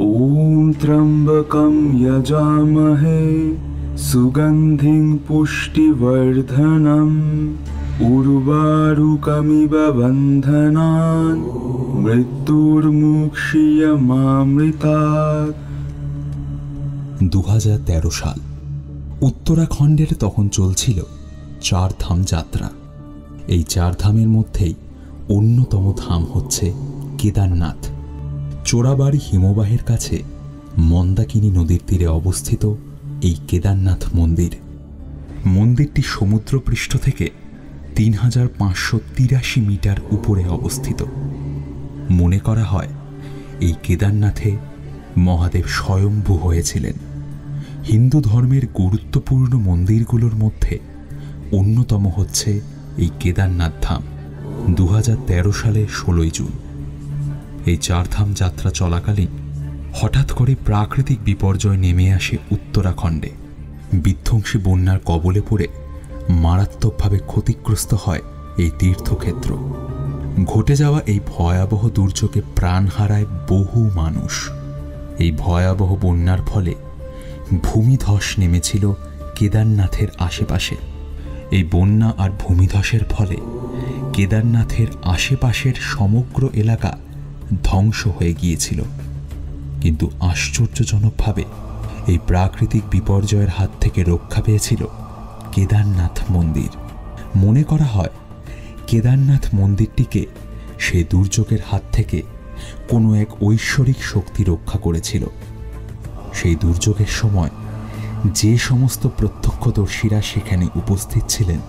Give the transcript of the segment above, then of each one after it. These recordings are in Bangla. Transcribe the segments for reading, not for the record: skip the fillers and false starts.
ॐ त्र्यम्बकं यजामहे सुगन्धिं पुष्टिवर्धनम् उर्वारुकमिव बन्धनान् मृत्युर्मुक्षीयमामृतात्। 2013 সাল উত্তরাখণ্ডের তখন চলছিল চারধাম যাত্রা। এই চারধামের মধ্যেই অন্যতম ধাম হচ্ছে কেদারনাথ। চোরাবাড়ি হিমবাহের কাছে মন্দাকিনী নদীর তীরে অবস্থিত এই কেদারনাথ মন্দির। মন্দিরটি সমুদ্রপৃষ্ঠ থেকে 3583 মিটার উপরে অবস্থিত। মনে করা হয় এই কেদারনাথে মহাদেব স্বয়ম্ভু হয়েছিলেন। হিন্দু ধর্মের গুরুত্বপূর্ণ মন্দিরগুলোর মধ্যে অন্যতম হচ্ছে এই কেদারনাথ ধাম। 2013 সালের 16 জুন এই চারধাম যাত্রা চলাকালীন হঠাৎ করে প্রাকৃতিক বিপর্যয় নেমে আসে উত্তরাখণ্ডে। বিধ্বংসী বন্যার কবলে পড়ে মারাত্মকভাবে ক্ষতিগ্রস্ত হয় এই তীর্থক্ষেত্র। ঘটে যাওয়া এই ভয়াবহ দুর্যোগে প্রাণ হারায় বহু মানুষ। এই ভয়াবহ বন্যার ফলে ভূমিধস নেমেছিল কেদারনাথের আশেপাশে। এই বন্যা আর ভূমিধসের ফলে কেদারনাথের আশেপাশের সমগ্র এলাকা ধ্বংস হয়ে গিয়েছিল। কিন্তু আশ্চর্যজনকভাবে এই প্রাকৃতিক বিপর্যয়ের হাত থেকে রক্ষা পেয়েছিল কেদারনাথ মন্দির। মনে করা হয় কেদারনাথ মন্দিরটিকে সেই দুর্যোগের হাত থেকে কোনো এক ঐশ্বরিক শক্তি রক্ষা করেছিল। সেই দুর্যোগের সময় যে সমস্ত প্রত্যক্ষদর্শীরা সেখানে উপস্থিত ছিলেন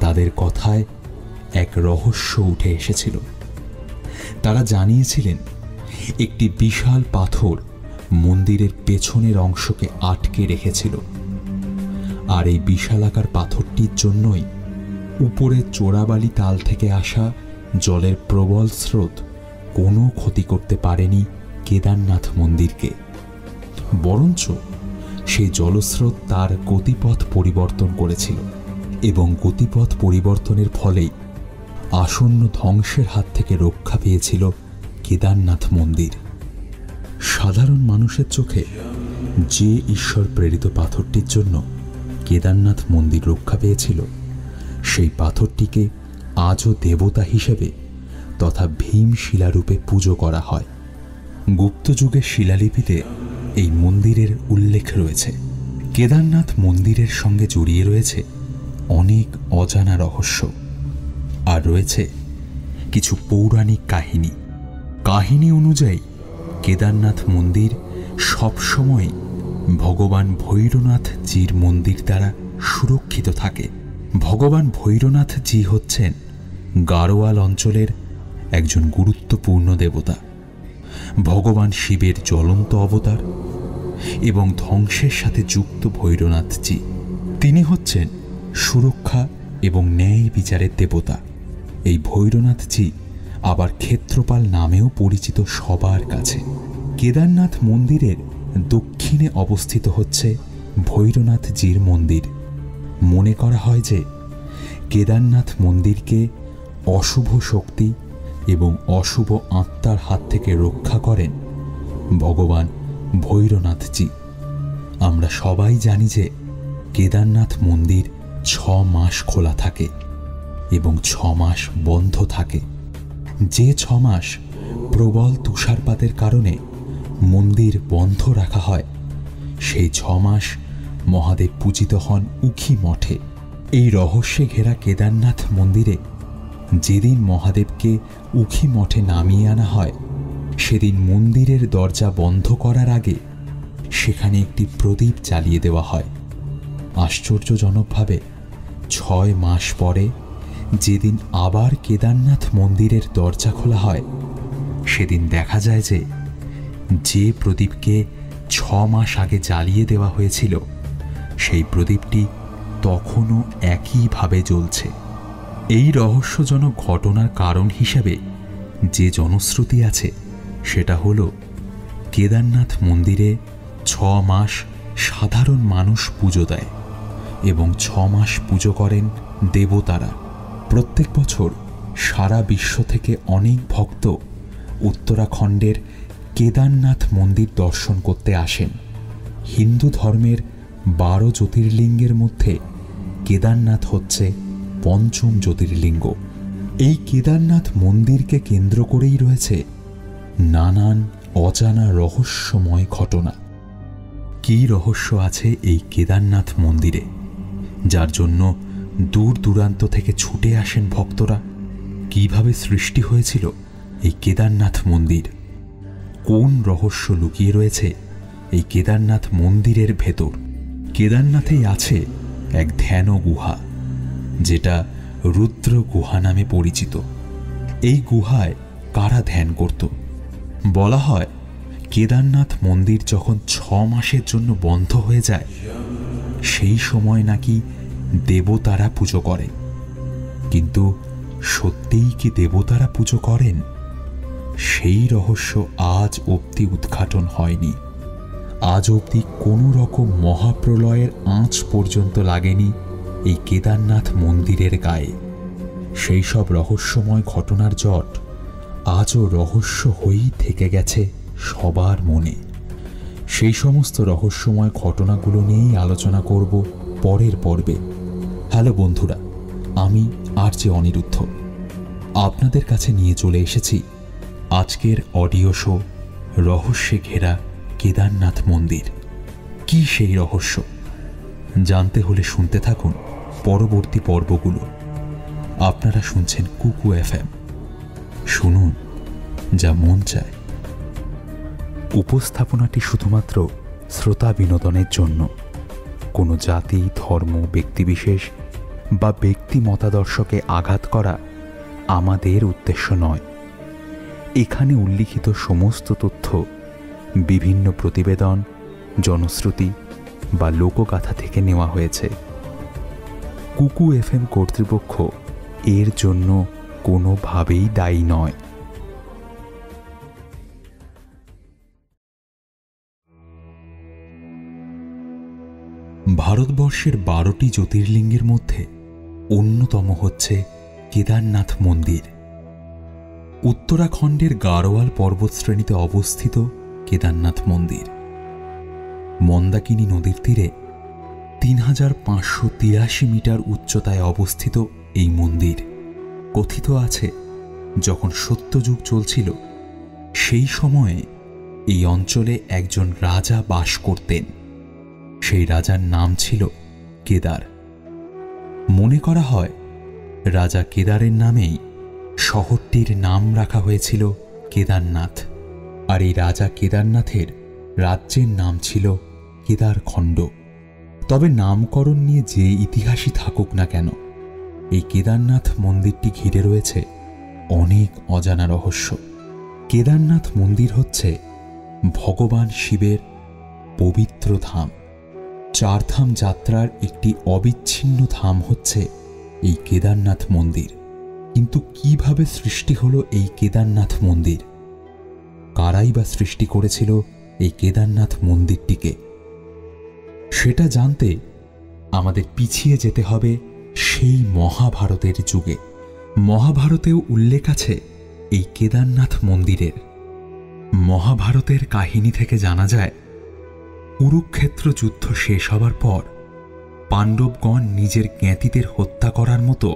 তাদের কথায় এক রহস্য উঠে এসেছিল। তারা জানিয়েছিলেন একটি বিশাল পাথর মন্দিরের পেছনের অংশকে আটকে রেখেছিল, আর এই বিশালাকার পাথরটির জন্যই উপরে চোরাবালি তাল থেকে আসা জলের প্রবল স্রোত কোনো ক্ষতি করতে পারেনি কেদারনাথ মন্দিরকে। বরঞ্চ সেই জলস্রোত তার গতিপথ পরিবর্তন করেছিল, এবং গতিপথ পরিবর্তনের ফলেই আসন্ন ধ্বংসের হাত থেকে রক্ষা পেয়েছিল কেদারনাথ মন্দির। সাধারণ মানুষের চোখে যে ঈশ্বর প্রেরিত পাথরটির জন্য কেদারনাথ মন্দির রক্ষা পেয়েছিল, সেই পাথরটিকে আজও দেবতা হিসেবে তথা ভীম শিলারূপে পুজো করা হয়। গুপ্ত যুগের শিলালিপিতে এই মন্দিরের উল্লেখ রয়েছে। কেদারনাথ মন্দিরের সঙ্গে জড়িয়ে রয়েছে অনেক অজানা রহস্য, আর রয়েছে কিছু পৌরাণিক কাহিনী। কাহিনী অনুযায়ী কেদারনাথ মন্দির সবসময় ভগবান ভৈরনাথজির মন্দির দ্বারা সুরক্ষিত থাকে। ভগবান ভৈরনাথজি হচ্ছেন গাড়োয়াল অঞ্চলের একজন গুরুত্বপূর্ণ দেবতা। ভগবান শিবের জ্বলন্ত অবতার এবং ধ্বংসের সাথে যুক্ত ভৈরনাথজি, তিনি হচ্ছেন সুরক্ষা এবং ন্যায় বিচারের দেবতা। এই ভৈরনাথজি আবার ক্ষেত্রপাল নামেও পরিচিত সবার কাছে। কেদারনাথ মন্দিরের দক্ষিণে অবস্থিত হচ্ছে ভৈরনাথজির মন্দির। মনে করা হয় যে কেদারনাথ মন্দিরকে অশুভ শক্তি এবং অশুভ আত্মার হাত থেকে রক্ষা করেন ভগবান ভৈরনাথজি। আমরা সবাই জানি যে কেদারনাথ মন্দির 6 মাস খোলা থাকে এবং 6 মাস বন্ধ থাকে। যে 6 মাস প্রবল তুষারপাতের কারণে মন্দির বন্ধ রাখা হয়, সেই 6 মাস মহাদেব পূজিত হন উখি মঠে। এই রহস্যে ঘেরা কেদারনাথ মন্দিরে যেদিন মহাদেবকে উখি মঠে নামিয়ে আনা হয়, সেদিন মন্দিরের দরজা বন্ধ করার আগে সেখানে একটি প্রদীপ জ্বালিয়ে দেওয়া হয়। আশ্চর্যজনকভাবে 6 মাস পরে যেদিন আবার কেদারনাথ মন্দিরের দরজা খোলা হয়, সেদিন দেখা যায় যে প্রদীপকে 6 মাস আগে জ্বালিয়ে দেওয়া হয়েছিল, সেই প্রদীপটি তখনও একইভাবে জ্বলছে। এই রহস্যজনক ঘটনার কারণ হিসেবে যে জনশ্রুতি আছে সেটা হলো কেদারনাথ মন্দিরে 6 মাস সাধারণ মানুষ পুজো দেয় এবং 6 মাস পুজো করেন দেবতারা। প্রত্যেক বছর সারা বিশ্ব থেকে অনেক ভক্ত উত্তরাখণ্ডের কেদারনাথ মন্দির দর্শন করতে আসেন। হিন্দু ধর্মের 12 জ্যোতির্লিঙ্গের মধ্যে কেদারনাথ হচ্ছে পঞ্চম জ্যোতির্লিঙ্গ। এই কেদারনাথ মন্দিরকে কেন্দ্র করেই রয়েছে নানান অজানা রহস্যময় ঘটনা। কী রহস্য আছে এই কেদারনাথ মন্দিরে, যার জন্য দূর দূরান্ত থেকে ছুটে আসেন ভক্তরা? কিভাবে সৃষ্টি হয়েছিল এই কেদারনাথ মন্দির? কোন রহস্য লুকিয়ে রয়েছে এই কেদারনাথ মন্দিরের ভেতর? কেদারনাথেই আছে এক ধ্যান গুহা, যেটা রুদ্র গুহা নামে পরিচিত। এই গুহায় কারা ধ্যান করত? বলা হয় কেদারনাথ মন্দির যখন 6 মাসের জন্য বন্ধ হয়ে যায়, সেই সময় নাকি দেবতারা পুজো করে। কিন্তু সত্যিই কি দেবতারা পুজো করেন? সেই রহস্য আজ অবধি উদ্ঘাটন হয়নি। আজ অবধি কোনো রকম মহাপ্রলয়ের আঁচ পর্যন্ত লাগেনি এই কেদারনাথ মন্দিরের গায়ে। সেই সব রহস্যময় ঘটনার জট আজও রহস্য হয়েই থেকে গেছে সবার মনে। সেই সমস্ত রহস্যময় ঘটনাগুলো নিয়েই আলোচনা করব পরের পর্বে। হ্যালো বন্ধুরা, আমি আরজে অনিরুদ্ধ আপনাদের কাছে নিয়ে চলে এসেছি আজকের অডিও শো রহস্যে ঘেরা কেদারনাথ মন্দির। কি সেই রহস্য? জানতে হলে শুনতে থাকুন পরবর্তী পর্বগুলো। আপনারা শুনছেন কুকু FM। শুনুন যা মন চায়। উপস্থাপনাটি শুধুমাত্র শ্রোতা বিনোদনের জন্য। কোনো জাতি, ধর্ম, ব্যক্তিবিশেষ বা ব্যক্তি মতাদর্শকে আঘাত করা আমাদের উদ্দেশ্য নয়। এখানে উল্লিখিত সমস্ত তথ্য বিভিন্ন প্রতিবেদন, জনশ্রুতি বা লোকগাথা থেকে নেওয়া হয়েছে। কুকু FM কর্তৃপক্ষ এর জন্য কোনোভাবেই দায়ী নয়। ভারতবর্ষের 12টি জ্যোতির্লিঙ্গের মধ্যে অন্যতম হচ্ছে কেদারনাথ মন্দির। উত্তরাখণ্ডের গাড়োয়াল পর্বতশ্রেণীতে অবস্থিত কেদারনাথ মন্দির। মন্দাকিনী নদীর তীরে 3583 মিটার উচ্চতায় অবস্থিত এই মন্দির। কথিত আছে যখন সত্যযুগ চলছিল, সেই সময়ে এই অঞ্চলে একজন রাজা বাস করতেন। সেই রাজার নাম ছিল কেদার। মনে করা হয় রাজা কেদারের নামেই শহরটির নাম রাখা হয়েছিল কেদারনাথ। আর এই রাজা কেদারনাথের রাজ্যের নাম ছিল কেদারখণ্ড। তবে নামকরণ নিয়ে যে ইতিহাসই থাকুক না কেন, এই কেদারনাথ মন্দিরটি ঘিরে রয়েছে অনেক অজানা রহস্য। কেদারনাথ মন্দির হচ্ছে ভগবান শিবের পবিত্র ধাম। 4 ধাম যাত্রার একটি অবিচ্ছিন্ন ধাম হচ্ছে এই কেদারনাথ মন্দির। কিন্তু কিভাবে সৃষ্টি হলো এই কেদারনাথ মন্দির? কারাই বা সৃষ্টি করেছিল এই কেদারনাথ মন্দিরটিকে? সেটা জানতে আমাদের পিছিয়ে যেতে হবে সেই মহাভারতের যুগে। মহাভারতেও উল্লেখ আছে এই কেদারনাথ মন্দিরের। মহাভারতের কাহিনী থেকে জানা যায়, কুরুক্ষেত্র যুদ্ধ শেষ হবার পর পাণ্ডবগণ নিজের জ্ঞাতিদের হত্যা করার মতো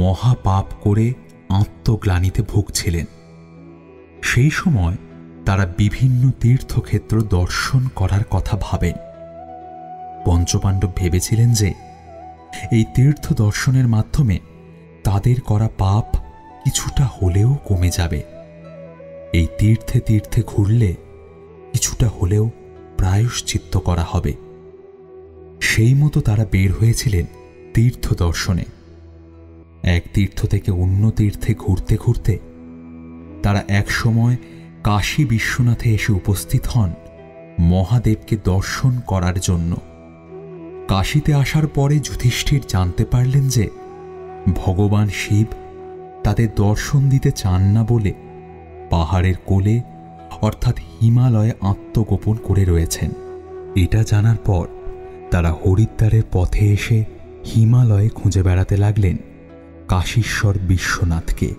মহাপাপ করে আত্মগ্লানিতে ভুগছিলেন। সেই সময় তারা বিভিন্ন তীর্থক্ষেত্র দর্শন করার কথা ভাবেন। পঞ্চপাণ্ডব ভেবেছিলেন যে এই তীর্থ দর্শনের মাধ্যমে তাদের করা পাপ কিছুটা হলেও কমে যাবে। এই তীর্থে তীর্থে ঘুরলে কিছুটা হলেও প্রায়শ্চিত্ত করা হবে। সেই মতো তারা বের হয়েছিলেন তীর্থ দর্শনে। এক তীর্থ থেকে অন্য তীর্থে ঘুরতে ঘুরতে তারা এক সময় কাশী বিশ্বনাথে এসে উপস্থিত হন মহাদেবকে দর্শন করার জন্য। কাশীতে আসার পরে যুধিষ্ঠির জানতে পারলেন যে ভগবান শিব তাদের দর্শন দিতে চান না বলে পাহাড়ের কোলে অর্থাৎ হিমালয়ে আত্মগোপন করে রয়েছেন। এটা জানার পর তারা হরিদ্বারের পথে এসে হিমালয়ে খুঁজে বেড়াতে লাগলেন কাশীশ্বর বিশ্বনাথকে।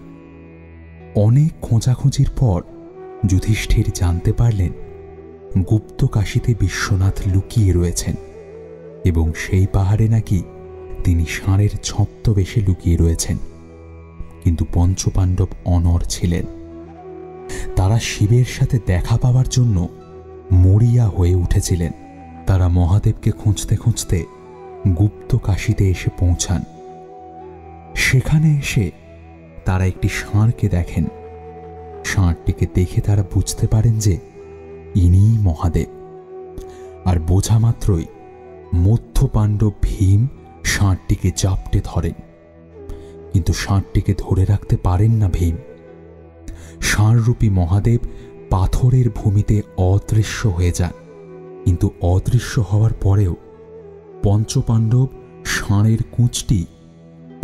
অনেক খোঁজাখুঁজির পর যুধিষ্ঠির জানতে পারলেন গুপ্ত কাশীতে বিশ্বনাথ লুকিয়ে রয়েছেন এবং সেই পাহাড়ে নাকি তিনি ষাঁড়ের ছদ্মবেশে লুকিয়ে রয়েছেন। কিন্তু পঞ্চপাণ্ডব অনড় ছিলেন। তারা শিবের সাথে দেখা পাওয়ার জন্য মরিয়া হয়ে উঠেছিলেন। তারা মহাদেবকে খুঁজতে খুঁজতে গুপ্ত কাশীতে এসে পৌঁছান। সেখানে এসে তারা একটি ষাঁড়কে দেখেন। ষাঁড়টিকে দেখে তারা বুঝতে পারেন যে ইনিই মহাদেব। আর বোঝা মাত্রই মধ্য পাণ্ডব ভীম ষাঁড়টিকে জাপটে ধরেন, কিন্তু ষাঁড়টিকে ধরে রাখতে পারেন না ভীম। ষাঁড়রূপী মহাদেব পাথরের ভূমিতে অদৃশ্য হয়ে যান, কিন্তু অদৃশ্য হওয়ার পরেও পঞ্চপাণ্ডব ষাঁড়ের কুঁচটি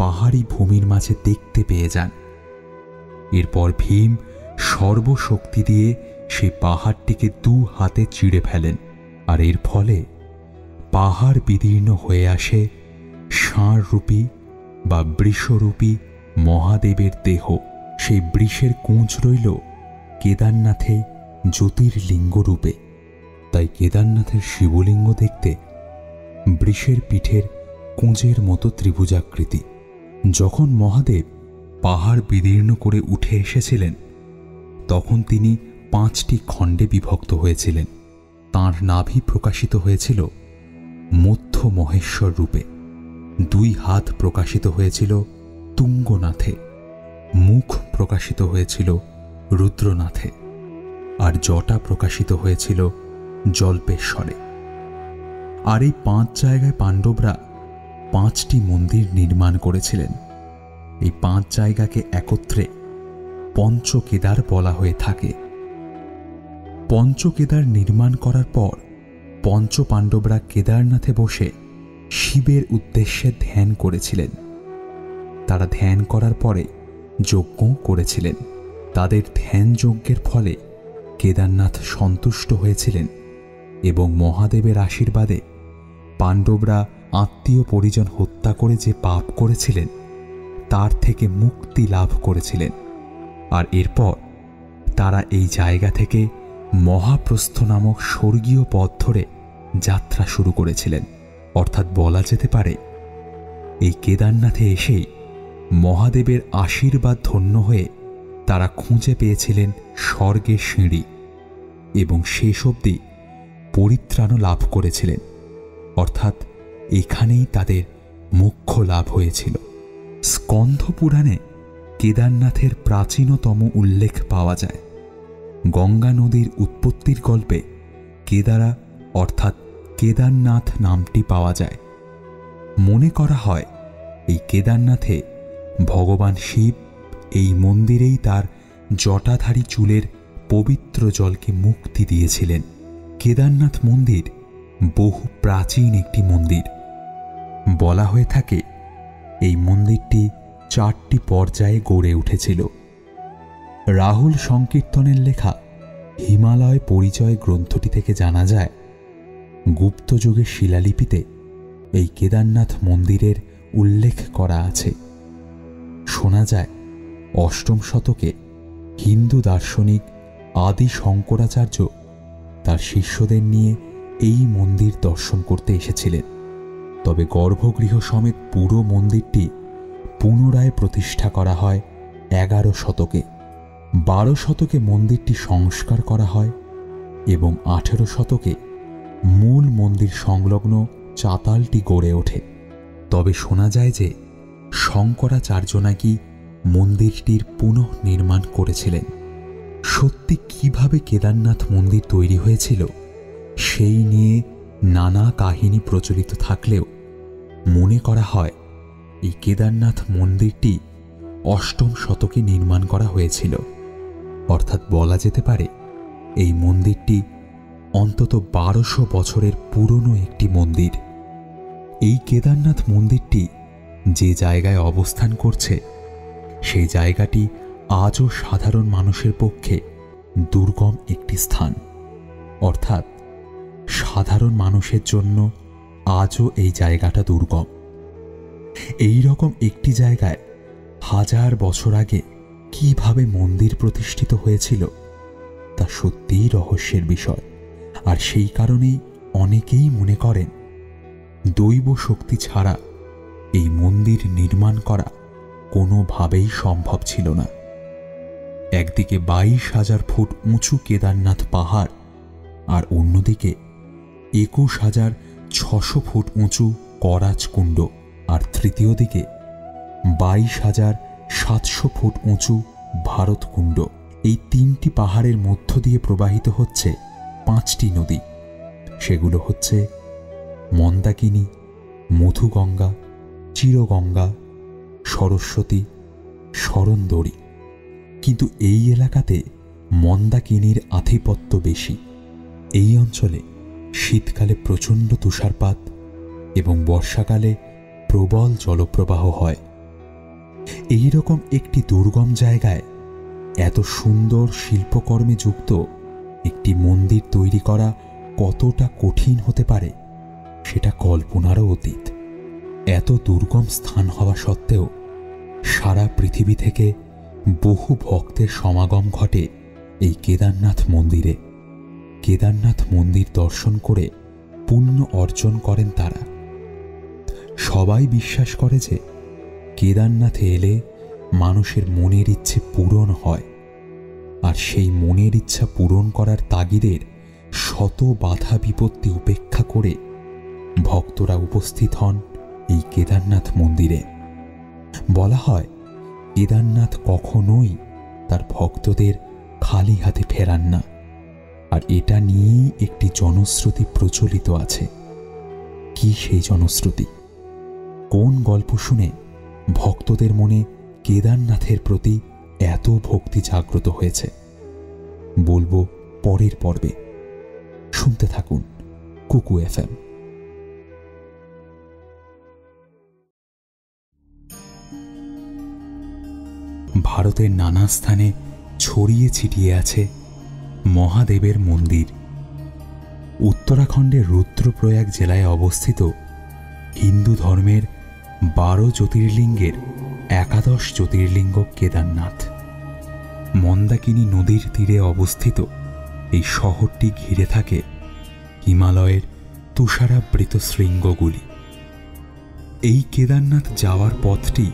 পাহাড়ি ভূমির মাঝে দেখতে পেয়ে যান। এরপর ভীম সর্বশক্তি দিয়ে সেই পাহাড়টিকে 2 হাতে চিড়ে ফেলেন, আর এর ফলে পাহাড় বিদীর্ণ হয়ে আসে ষাঁড়রূপী বা বৃষরূপী মহাদেবের দেহ। সেই বৃষের কুঁজ রইল কেদারনাথে জ্যোতির্লিঙ্গ রূপে। তাই কেদারনাথের শিবলিঙ্গ দেখতে বৃষের পিঠের কুঁজের মতো ত্রিভুজাকৃতি। যখন মহাদেব পাহাড় বিদীর্ণ করে উঠে এসেছিলেন, তখন তিনি 5টি খণ্ডে বিভক্ত হয়েছিলেন। তাঁর নাভি প্রকাশিত হয়েছিল মধ্য মহেশ্বর রূপে, 2 হাত প্রকাশিত হয়েছিল তুঙ্গনাথে, মুখ প্রকাশিত হয়েছিল রুদ্রনাথে, আর জটা প্রকাশিত হয়েছিল জল্পেশ্বরে। আর এই 5 জায়গায় পাণ্ডবরা 5টি মন্দির নির্মাণ করেছিলেন। এই 5 জায়গাকে একত্রে পঞ্চকেদার বলা হয়ে থাকে। পঞ্চকেদার নির্মাণ করার পর পঞ্চপাণ্ডবরা কেদারনাথে বসে শিবের উদ্দেশ্যে ধ্যান করেছিলেন। তারা ধ্যান করার পরে যজ্ঞ করেছিলেন। তাদের ধ্যান যজ্ঞের ফলে কেদারনাথ সন্তুষ্ট হয়েছিলেন এবং মহাদেবের আশীর্বাদে পাণ্ডবরা আত্মীয় পরিজন হত্যা করে যে পাপ করেছিলেন তার থেকে মুক্তি লাভ করেছিলেন। আর এরপর তারা এই জায়গা থেকে মহাপ্রস্থ নামক স্বর্গীয় পথ ধরে যাত্রা শুরু করেছিলেন। অর্থাৎ বলা যেতে পারে এই কেদারনাথে এসেই মহাদেবের আশীর্বাদ ধন্য হয়ে তারা খুঁজে পেয়েছিলেন স্বর্গের সিঁড়ি এবং শেষ অবধি পরিত্রাণও লাভ করেছিলেন। অর্থাৎ এখানেই তাদের মোক্ষ লাভ হয়েছিল। স্কন্ধ পুরাণে কেদারনাথের প্রাচীনতম উল্লেখ পাওয়া যায়। গঙ্গা নদীর উৎপত্তির গল্পে কেদারা অর্থাৎ কেদারনাথ নামটি পাওয়া যায়। মনে করা হয় এই কেদারনাথে ভগবান শিব এই মন্দিরেই তার জটাধারী চুলের পবিত্র জলকে মুক্তি দিয়েছিলেন। কেদারনাথ মন্দির বহু প্রাচীন একটি মন্দির। বলা হয়ে থাকে এই মন্দিরটি 4টি পর্যায়ে গড়ে উঠেছিল। রাহুল সংকীর্তনের লেখা হিমালয় পরিচয় গ্রন্থটি থেকে জানা যায় গুপ্ত যুগের শিলালিপিতে এই কেদারনাথ মন্দিরের উল্লেখ করা আছে। শোনা যায় 8ম শতকে হিন্দু দার্শনিক আদি শঙ্করাচার্য তার শিষ্যদের নিয়ে এই মন্দির দর্শন করতে এসেছিলেন। তবে গর্ভগৃহ সমেত পুরো মন্দিরটি পুনরায় প্রতিষ্ঠা করা হয় 11 শতকে। 12 শতকে মন্দিরটি সংস্কার করা হয় এবং 18 শতকে মূল মন্দির সংলগ্ন চাতালটি গড়ে ওঠে। তবে শোনা যায় যে শঙ্করাচার্য নাকি মন্দিরটির পুনঃনির্মাণ করেছিলেন। সত্যি কিভাবে কেদারনাথ মন্দির তৈরি হয়েছিল সেই নিয়ে নানা কাহিনী প্রচলিত থাকলেও মনে করা হয় এই কেদারনাথ মন্দিরটি 8ম শতকে নির্মাণ করা হয়েছিল। অর্থাৎ বলা যেতে পারে এই মন্দিরটি অন্তত 1200 বছরের পুরনো একটি মন্দির। এই কেদারনাথ মন্দিরটি যে জায়গায় অবস্থান করছে সেই জায়গাটি আজও সাধারণ মানুষের পক্ষে দুর্গম একটি স্থান। অর্থাৎ সাধারণ মানুষের জন্য আজও এই জায়গাটা দুর্গম। এই রকম একটি জায়গায় 1000 বছর আগে কিভাবে মন্দির প্রতিষ্ঠিত হয়েছিল তা সত্যিই রহস্যের বিষয়। আর সেই কারণেই অনেকেই মনে করেন দৈব শক্তি ছাড়া এই মন্দির নির্মাণ করা কোনোভাবেই সম্ভব ছিল না। একদিকে 22,000 ফুট উঁচু কেদারনাথ পাহাড়, আর অন্যদিকে 21,600 ফুট উঁচু করাচ কুণ্ড, আর তৃতীয় দিকে 22,700 ফুট উঁচু ভারত কুণ্ড। এই 3টি পাহাড়ের মধ্য দিয়ে প্রবাহিত হচ্ছে 5টি নদী। সেগুলো হচ্ছে মন্দাকিনী, মধুগঙ্গা, চিরগঙ্গা, সরস্বতী, শরণদড়ি। কিন্তু এই এলাকাতে মন্দাকিনীর আধিপত্য বেশি। এই অঞ্চলে শীতকালে প্রচণ্ড তুষারপাত এবং বর্ষাকালে প্রবল জলপ্রবাহ হয়। এই রকম একটি দুর্গম জায়গায় এত সুন্দর শিল্পকর্মে যুক্ত একটি মন্দির তৈরি করা কতটা কঠিন হতে পারে সেটা কল্পনারও অতীত। এত দুর্গম স্থান হওয়া সত্ত্বেও সারা পৃথিবী থেকে বহু ভক্তের সমাগম ঘটে এই কেদারনাথ মন্দিরে। কেদারনাথ মন্দির দর্শন করে পুণ্য অর্জন করেন তারা। সবাই বিশ্বাস করে যে কেদারনাথে এলে মানুষের মনের ইচ্ছে পূরণ হয়, আর সেই মনের ইচ্ছা পূরণ করার তাগিদের শত বাধা বিপত্তি উপেক্ষা করে ভক্তরা উপস্থিত হন এই কেদারনাথ মন্দিরে। বলা হয় কেদারনাথ কখনোই তার ভক্তদের খালি হাতে ফেরান না। আর এটা নিয়েই একটি জনশ্রুতি প্রচলিত আছে। কি সেই জনশ্রুতি? কোন গল্প শুনে ভক্তদের মনে কেদারনাথের প্রতি এত ভক্তি জাগ্রত হয়েছে বলবো পরের পর্বে। শুনতে থাকুন কুকু FM। ভারতের নানা স্থানে ছড়িয়ে ছিটিয়ে আছে মহাদেবের মন্দির। উত্তরাখণ্ডের রুদ্রপ্রয়াগ জেলায় অবস্থিত হিন্দু ধর্মের 12 জ্যোতির্লিঙ্গের 11 জ্যোতির্লিঙ্গ কেদারনাথ। মন্দাকিনী নদীর তীরে অবস্থিত এই শহরটি ঘিরে থাকে হিমালয়ের তুষারাবৃত শৃঙ্গগুলি। এই কেদারনাথ যাওয়ার পথটি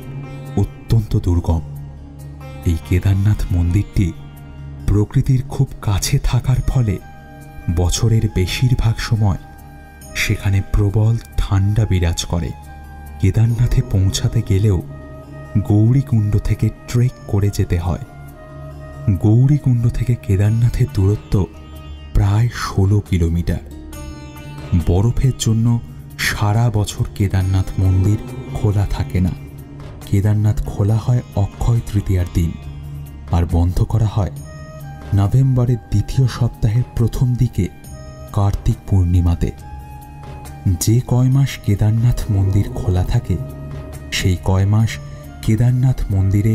অত্যন্ত দুর্গম। এই কেদারনাথ মন্দিরটি প্রকৃতির খুব কাছে থাকার ফলে বছরের বেশিরভাগ সময় সেখানে প্রবল ঠান্ডা বিরাজ করে। কেদারনাথে পৌঁছাতে গেলেও গৌরীকুণ্ড থেকে ট্রেক করে যেতে হয়। গৌরীকুণ্ড থেকে কেদারনাথের দূরত্ব প্রায় 16 কিলোমিটার। বরফের জন্য সারা বছর কেদারনাথ মন্দির খোলা থাকে না। কেদারনাথ খোলা হয় অক্ষয় তৃতীয়ার দিন, আর বন্ধ করা হয় নভেম্বরের দ্বিতীয় সপ্তাহের প্রথম দিকে কার্তিক পূর্ণিমাতে। যে কয় মাস কেদারনাথ মন্দির খোলা থাকে সেই কয় মাস কেদারনাথ মন্দিরে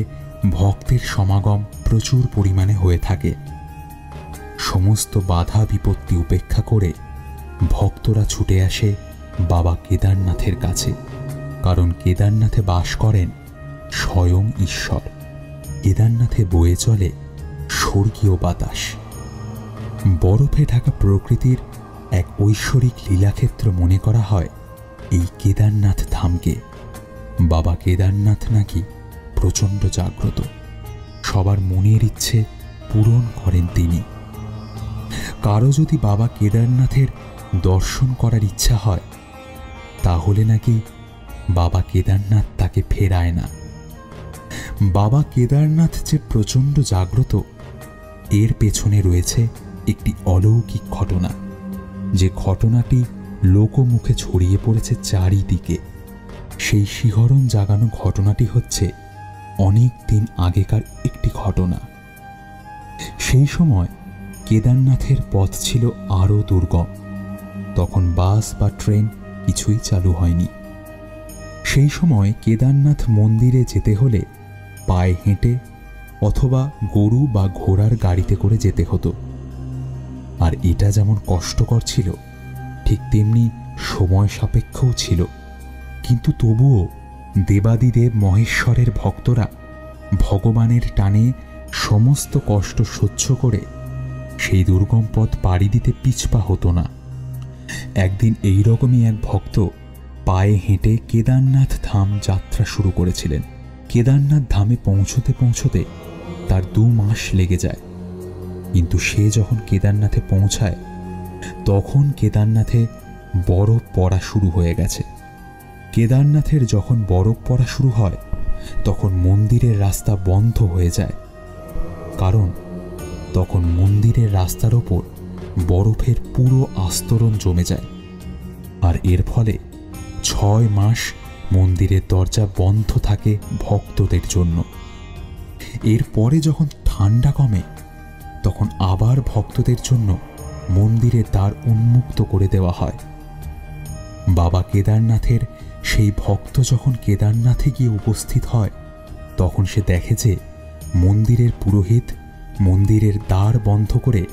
ভক্তের সমাগম প্রচুর পরিমাণে হয়ে থাকে। সমস্ত বাধা বিপত্তি উপেক্ষা করে ভক্তরা ছুটে আসে বাবা কেদারনাথের কাছে, কারণ কেদারনাথে বাস করেন স্বয়ং ঈশ্বর। কেদারনাথে বয়ে চলে স্বর্গীয় বাতাস। বরফে ঢাকা প্রকৃতির এক ঐশ্বরিক লীলাক্ষেত্র মনে করা হয় এই কেদারনাথ ধামকে। বাবা কেদারনাথ নাকি প্রচণ্ড জাগ্রত, সবার মনের ইচ্ছে পূরণ করেন তিনি। কারো যদি বাবা কেদারনাথের দর্শন করার ইচ্ছা হয় তাহলে নাকি বাবা কেদারনাথ তাকে ফেরায় না। বাবা কেদারনাথ যে প্রচণ্ড জাগ্রত এর পেছনে রয়েছে একটি অলৌকিক ঘটনা, যে ঘটনাটি লোকমুখে ছড়িয়ে পড়েছে চারিদিকে। সেই শিহরণ জাগানো ঘটনাটি হচ্ছে অনেক দিন আগেকার একটি ঘটনা। সেই সময় কেদারনাথের পথ ছিল আরও দুর্গম। তখন বাস বা ট্রেন কিছুই চালু হয়নি। সেই সময় কেদারনাথ মন্দিরে যেতে হলে পায়ে হেঁটে অথবা গরু বা ঘোড়ার গাড়িতে করে যেতে হতো। আর এটা যেমন কষ্টকর ছিল ঠিক তেমনি সময় সাপেক্ষও ছিল। কিন্তু তবুও দেবাদিদেব মহেশ্বরের ভক্তরা ভগবানের টানে সমস্ত কষ্ট সহ্য করে সেই দুর্গম পথ পাড়ি দিতে পিছপা হতো না। একদিন এই রকমই এক ভক্ত পায়ে হেঁটে কেদারনাথ ধাম যাত্রা শুরু করেছিলেন। কেদারনাথ ধামে পৌঁছতে পৌঁছতে তার 2 মাস লেগে যায়। কিন্তু সে যখন কেদারনাথে পৌঁছায় তখন কেদারনাথে বরফ পড়া শুরু হয়ে গেছে। কেদারনাথের যখন বরফ পড়া শুরু হয় তখন মন্দিরের রাস্তা বন্ধ হয়ে যায়, কারণ তখন মন্দিরের রাস্তার ওপর বরফের পুরো আস্তরণ জমে যায়। আর এর ফলে 6 মাস মন্দিরের দরজা বন্ধ থাকে ভক্তদের জন্য। এরপরে যখন ঠান্ডা কমে তখন আবার ভক্তদের জন্য মন্দিরের দ্বার উন্মুক্ত করে দেওয়া হয়। বাবা কেদারনাথের সেই ভক্ত যখন কেদারনাথে গিয়ে উপস্থিত হয় তখন সে দেখে যে মন্দিরের পুরোহিত মন্দিরের দ্বার বন্ধ করে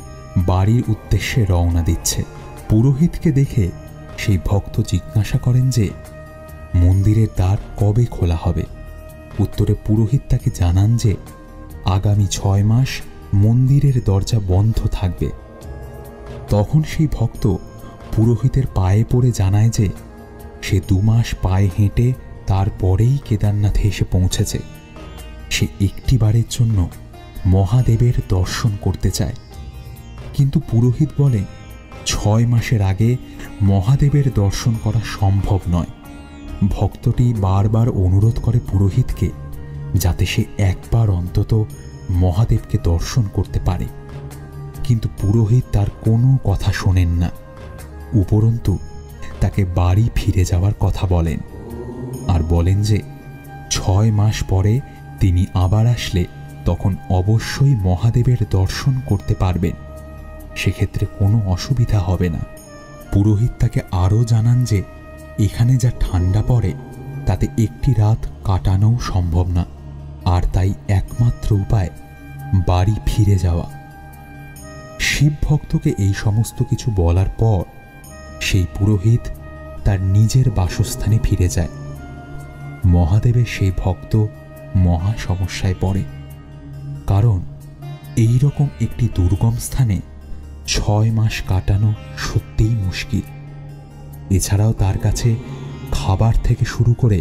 বাড়ির উদ্দেশ্যে রওনা দিচ্ছে। পুরোহিতকে দেখে সেই ভক্ত জিজ্ঞাসা করেন যে মন্দিরের দ্বার কবে খোলা হবে। উত্তরে পুরোহিত তাকে জানান যে আগামী 6 মাস মন্দিরের দরজা বন্ধ থাকবে। তখন সেই ভক্ত পুরোহিতের পায়ে পড়ে জানায় যে সে 2 মাস পায়ে হেঁটে তারপরেই কেদারনাথে এসে পৌঁছেছে। সে একটি বারের জন্য মহাদেবের দর্শন করতে চায়। কিন্তু পুরোহিত বলে 6 মাসের আগে মহাদেবের দর্শন করা সম্ভব নয়। ভক্তটি বারবার অনুরোধ করে পুরোহিতকে যাতে সে একবার অন্তত মহাদেবকে দর্শন করতে পারে, কিন্তু পুরোহিত তার কোনো কথা শোনেন না। উপরন্তু তাকে বাড়ি ফিরে যাওয়ার কথা বলেন আর বলেন যে 6 মাস পরে তিনি আবার আসলে তখন অবশ্যই মহাদেবের দর্শন করতে পারবেন, সেক্ষেত্রে কোনো অসুবিধা হবে না। পুরোহিত তাকে আরও জানান যে এখানে যা ঠান্ডা পড়ে তাতে একটি রাত কাটানোও সম্ভব না, আর তাই একমাত্র উপায় বাড়ি ফিরে যাওয়া। শিব ভক্তকে এই সমস্ত কিছু বলার পর সেই পুরোহিত তার নিজের বাসস্থানে ফিরে যায়। মহাদেবের সেই ভক্ত মহা সমস্যায় পড়ে, কারণ এই রকম একটি দুর্গম স্থানে 6 মাস কাটানো সত্যিই মুশকিল। এছাড়াও তার কাছে খাবার থেকে শুরু করে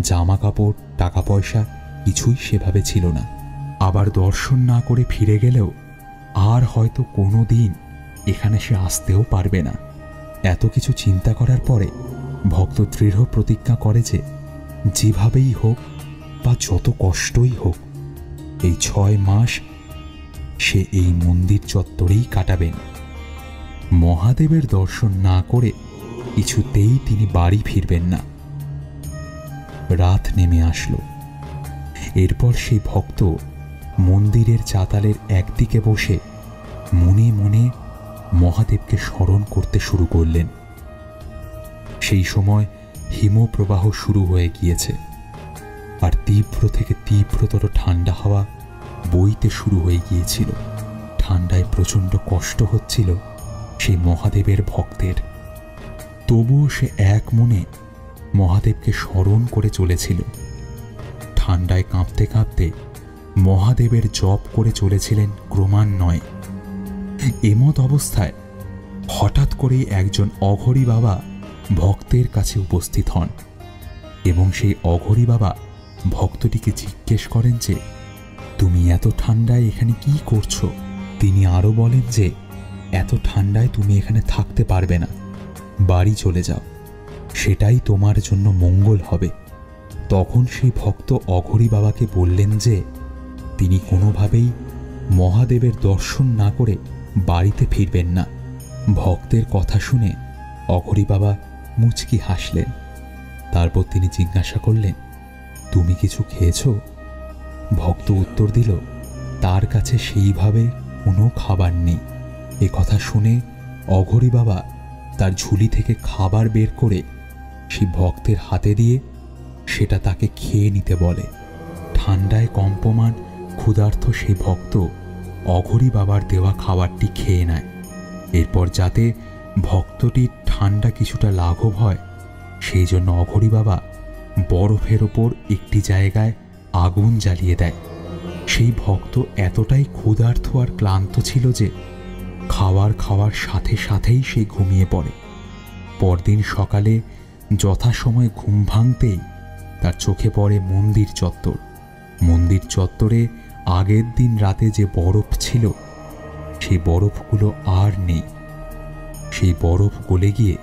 জামা কাপড় টাকা পয়সা কিছুই সেভাবে ছিল না। আবার দর্শন না করে ফিরে গেলেও আর হয়তো কোনো দিন এখানে সে আসতেও পারবে না। এত কিছু চিন্তা করার পরে ভক্ত দৃঢ় প্রতিজ্ঞা করে যে যেভাবেই হোক বা যত কষ্টই হোক এই 6 মাস সে এই মন্দির চত্বরেই কাটাবেন। মহাদেবের দর্শন না করে কিছুতেই তিনি বাড়ি ফিরবেন না। রাত নেমে আসলো। এরপর সেই ভক্ত মন্দিরের চাতালের একদিকে বসে মনে মনে মহাদেবকে স্মরণ করতে শুরু করলেন। সেই সময় হিমপ্রবাহ শুরু হয়ে গিয়েছে, আর তীব্র থেকে তীব্রতর ঠান্ডা হাওয়া বইতে শুরু হয়ে গিয়েছিল। ঠান্ডায় প্রচণ্ড কষ্ট হচ্ছিল সেই মহাদেবের ভক্তের। তবুও সে এক মনে মহাদেবকে স্মরণ করে চলেছিল। ঠান্ডায় কাঁপতে কাঁপতে মহাদেবের জপ করে চলেছিলেন ক্রমান্বয়ে। এমত অবস্থায় হঠাৎ করেই একজন অঘরী বাবা ভক্তের কাছে উপস্থিত হন এবং সেই অঘরী বাবা ভক্তটিকে জিজ্ঞেস করেন যে তুমি এত ঠান্ডায় এখানে কি করছো। তিনি আরও বলেন যে এত ঠান্ডায় তুমি এখানে থাকতে পারবে না, বাড়ি চলে যাও, সেটাই তোমার জন্য মঙ্গল হবে। তখন সেই ভক্ত অঘরী বাবাকে বললেন যে তিনি কোনোভাবেই মহাদেবের দর্শন না করে বাড়িতে ফিরবেন না। ভক্তের কথা শুনে অঘরী বাবা মুচকি হাসলেন। তারপর তিনি জিজ্ঞাসা করলেন তুমি কিছু খেয়েছো? ভক্ত উত্তর দিল তার কাছে সেইভাবে কোনো খাবার নেই। এ কথা শুনে অঘরী বাবা তার ঝুলি থেকে খাবার বের করে সেই ভক্তের হাতে দিয়ে সেটা তাকে খেয়ে নিতে বলে। ঠান্ডায় কম্পমান ক্ষুধার্ত সেই ভক্ত অঘরী বাবার দেওয়া খাবারটি খেয়ে নেয়। এরপর যাতে ভক্তটির ঠান্ডা কিছুটা লাঘব হয় সেই জন্য অঘরী বাবা বরফের ওপর একটি জায়গায় আগুন জ্বালিয়ে দেয়। সেই ভক্ত এতটাই ক্ষুধার্ত আর ক্লান্ত ছিল যে খাওয়ার সাথে সাথেই সে ঘুমিয়ে পড়ে। পরদিন সকালে যথাসময়ে ঘুম ভাঙতেই তার চোখে পড়ে মন্দির চত্বর। মন্দির চত্বরে আগের দিন রাতে যে বরফ ছিল সেই বরফগুলো আর নেই। সেই বরফ গলে গিয়ে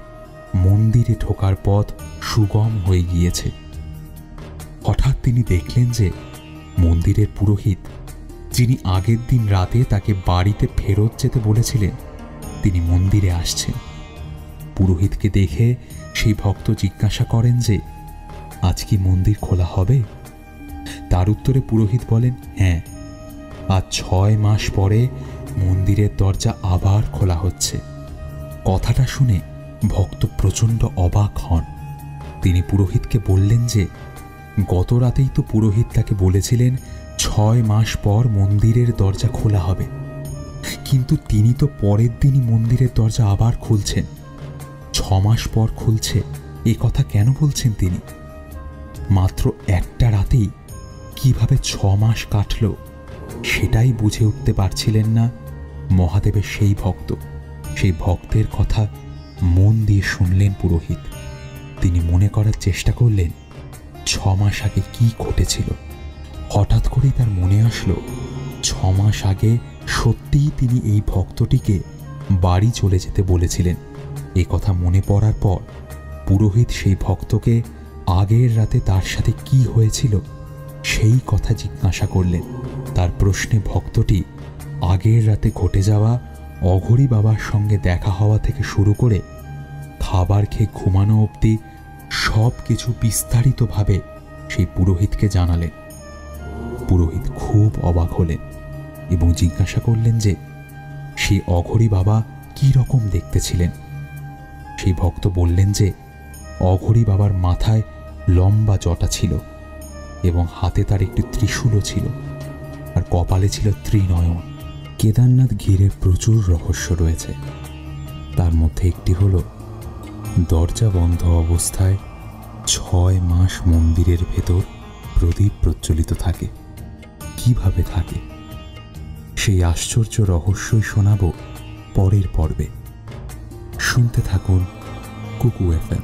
মন্দিরে ঢোকার পথ সুগম হয়ে গিয়েছে। হঠাৎ তিনি দেখলেন যে মন্দিরের পুরোহিত, যিনি আগের দিন রাতে তাকে বাড়িতে ফেরত যেতে বলেছিলেন, তিনি মন্দিরে আসছেন। পুরোহিতকে দেখে সেই ভক্ত জিজ্ঞাসা করেন যে আজ কি মন্দির খোলা হবে? তার উত্তরে পুরোহিত বলেন, হ্যাঁ, আজ 6 মাস পরে মন্দিরের দরজা আবার খোলা হচ্ছে। কথাটা শুনে ভক্ত প্রচণ্ড অবাক হন। তিনি পুরোহিতকে বললেন যে গত রাতেই তো পুরোহিত তাকে বলেছিলেন 6 মাস পর মন্দিরের দরজা খোলা হবে, কিন্তু তিনি তো পরের দিনই মন্দিরের দরজা আবার খুলছেন। 6 মাস পর খুলছে এই কথা কেন বলছেন তিনি? মাত্র একটা রাতেই কিভাবে 6 মাস কাটল সেটাই বুঝে উঠতে পারছিলেন না মহাদেবের সেই ভক্ত। সেই ভক্তের কথা মন দিয়ে শুনলেন পুরোহিত। তিনি মনে করার চেষ্টা করলেন 6 মাস আগে কি ঘটেছিল। হঠাৎ করেই তার মনে আসলো 6 মাস আগে সত্যিই তিনি এই ভক্তটিকে বাড়ি চলে যেতে বলেছিলেন। এই কথা মনে পড়ার পর পুরোহিত সেই ভক্তকে আগের রাতে তার সাথে কি হয়েছিল সেই কথা জিজ্ঞাসা করলেন। তার প্রশ্নে ভক্তটি আগের রাতে ঘটে যাওয়া অঘরী বাবার সঙ্গে দেখা হওয়া থেকে শুরু করে খাবার খেয়ে ঘুমানো অবধি সব কিছু বিস্তারিতভাবে সেই পুরোহিতকে জানালেন। পুরোহিত খুব অবাক হলেন এবং জিজ্ঞাসা করলেন যে সেই অঘরী বাবা কি রকম দেখতে ছিলেন। সেই ভক্ত বললেন যে অঘরী বাবার মাথায় লম্বা জটা ছিল এবং হাতে তার একটি ত্রিশূলও ছিল, আর কপালে ছিল ত্রিনয়ন। কেদারনাথ ঘিরে প্রচুর রহস্য রয়েছে। তার মধ্যে একটি হল দরজা বন্ধ অবস্থায় 6 মাস মন্দিরের ভেতর প্রদীপ প্রজ্বলিত থাকে। কিভাবে থাকে সেই আশ্চর্য রহস্যই শোনাব পরের পর্বে। শুনতে থাকুন কুকু FM।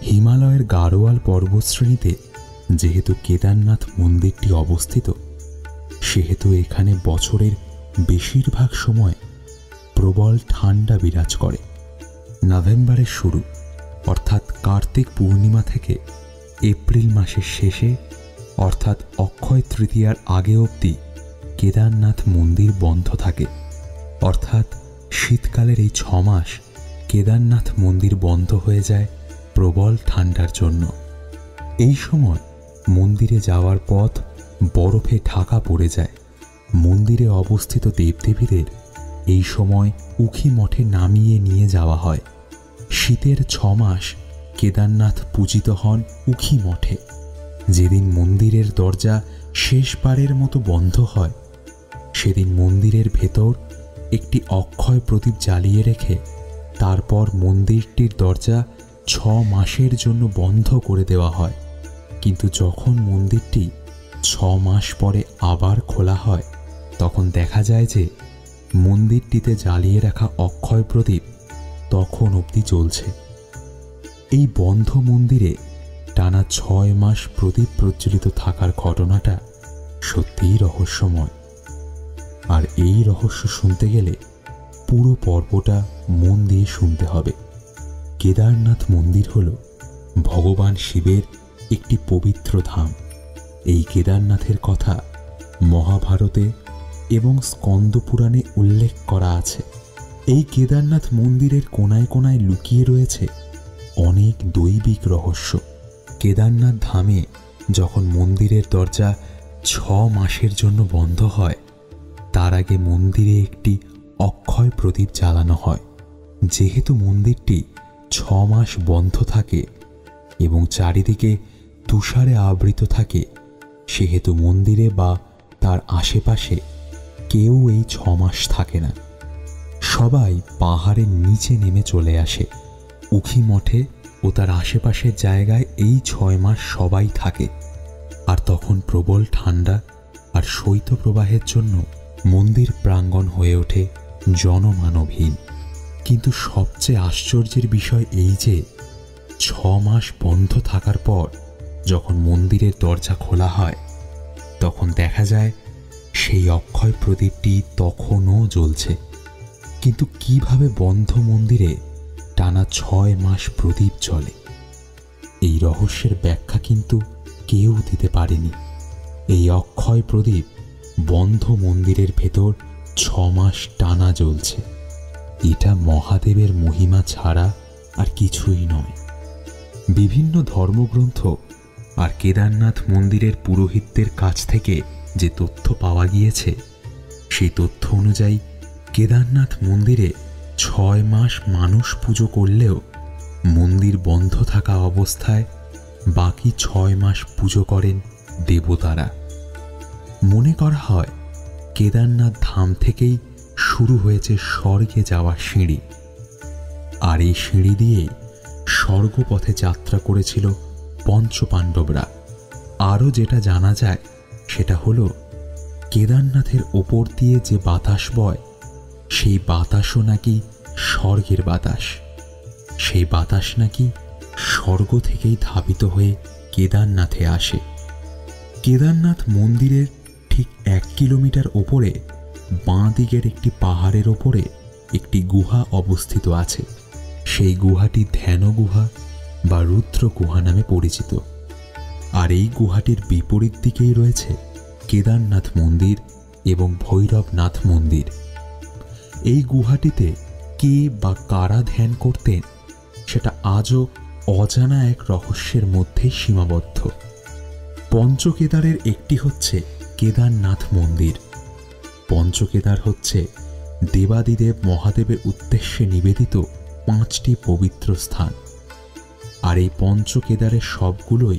হিমালয়ের গাড়োয়াল পর্বতশ্রেণীতে যেহেতু কেদারনাথ মন্দিরটি অবস্থিত, সেহেতু এখানে বছরের বেশিরভাগ সময় প্রবল ঠান্ডা বিরাজ করে। নভেম্বরের শুরু অর্থাৎ কার্তিক পূর্ণিমা থেকে এপ্রিল মাসের শেষে অর্থাৎ অক্ষয় তৃতীয়ার আগে অবধি কেদারনাথ মন্দির বন্ধ থাকে। অর্থাৎ শীতকালের এই 6 মাস কেদারনাথ মন্দির বন্ধ হয়ে যায় প্রবল ঠান্ডার জন্য। এই সময় মন্দিরে যাওয়ার পথ বরফে ঢাকা পড়ে যায়। মন্দিরে অবস্থিত দেবদেবীদের এই সময় উখি মঠে নামিয়ে নিয়ে যাওয়া হয়। শীতের 6 মাস কেদারনাথ পূজিত হন উখি মঠে। যেদিন মন্দিরের দরজা শেষবারের মতো বন্ধ হয়, সেদিন মন্দিরের ভেতর একটি অক্ষয় প্রদীপ জ্বালিয়ে রেখে তারপর মন্দিরটির দরজা 6 মাসের জন্য বন্ধ করে দেওয়া হয়। কিন্তু যখন মন্দিরটি 6 মাস পরে আবার খোলা হয়, তখন দেখা যায় যে মন্দিরটিতে জ্বালিয়ে রাখা অক্ষয় প্রদীপ তখন অবধি জ্বলছে। এই বন্ধ মন্দিরে টানা 6 মাস প্রদীপ প্রজ্বলিত থাকার ঘটনাটা সত্যিই রহস্যময়। আর এই রহস্য শুনতে গেলে পুরো পর্বটা মন দিয়ে শুনতে হবে। কেদারনাথ মন্দির হল ভগবান শিবের একটি পবিত্র ধাম। এই কেদারনাথের কথা মহাভারতে এবং স্কন্দ পুরাণে উল্লেখ করা আছে। এই কেদারনাথ মন্দিরের কোনায় কোনায় লুকিয়ে রয়েছে অনেক দৈবিক রহস্য। কেদারনাথ ধামে যখন মন্দিরের দরজা 6 মাসের জন্য বন্ধ হয়, তার আগে মন্দিরে একটি অক্ষয় প্রদীপ জ্বালানো হয়। যেহেতু মন্দিরটি 6 মাস বন্ধ থাকে এবং চারিদিকে তুষারে আবৃত থাকে, সেহেতু মন্দিরে বা তার আশেপাশে কেউ এই 6 মাস থাকে না। সবাই পাহাড়ের নিচে নেমে চলে আসে। উখি মঠে ও তার আশেপাশের জায়গায় এই 6 মাস সবাই থাকে। আর তখন প্রবল ঠান্ডা আর শৈত্যপ্রবাহের জন্য মন্দির প্রাঙ্গণ হয়ে ওঠে জনমানবহীন। কিন্তু সবচেয়ে আশ্চর্যের বিষয় এই যে 6 মাস বন্ধ থাকার পর যখন মন্দিরের দরজা খোলা হয়, তখন দেখা যায় সেই অক্ষয় প্রদীপটি তখনও জ্বলছে। কিন্তু কিভাবে বন্ধ মন্দিরে টানা 6 মাস প্রদীপ জ্বলে, এই রহস্যের ব্যাখ্যা কিন্তু কেউ দিতে পারেনি। এই অক্ষয় প্রদীপ বন্ধ মন্দিরের ভেতর 6 মাস টানা জ্বলছে। এটা মহাদেবের মহিমা ছাড়া আর কিছুই নয়। বিভিন্ন ধর্মগ্রন্থ আর কেদারনাথ মন্দিরের পুরোহিতদের কাছ থেকে যে তথ্য পাওয়া গিয়েছে, সেই তথ্য অনুযায়ী কেদারনাথ মন্দিরে 6 মাস মানুষ পুজো করলেও মন্দির বন্ধ থাকা অবস্থায় বাকি 6 মাস পুজো করেন দেবতারা। মনে করা হয় কেদারনাথ ধাম থেকেই শুরু হয়েছে স্বর্গে যাওয়ার সিঁড়ি, আর এই সিঁড়ি দিয়েই স্বর্গপথে যাত্রা করেছিল পঞ্চপাণ্ডবরা। আরও যেটা জানা যায় সেটা হলো কেদারনাথের ওপর দিয়ে যে বাতাস বয়, সেই বাতাসও নাকি স্বর্গের বাতাস। সেই বাতাস নাকি স্বর্গ থেকেই ধাবিত হয়ে কেদারনাথে আসে। কেদারনাথ মন্দিরের ঠিক 1 কিলোমিটার ওপরে বাঁ দিকের একটি পাহাড়ের ওপরে একটি গুহা অবস্থিত আছে। সেই গুহাটি ধ্যান গুহা বা রুদ্র গুহা নামে পরিচিত। আর এই গুহাটির বিপরীত দিকেই রয়েছে কেদারনাথ মন্দির এবং ভৈরবনাথ মন্দির। এই গুহাটিতে কে বা কারা ধ্যান করতেন সেটা আজও অজানা এক রহস্যের মধ্যেই সীমাবদ্ধ। পঞ্চকেদারের একটি হচ্ছে কেদারনাথ মন্দির। পঞ্চকেদার হচ্ছে দেবাদিদেব মহাদেবের উদ্দেশ্যে নিবেদিত 5টি পবিত্র স্থান। আর এই পঞ্চকেদারের সবগুলোই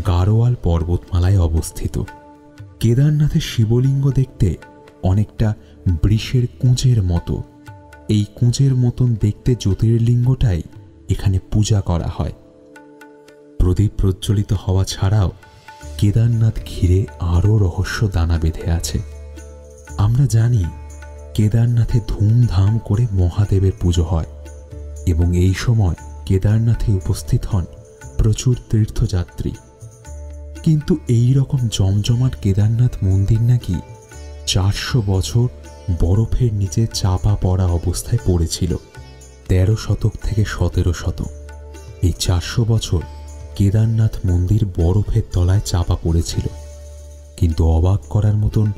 গাড়োয়াল পর্বতমালায় অবস্থিত। কেদারনাথের শিবলিঙ্গ দেখতে অনেকটা বৃষের কুঁজের মতো। এই কুঁজের মতন দেখতে জ্যোতির্লিঙ্গটাই এখানে পূজা করা হয়। প্রদীপ প্রজ্বলিত হওয়া ছাড়াও কেদারনাথ ঘিরে আরও রহস্য দানা বেঁধে আছে। আমরা জানি কেদারনাথে ধুমধাম করে মহাদেবের পুজো হয় এবং এই সময় কেদারনাথে উপস্থিত হন প্রচুর তীর্থযাত্রী। কিন্তু এই রকম জমজমাট কেদারনাথ মন্দির নাকি 400 বছর বরফের নিচে চাপা পড়া অবস্থায় পড়েছিল। 13 শতক থেকে 17 শতক, এই 400 বছর কেদারনাথ মন্দির বরফের তলায় চাপা পড়েছিল। কিন্তু অবাক করার মতন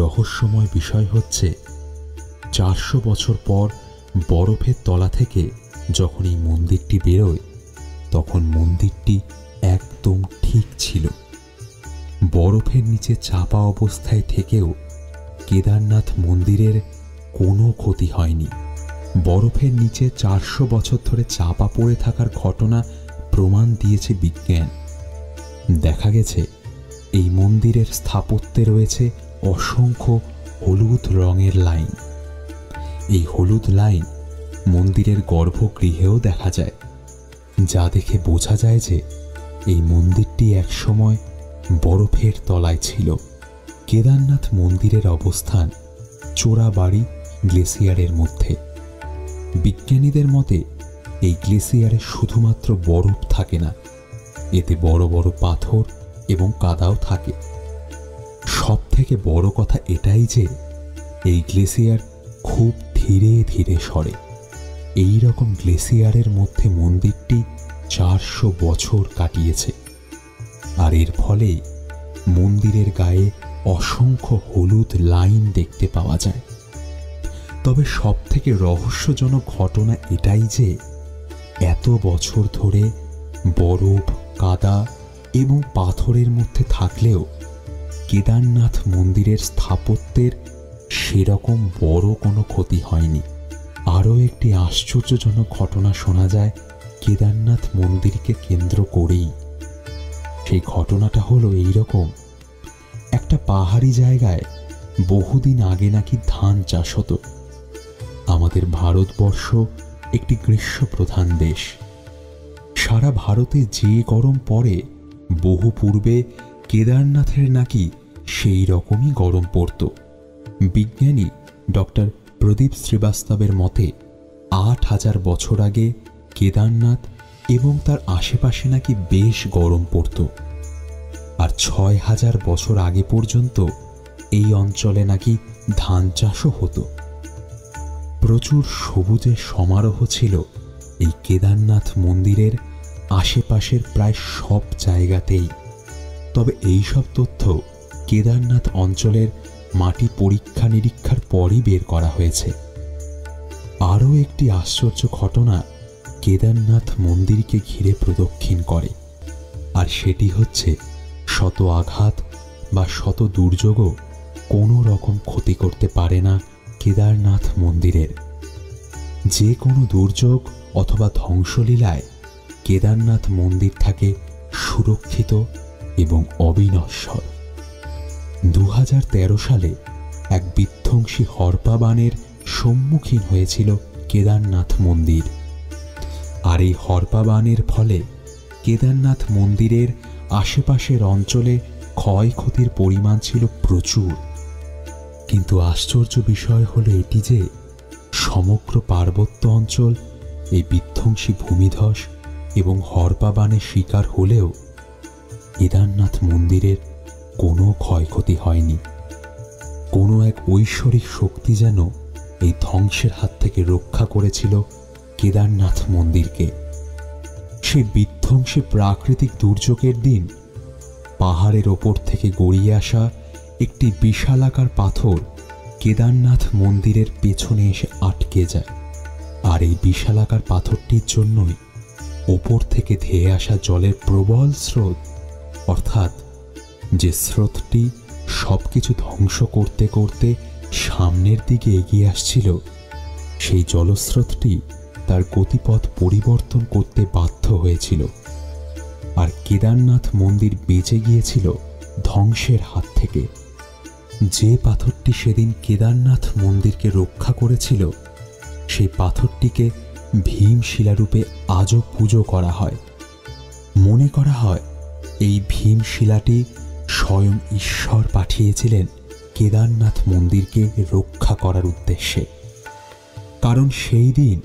রহস্যময় বিষয় হচ্ছে 400 বছর পর বরফের তলা থেকে যখন এই মন্দিরটি বেরোয়, তখন মন্দিরটি একদম ঠিক ছিল। বরফের নিচে চাপা অবস্থায় থেকেও কেদারনাথ মন্দিরের কোনো ক্ষতি হয়নি। বরফের নিচে 400 বছর ধরে চাপা পড়ে থাকার ঘটনা প্রমাণ দিয়েছে বিজ্ঞান। দেখা গেছে এই মন্দিরের স্থাপত্যে রয়েছে অসংখ্য হলুদ রঙের লাইন। এই হলুদ লাইন মন্দিরের গর্ভগৃহেও দেখা যায়, যা দেখে বোঝা যায় যে এই মন্দিরটি একসময় বরফের তলায় ছিল। কেদারনাথ মন্দিরের অবস্থান চোরাবাড়ি গ্লেসিয়ারের মধ্যে। বিজ্ঞানীদের মতে এই গ্লেসিয়ারে শুধুমাত্র বরফ থাকে না, এতে বড় বড় পাথর এবং কাদাও থাকে। সব থেকে বড় কথা এটাই যে এই গ্লেসিয়ার খুব ধীরে ধীরে সরে। এই রকম গ্লেসিয়ারের মধ্যে মন্দিরটি 400 বছর কাটিয়েছে। আর এর ফলে মন্দিরের গায়ে অসংখ্য হলুদ লাইন দেখতে পাওয়া যায়। তবে সব থেকে রহস্যজনক ঘটনা এটাই যে এত বছর ধরে বরফ, কাদা এবং পাথরের মধ্যে থাকলেও কেদারনাথ মন্দিরের স্থাপত্যের সেরকম বড় কোনো ক্ষতি হয়নি। আরও একটি আশ্চর্যজনক ঘটনা শোনা যায় কেদারনাথ মন্দিরকে কেন্দ্র করেই। সেই ঘটনাটা হলো এইরকম, একটা পাহাড়ি জায়গায় বহুদিন আগে নাকি ধান চাষ হতো। আমাদের ভারতবর্ষ একটি গ্রীষ্মপ্রধান দেশ। সারা ভারতে যে গরম পড়ে, বহু পূর্বে কেদারনাথের নাকি সেই রকমই গরম পড়ত। বিজ্ঞানী ডক্টর প্রদীপ শ্রীবাস্তবের মতে ৮,০০০ বছর আগে কেদারনাথ এবং তার আশেপাশে নাকি বেশ গরম পড়ত, আর ৬,০০০ বছর আগে পর্যন্ত এই অঞ্চলে নাকি ধান চাষও হতো। প্রচুর সবুজের সমারোহ ছিল এই কেদারনাথ মন্দিরের আশেপাশের প্রায় সব জায়গাতেই। তবে এই সব তথ্য কেদারনাথ অঞ্চলের মাটি পরীক্ষা নিরীক্ষার পরই বের করা হয়েছে। আরও একটি আশ্চর্য ঘটনা কেদারনাথ মন্দিরকে ঘিরে প্রদক্ষিণ করে, আর সেটি হচ্ছে শত আঘাত বা শত দুর্যোগও কোনো রকম ক্ষতি করতে পারে না কেদারনাথ মন্দিরের। যে কোনো দুর্যোগ অথবা ধ্বংসলীলায় কেদারনাথ মন্দির থাকে সুরক্ষিত এবং অবিনশ্বর। ২০১৩ সালে এক বিধ্বংসী হরপা বানের সম্মুখীন হয়েছিল কেদারনাথ মন্দির, আর এই হরপা বানের ফলে কেদারনাথ মন্দিরের আশেপাশের অঞ্চলে ক্ষয়ক্ষতির পরিমাণ ছিল প্রচুর। কিন্তু আশ্চর্য বিষয় হলো এটি যে সমগ্র পার্বত্য অঞ্চল এই বিধ্বংসী ভূমিধস এবং হরপা বানের শিকার হলেও কেদারনাথ মন্দিরের কোনো ক্ষয়ক্ষতি হয়নি। কোনো এক ঐশ্বরিক শক্তি যেন এই ধ্বংসের হাত থেকে রক্ষা করেছিল কেদারনাথ মন্দিরকে। সেই বিধ্বংসী প্রাকৃতিক দুর্যোগের দিন পাহাড়ের ওপর থেকে গড়িয়ে আসা একটি বিশালাকার পাথর কেদারনাথ মন্দিরের পেছনে এসে আটকে যায়, আর এই বিশালাকার পাথরটির জন্যই ওপর থেকে ধেয়ে আসা জলের প্রবল স্রোত, অর্থাৎ যে স্রোতটি সবকিছু ধ্বংস করতে করতে সামনের দিকে এগিয়ে আসছিল, সেই জলস্রোতটি তার গতিপথ পরিবর্তন করতে বাধ্য হয়েছিল, আর কেদারনাথ মন্দির বেঁচে গিয়েছিল ধ্বংসের হাত থেকে। যে পাথরটি সেদিন কেদারনাথ মন্দিরকে রক্ষা করেছিল, সেই পাথরটিকে ভীমশিলারূপে আজও পুজো করা হয়। মনে করা হয় এই ভীমশিলাটি স্বয়ং ঈশ্বর পাঠিয়েছিলেন কেদারনাথ মন্দিরকে রক্ষা করার উদ্দেশ্যে। কারণ সেই দিন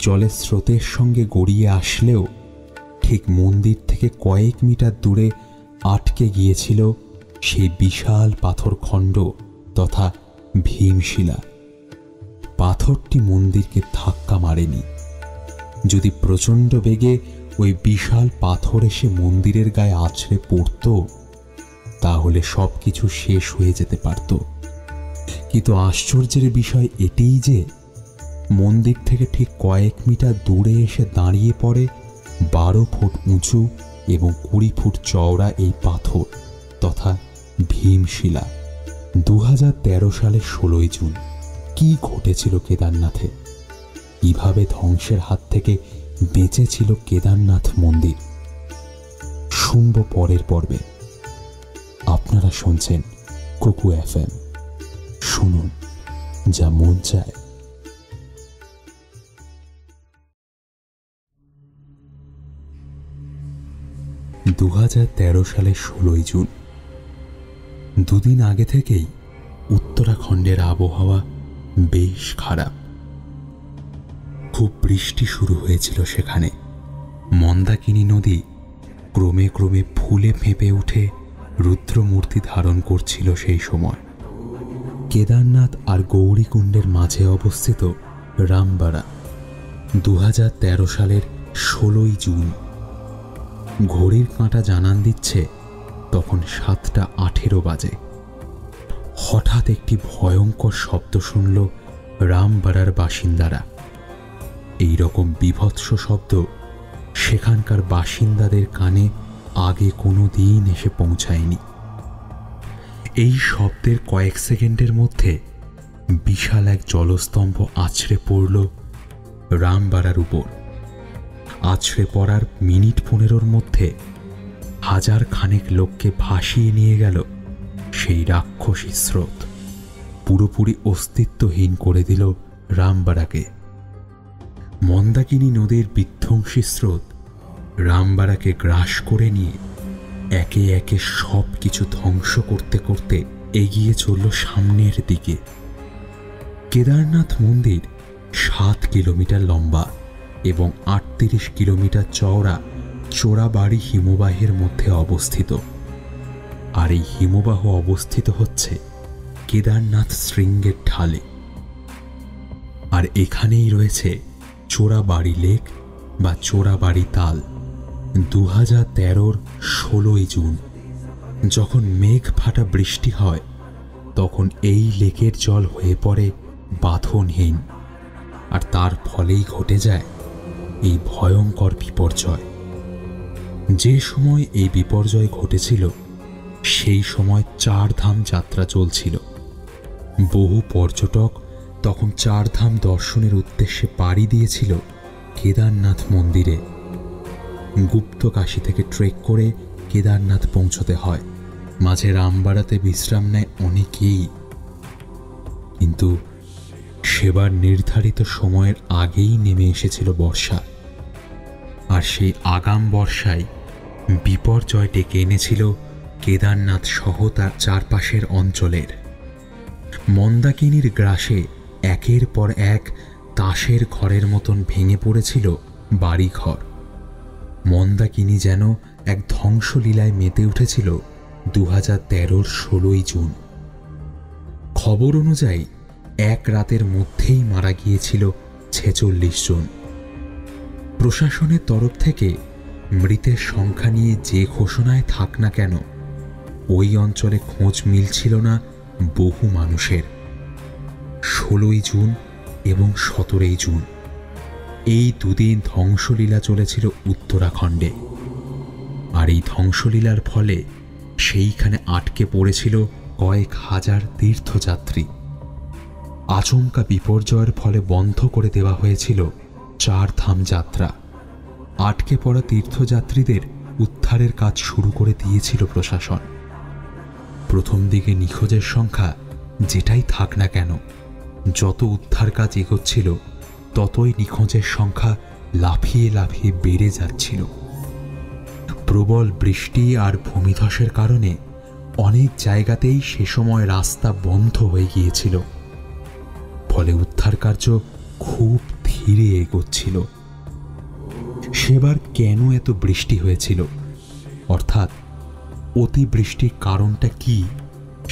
জলের স্রোতের সঙ্গে গড়িয়ে আসলেও ঠিক মন্দির থেকে কয়েক মিটার দূরে আটকে গিয়েছিল সেই বিশাল পাথরখণ্ড তথা ভীমশিলা। পাথরটি মন্দিরকে ধাক্কা মারেনি। যদি প্রচণ্ড বেগে ওই বিশাল পাথর এসে মন্দিরের গায়ে আছড়ে পড়ত, তাহলে সবকিছু শেষ হয়ে যেতে পারত। কিন্তু আশ্চর্যের বিষয় এটিই যে মন্দির থেকে ঠিক কয়েক মিটার দূরে এসে দাঁড়িয়ে পড়ে 12 ফুট উঁচু এবং 20 ফুট চওড়া এই পাথর তথা ভীমশিলা। 2013 সালের 16 জুন কি ঘটেছিল কেদারনাথে? কিভাবে ধ্বংসের হাত থেকে বেঁচেছিল কেদারনাথ মন্দির? শুনব পরের পর্বে। আপনারা শুনছেন কুকু FM। শুনুন, যা মন চায়। 2013 সালের 16 জুন। দুদিন আগে থেকেই উত্তরাখণ্ডের আবহাওয়া বেশ খারাপ। খুব বৃষ্টি শুরু হয়েছিল সেখানে। মন্দাকিনী নদী ক্রমে ক্রমে ফুলে ফেঁপে উঠে রুদ্রমূর্তি ধারণ করছিল সেই সময়। কেদারনাথ আর গৌরীকুণ্ডের মাঝে অবস্থিত রামবাড়া। 2013 সালের 16 জুন। ঘড়ির কাঁটা জানান দিচ্ছে তখন 7:18 বাজে। হঠাৎ একটি ভয়ঙ্কর শব্দ শুনল রামবাড়ার বাসিন্দারা। এই রকম বিভৎস শব্দ সেখানকার বাসিন্দাদের কানে আগে কোনো দিন এসে পৌঁছায়নি। এই শব্দের কয়েক সেকেন্ডের মধ্যে বিশাল এক জলস্তম্ভ আছড়ে পড়ল রামবাড়ার উপর। আছড়ে পড়ার মিনিট 15 মধ্যে 1000 খানেক লোককে ভাসিয়ে নিয়ে গেল সেই রাক্ষসী স্রোত। পুরোপুরি অস্তিত্বহীন করে দিল রামবাড়াকে। মন্দাকিনী নদীর বিধ্বংসী স্রোত রামবাড়াকে গ্রাস করে নিয়ে একে একে সব কিছু ধ্বংস করতে করতে এগিয়ে চলল সামনের দিকে। কেদারনাথ মন্দির 7 কিলোমিটার লম্বা এবং 38 কিলোমিটার চওড়া চোরাবাড়ি হিমবাহের মধ্যে অবস্থিত। আর এই হিমবাহ অবস্থিত হচ্ছে কেদারনাথ শৃঙ্গের ঢালে। আর এখানেই রয়েছে চোরাবাড়ি লেক বা চোরাবাড়ি তাল। 2013-র 16ই জুন যখন মেঘ ফাটা বৃষ্টি হয়, তখন এই লেকের জল হয়ে পড়ে বাঁধনহীন, আর তার ফলেই ঘটে যায় এই ভয়ঙ্কর বিপর্যয়। যে সময় এই বিপর্যয় ঘটেছিল সেই সময় 4 ধাম যাত্রা চলছিল। বহু পর্যটক তখন 4 ধাম দর্শনের উদ্দেশ্যে পাড়ি দিয়েছিল কেদারনাথ মন্দিরে। গুপ্তকাশী থেকে ট্রেক করে কেদারনাথ পৌঁছতে হয়। মাঝে রামবাড়াতে বিশ্রাম নেয় অনেকেই, কিন্তু সেবার নির্ধারিত সময়ের আগেই নেমে এসেছিল বর্ষা। আর সেই আগাম বর্ষায় বিপর্যয় ডেকে এনেছিল কেদারনাথ সহ তার চারপাশের অঞ্চলের। মন্দাকিনীর গ্রাসে একের পর এক তাসের ঘরের মতন ভেঙে পড়েছিল বাড়িঘর। মন্দাকিনী যেন এক ধ্বংসলীলায় মেতে উঠেছিল 2013-র 16ই জুন। খবর অনুযায়ী এক রাতের মধ্যেই মারা গিয়েছিল 46 জন। প্রশাসনের তরফ থেকে মৃতের সংখ্যা নিয়ে যে ঘোষণায় থাক না কেন, ওই অঞ্চলে খোঁজ মিলছিল না বহু মানুষের। 16ই জুন এবং 17ই জুন এই দুদিন ধ্বংসলীলা চলেছিল উত্তরাখণ্ডে। আর এই ধ্বংসলীলার ফলে সেইখানে আটকে পড়েছিল কয়েক হাজার তীর্থযাত্রী। আচমকা বিপর্যয়ের ফলে বন্ধ করে দেওয়া হয়েছিল 4 ধাম যাত্রা। আটকে পড়া তীর্থযাত্রীদের উদ্ধারের কাজ শুরু করে দিয়েছিল প্রশাসন। প্রথম দিকে নিখোঁজের সংখ্যা যেটাই থাক না কেন, যত উদ্ধার কাজ এগোচ্ছিল ততই নিখোঁজের সংখ্যা লাফিয়ে লাফিয়ে বেড়ে যাচ্ছিল। প্রবল বৃষ্টি আর ভূমিধসের কারণে অনেক জায়গাতেই সে সময় রাস্তা বন্ধ হয়ে গিয়েছিল। ফলে উদ্ধার কার্য খুব ধীরে এগোচ্ছিল। সেবার কেন এত বৃষ্টি হয়েছিল, অর্থাৎ অতিবৃষ্টির কারণটা কি,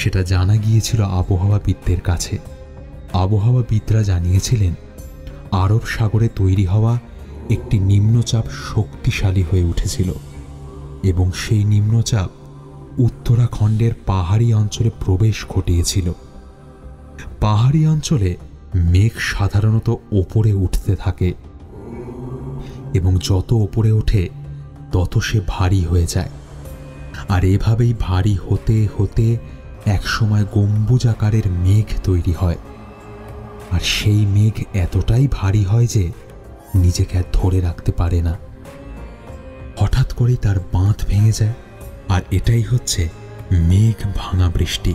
সেটা জানা গিয়েছিল আবহাওয়াবিদদের কাছে। আবহাওয়াবিদরা জানিয়েছিলেন আরব সাগরে তৈরি হওয়া একটি নিম্নচাপ শক্তিশালী হয়ে উঠেছিল এবং সেই নিম্নচাপ উত্তরাখণ্ডের পাহাড়ি অঞ্চলে প্রবেশ ঘটিয়েছিল। পাহাড়ি অঞ্চলে মেঘ সাধারণত ওপরে উঠতে থাকে এবং যত ওপরে ওঠে তত সে ভারী হয়ে যায়। আর এভাবেই ভারী হতে হতে একসময় গম্বুজাকারের মেঘ তৈরি হয়। আর সেই মেঘ এতটাই ভারী হয় যে নিজেকে আর ধরে রাখতে পারে না। হঠাৎ করেই তার বাঁধ ভেঙে যায়। আর এটাই হচ্ছে মেঘ ভাঙা বৃষ্টি।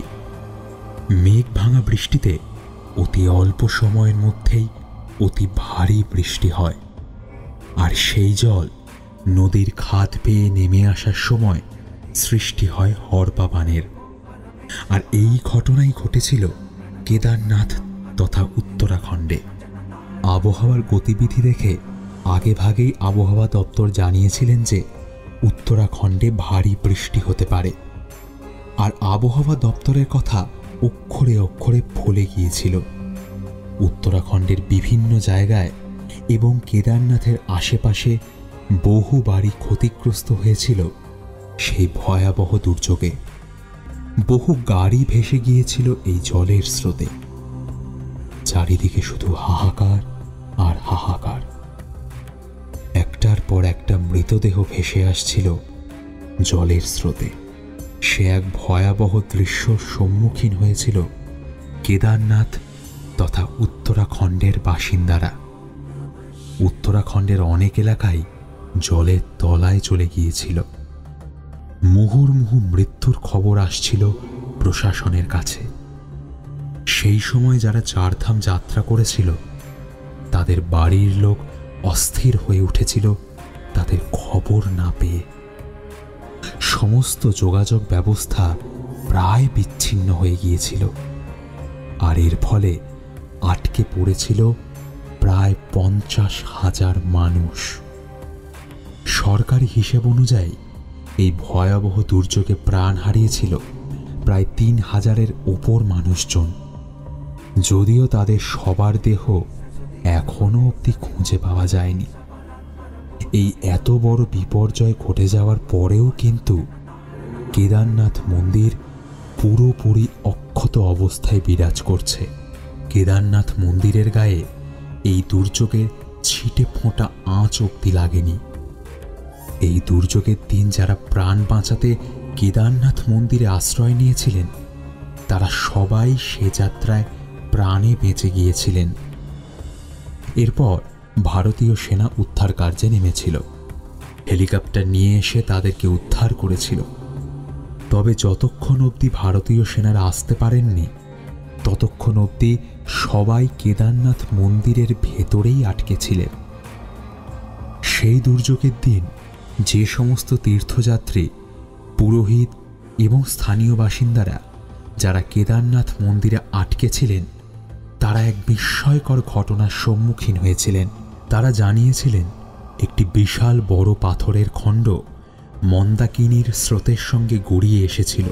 মেঘ ভাঙা বৃষ্টিতে অতি অল্প সময়ের মধ্যেই অতি ভারী বৃষ্টি হয়। আর সেই জল নদীর খাদ পেয়ে নেমে আসার সময় সৃষ্টি হয় হরপাবানের। আর এই ঘটনাই ঘটেছিল কেদারনাথ তথা উত্তরাখণ্ডে। আবহাওয়ার গতিবিধি দেখে আগেভাগেই আবহাওয়া দপ্তর জানিয়েছিলেন যে উত্তরাখণ্ডে ভারী বৃষ্টি হতে পারে। আর আবহাওয়া দপ্তরের কথা অক্ষরে অক্ষরে ফলে গিয়েছিল। উত্তরাখণ্ডের বিভিন্ন জায়গায় এবং কেদারনাথের আশেপাশে বহু বাড়ি ক্ষতিগ্রস্ত হয়েছিল সেই ভয়াবহ দুর্যোগে। বহু গাড়ি ভেসে গিয়েছিল এই জলের স্রোতে। চারিদিকে শুধু হাহাকার আর হাহাকার। একটার পর একটা মৃতদেহ ভেসে আসছিল জলের স্রোতে। সে এক ভয়াবহ দৃশ্যর সম্মুখীন হয়েছিল কেদারনাথ তথা উত্তরাখণ্ডের বাসিন্দারা। উত্তরাখণ্ডের অনেক এলাকায় জলের তলায় চলে গিয়েছিল। মুহুর্মুহু মৃত্যুর খবর আসছিল প্রশাসনের কাছে। সেই সময় যারা 4 ধাম যাত্রা করেছিল তাদের বাড়ির লোক অস্থির হয়ে উঠেছিল তাদের খবর না পেয়ে। সমস্ত যোগাযোগ ব্যবস্থা প্রায় বিচ্ছিন্ন হয়ে গিয়েছিল, আর এর ফলে আটকে পড়েছিল প্রায় 50,000 মানুষ। সরকারি হিসেব অনুযায়ী এই ভয়াবহ দুর্যোগে প্রাণ হারিয়েছিল প্রায় 3,000-এর উপর মানুষজন, যদিও তাদের সবার দেহ এখনো অবধি খুঁজে পাওয়া যায়নি। এই এত বড় বিপর্যয় ঘটে যাওয়ার পরেও কিন্তু কেদারনাথ মন্দির পুরোপুরি অক্ষত অবস্থায় বিরাজ করছে। কেদারনাথ মন্দিরের গায়ে এই দুর্যোগের ছিটে ফোঁটা আঁচ অবধি লাগেনি। এই দুর্যোগের দিন যারা প্রাণ বাঁচাতে কেদারনাথ মন্দিরে আশ্রয় নিয়েছিলেন, তারা সবাই সে যাত্রায় প্রাণে বেঁচে গিয়েছিলেন। এরপর ভারতীয় সেনা উদ্ধার কার্যে নেমেছিল। হেলিকপ্টার নিয়ে এসে তাদেরকে উদ্ধার করেছিল। তবে যতক্ষণ অবধি ভারতীয় সেনারা আসতে পারেননি, ততক্ষণ অবধি সবাই কেদারনাথ মন্দিরের ভেতরেই আটকে ছিলেন। সেই দুর্যোগের দিন যে সমস্ত তীর্থযাত্রী, পুরোহিত এবং স্থানীয় বাসিন্দারা যারা কেদারনাথ মন্দিরে আটকে ছিলেন, তারা এক বিস্ময়কর ঘটনার সম্মুখীন হয়েছিলেন। তারা জানিয়েছিলেন একটি বিশাল বড় পাথরের খণ্ড মন্দাকিনীর স্রোতের সঙ্গে গড়িয়ে এসেছিল,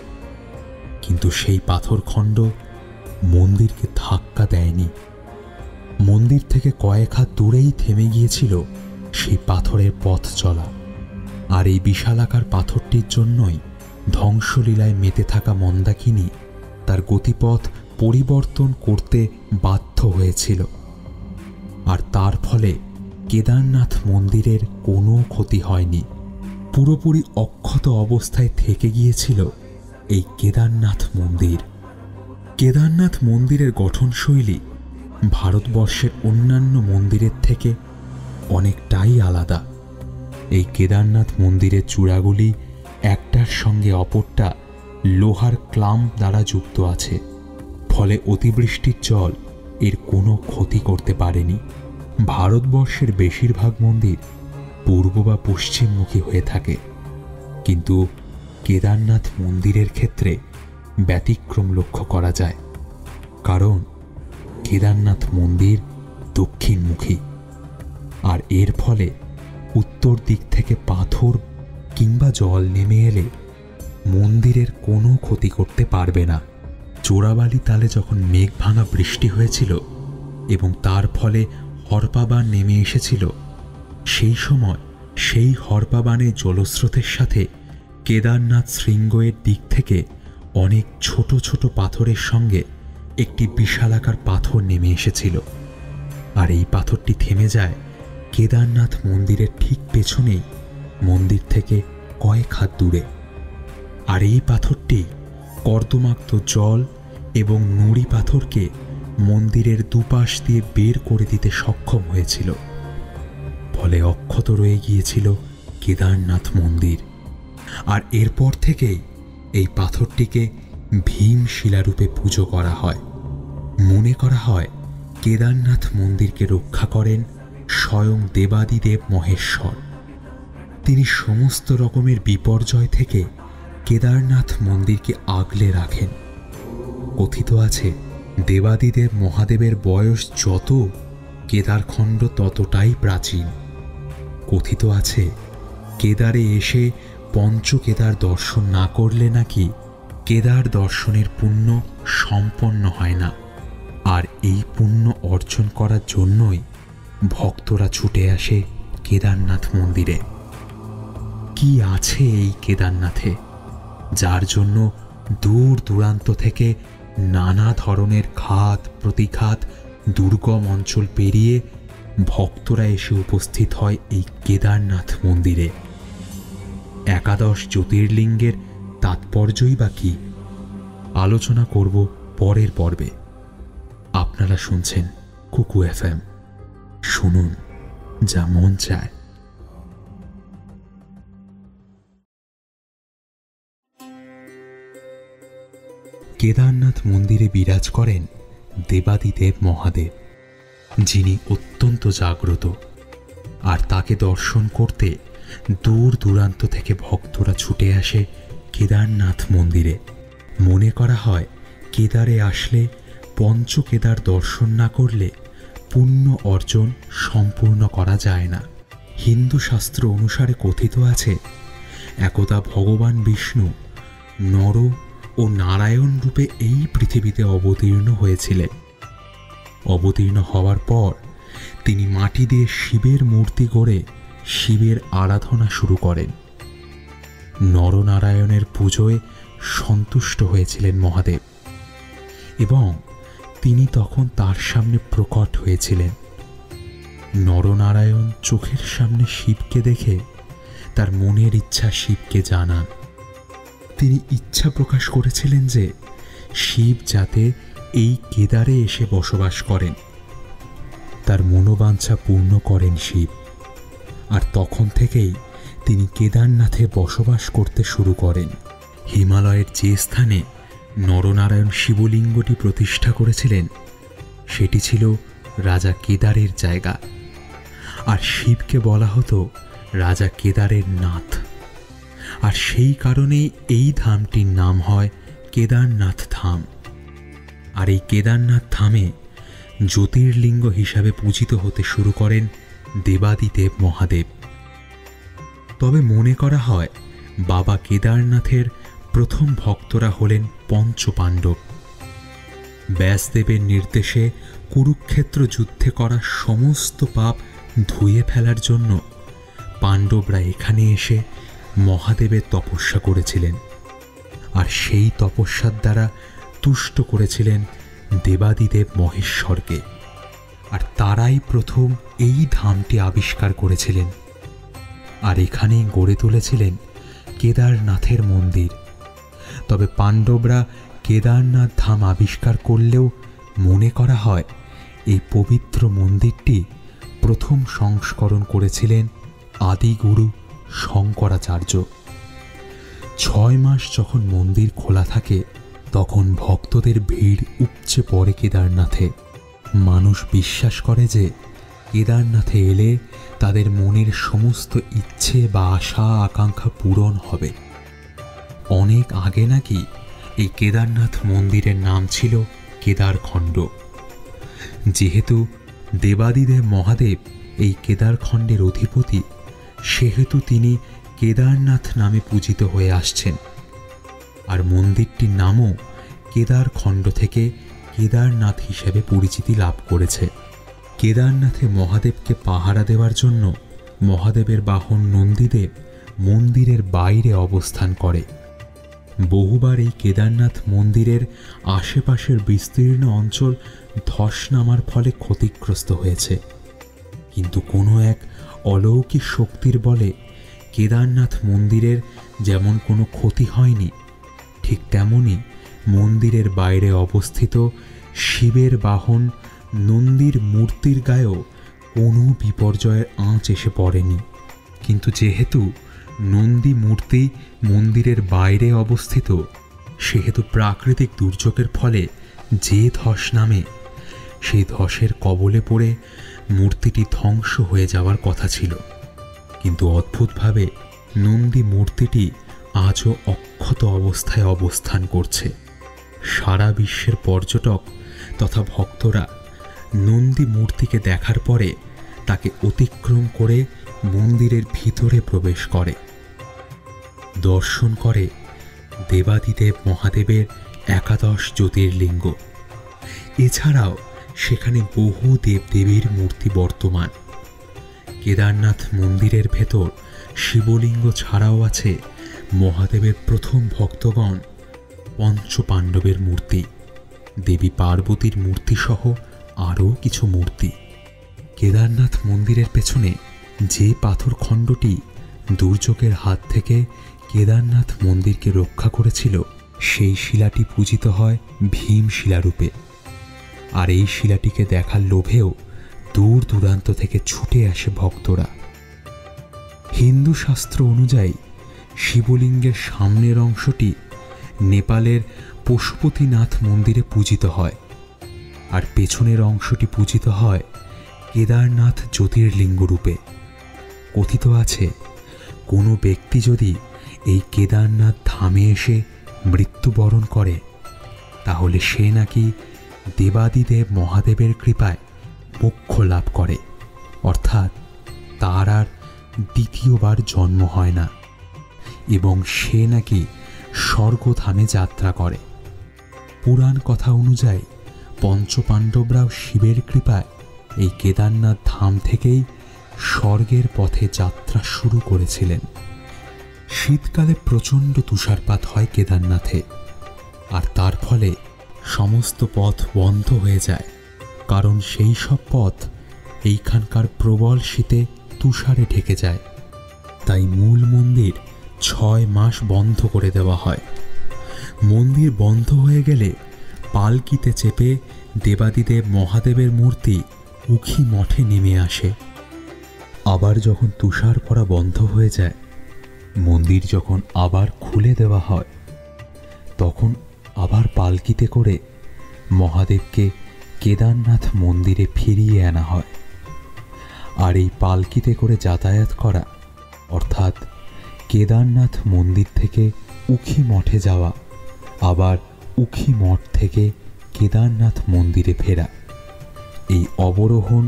কিন্তু সেই পাথর খণ্ড মন্দিরকে ধাক্কা দেয়নি। মন্দির থেকে কয়েক হাত দূরেই থেমে গিয়েছিল সেই পাথরের পথ চলা। আর এই বিশালাকার পাথরটির জন্যই ধ্বংসলীলায় মেতে থাকা মন্দাকিনী তার গতিপথ পরিবর্তন করতে বাধ্য হয়েছিল, আর তার ফলে কেদারনাথ মন্দিরের কোনো ক্ষতি হয়নি। পুরোপুরি অক্ষত অবস্থায় থেকে গিয়েছিল এই কেদারনাথ মন্দির। কেদারনাথ মন্দিরের গঠনশৈলী ভারতবর্ষের অন্যান্য মন্দিরের থেকে অনেকটাই আলাদা। এই কেদারনাথ মন্দিরের চূড়াগুলি একটার সঙ্গে অপরটা লোহার ক্লাম্প দ্বারা যুক্ত আছে, ফলে অতিবৃষ্টির জল এর কোনো ক্ষতি করতে পারেনি। ভারতবর্ষের বেশিরভাগ মন্দির পূর্ব বা পশ্চিমমুখী হয়ে থাকে, কিন্তু কেদারনাথ মন্দিরের ক্ষেত্রে ব্যতিক্রম লক্ষ্য করা যায়, কারণ কেদারনাথ মন্দির দক্ষিণমুখী। আর এর ফলে উত্তর দিক থেকে পাথর কিংবা জল নেমে এলে মন্দিরের কোনো ক্ষতি করতে পারবে না। চোরাবালি তালে যখন মেঘ ভাঙা বৃষ্টি হয়েছিল এবং তার ফলে হরপাবান নেমে এসেছিল, সেই সময় সেই হরপাবানের জলস্রোতের সাথে কেদারনাথ শৃঙ্গের দিক থেকে অনেক ছোট ছোট পাথরের সঙ্গে একটি বিশালাকার পাথর নেমে এসেছিল। আর এই পাথরটি থেমে যায় কেদারনাথ মন্দিরের ঠিক পেছনেই, মন্দির থেকে কয়েক হাত দূরে। আর এই পাথরটি কর্দমাক্ত জল এবং নুড়ি পাথরকে মন্দিরের দুপাশ দিয়ে বের করে দিতে সক্ষম হয়েছিল, ফলে অক্ষত রয়ে গিয়েছিল কেদারনাথ মন্দির। আর এরপর থেকেই এই পাথরটিকে ভীম শিলারূপে পুজো করা হয়। মনে করা হয় কেদারনাথ মন্দিরকে রক্ষা করেন স্বয়ং দেবাদিদেব মহেশ্বর। তিনি সমস্ত রকমের বিপর্যয় থেকে কেদারনাথ মন্দিরকে আগলে রাখেন। কথিত আছে দেবাদিদেব মহাদেবের বয়স যত, কেদারখণ্ড ততটাই প্রাচীন। কথিত আছে কেদারে এসে পঞ্চকেদার দর্শন না করলে নাকি কেদার দর্শনের পুণ্য সম্পন্ন হয় না। আর এই পুণ্য অর্জন করার জন্যই ভক্তরা ছুটে আসে কেদারনাথ মন্দিরে। কি আছে এই কেদারনাথে, যার জন্য দূর দূরান্ত থেকে নানা ধরনের ঘাত প্রতিঘাত দুর্গম অঞ্চল পেরিয়ে ভক্তরা এসে উপস্থিত হয় এই কেদারনাথ মন্দিরে? একাদশ জ্যোতির্লিঙ্গের তাৎপর্যই বা কি, আলোচনা করব পরের পর্বে। আপনারা শুনছেন কুকু FM, শুনুন যা মন চায়। কেদারনাথ মন্দিরে বিরাজ করেন দেবাদিদেব মহাদেব, যিনি অত্যন্ত জাগ্রত। আর তাকে দর্শন করতে দূর দূরান্ত থেকে ভক্তরা ছুটে আসে কেদারনাথ মন্দিরে। মনে করা হয় কেদারে আসলে পঞ্চকেদার দর্শন না করলে পুণ্য অর্জন সম্পূর্ণ করা যায় না। হিন্দু শাস্ত্র অনুসারে কথিত আছে, একদা ভগবান বিষ্ণু নর ও নারায়ণ রূপে এই পৃথিবীতে অবতীর্ণ হয়েছিলেন। অবতীর্ণ হওয়ার পর তিনি মাটি দিয়ে শিবের মূর্তি গড়ে শিবের আরাধনা শুরু করেন। নরনারায়ণের পুজোয় সন্তুষ্ট হয়েছিলেন মহাদেব এবং তিনি তখন তার সামনে প্রকট হয়েছিলেন। নরনারায়ণ চোখের সামনে শিবকে দেখে তার মনের ইচ্ছা শিবকে জানান। তিনি ইচ্ছা প্রকাশ করেছিলেন যে শিব যাতে এই কেদারে এসে বসবাস করেন। তার মনোবাঞ্ছা পূর্ণ করেন শিব, আর তখন থেকেই তিনি কেদারনাথে বসবাস করতে শুরু করেন। হিমালয়ের যে স্থানে নরনারায়ণ শিবলিঙ্গটি প্রতিষ্ঠা করেছিলেন সেটি ছিল রাজা কেদারের জায়গা, আর শিবকে বলা হতো রাজা কেদারের নাথ। আর সেই কারণেই এই ধামটির নাম হয় কেদারনাথ ধাম। আর এই কেদারনাথ ধামে জ্যোতির্লিঙ্গ হিসাবে পূজিত হতে শুরু করেন দেবাদিদেব মহাদেব। তবে মনে করা হয় বাবা কেদারনাথের প্রথম ভক্তরা হলেন পঞ্চপাণ্ডব। ব্যাসদেবের নির্দেশে কুরুক্ষেত্র যুদ্ধে করা সমস্ত পাপ ধুয়ে ফেলার জন্য পাণ্ডবরা এখানে এসে মহাদেবের তপস্যা করেছিলেন, আর সেই তপস্যার দ্বারা তুষ্ট করেছিলেন দেবাদিদেব মহেশ্বরকে। আর তারাই প্রথম এই ধামটি আবিষ্কার করেছিলেন, আর এখানেই গড়ে তুলেছিলেন কেদারনাথের মন্দির। তবে পাণ্ডবরা কেদারনাথ ধাম আবিষ্কার করলেও মনে করা হয় এই পবিত্র মন্দিরটি প্রথম সংস্করণ করেছিলেন আদিগুরু শঙ্করাচার্য। 6 মাস যখন মন্দির খোলা থাকে তখন ভক্তদের ভিড় উপচে পড়ে কেদারনাথে। মানুষ বিশ্বাস করে যে কেদারনাথে এলে তাদের মনের সমস্ত ইচ্ছে বা আশা আকাঙ্ক্ষা পূরণ হবে। অনেক আগে নাকি এই কেদারনাথ মন্দিরের নাম ছিল কেদারখণ্ড। যেহেতু দেবাদিদেব মহাদেব এই কেদারখণ্ডের অধিপতি, সেহেতু তিনি কেদারনাথ নামে পূজিত হয়ে আসছেন। আর মন্দিরটির নামও কেদারখণ্ড থেকে কেদারনাথ হিসেবে পরিচিতি লাভ করেছে। কেদারনাথে মহাদেবকে পাহারা দেওয়ার জন্য মহাদেবের বাহন নন্দীদেব মন্দিরের বাইরে অবস্থান করে। বহুবার এই কেদারনাথ মন্দিরের আশেপাশের বিস্তীর্ণ অঞ্চল ধস নামার ফলে ক্ষতিগ্রস্ত হয়েছে, কিন্তু কোনো এক অলৌকিক শক্তির বলে কেদারনাথ মন্দিরের যেমন কোনো ক্ষতি হয়নি, ঠিক তেমনি মন্দিরের বাইরে অবস্থিত শিবের বাহন নন্দীর মূর্তির গায়েও কোনো বিপর্যয়ের আঁচ এসে পড়েনি। কিন্তু যেহেতু নন্দী মূর্তি মন্দিরের বাইরে অবস্থিত, সেহেতু প্রাকৃতিক দুর্যোগের ফলে যে ধস নামে সেই ধসের কবলে পড়ে মূর্তিটি ধ্বংস হয়ে যাওয়ার কথা ছিল। কিন্তু অদ্ভুতভাবে নন্দী মূর্তিটি আজও অক্ষত অবস্থায় অবস্থান করছে। সারা বিশ্বের পর্যটক তথা ভক্তরা নন্দী মূর্তিকে দেখার পরে তাকে অতিক্রম করে মন্দিরের ভিতরে প্রবেশ করে, দর্শন করে দেবাদিদেব মহাদেবের 11 জ্যোতির্লিঙ্গ। এছাড়াও সেখানে বহু দেবদেবীর মূর্তি বর্তমান। কেদারনাথ মন্দিরের ভেতর শিবলিঙ্গ ছাড়াও আছে মহাদেবের প্রথম ভক্তগণ পঞ্চপাণ্ডবের মূর্তি, দেবী পার্বতীর মূর্তি সহ আরও কিছু মূর্তি। কেদারনাথ মন্দিরের পেছনে যে পাথর খণ্ডটি দুর্যোগের হাত থেকে কেদারনাথ মন্দিরকে রক্ষা করেছিল, সেই শিলাটি পূজিত হয় ভীম শিলারূপে। আর এই শিলাটিকে দেখার লোভেও দূর দূরান্ত থেকে ছুটে আসে ভক্তরা। হিন্দু শাস্ত্র অনুযায়ী শিবলিঙ্গের সামনের অংশটি নেপালের পশুপতিনাথ মন্দিরে পূজিত হয়, আর পেছনের অংশটি পূজিত হয় কেদারনাথ জ্যোতির্লিঙ্গ রূপে। কথিত আছে কোনো ব্যক্তি যদি এই কেদারনাথ ধামে এসে মৃত্যুবরণ করে তাহলে সে নাকি দেবাদিদেব মহাদেবের কৃপায় মোক্ষ লাভ করে, অর্থাৎ তার আর দ্বিতীয়বার জন্ম হয় না এবং সে নাকি স্বর্গধামে যাত্রা করে। পুরাণ কথা অনুযায়ী পঞ্চপাণ্ডবরাও শিবের কৃপায় এই কেদারনাথ ধাম থেকেই স্বর্গের পথে যাত্রা শুরু করেছিলেন। শীতকালে প্রচণ্ড তুষারপাত হয় কেদারনাথে, আর তার ফলে সমস্ত পথ বন্ধ হয়ে যায়, কারণ সেই সব পথ এইখানকার প্রবল শীতে তুষারে ঢেকে যায়। তাই মূল মন্দির 6 মাস বন্ধ করে দেওয়া হয়। মন্দির বন্ধ হয়ে গেলে পালকিতে চেপে দেবাদিদেব মহাদেবের মূর্তি উখি মঠে নেমে আসে। আবার যখন তুষার পড়া বন্ধ হয়ে যায়, মন্দির যখন আবার খুলে দেওয়া হয়, তখন আবার পালকিতে করে মহাদেবকে কেদারনাথ মন্দিরে ফিরিয়ে আনা হয়। আর এই পালকিতে করে যাতায়াত করা অর্থাৎ কেদারনাথ মন্দির থেকে উখি মঠে যাওয়া, আবার উখি মঠ থেকে কেদারনাথ মন্দিরে ফেরা, এই অবরোহণ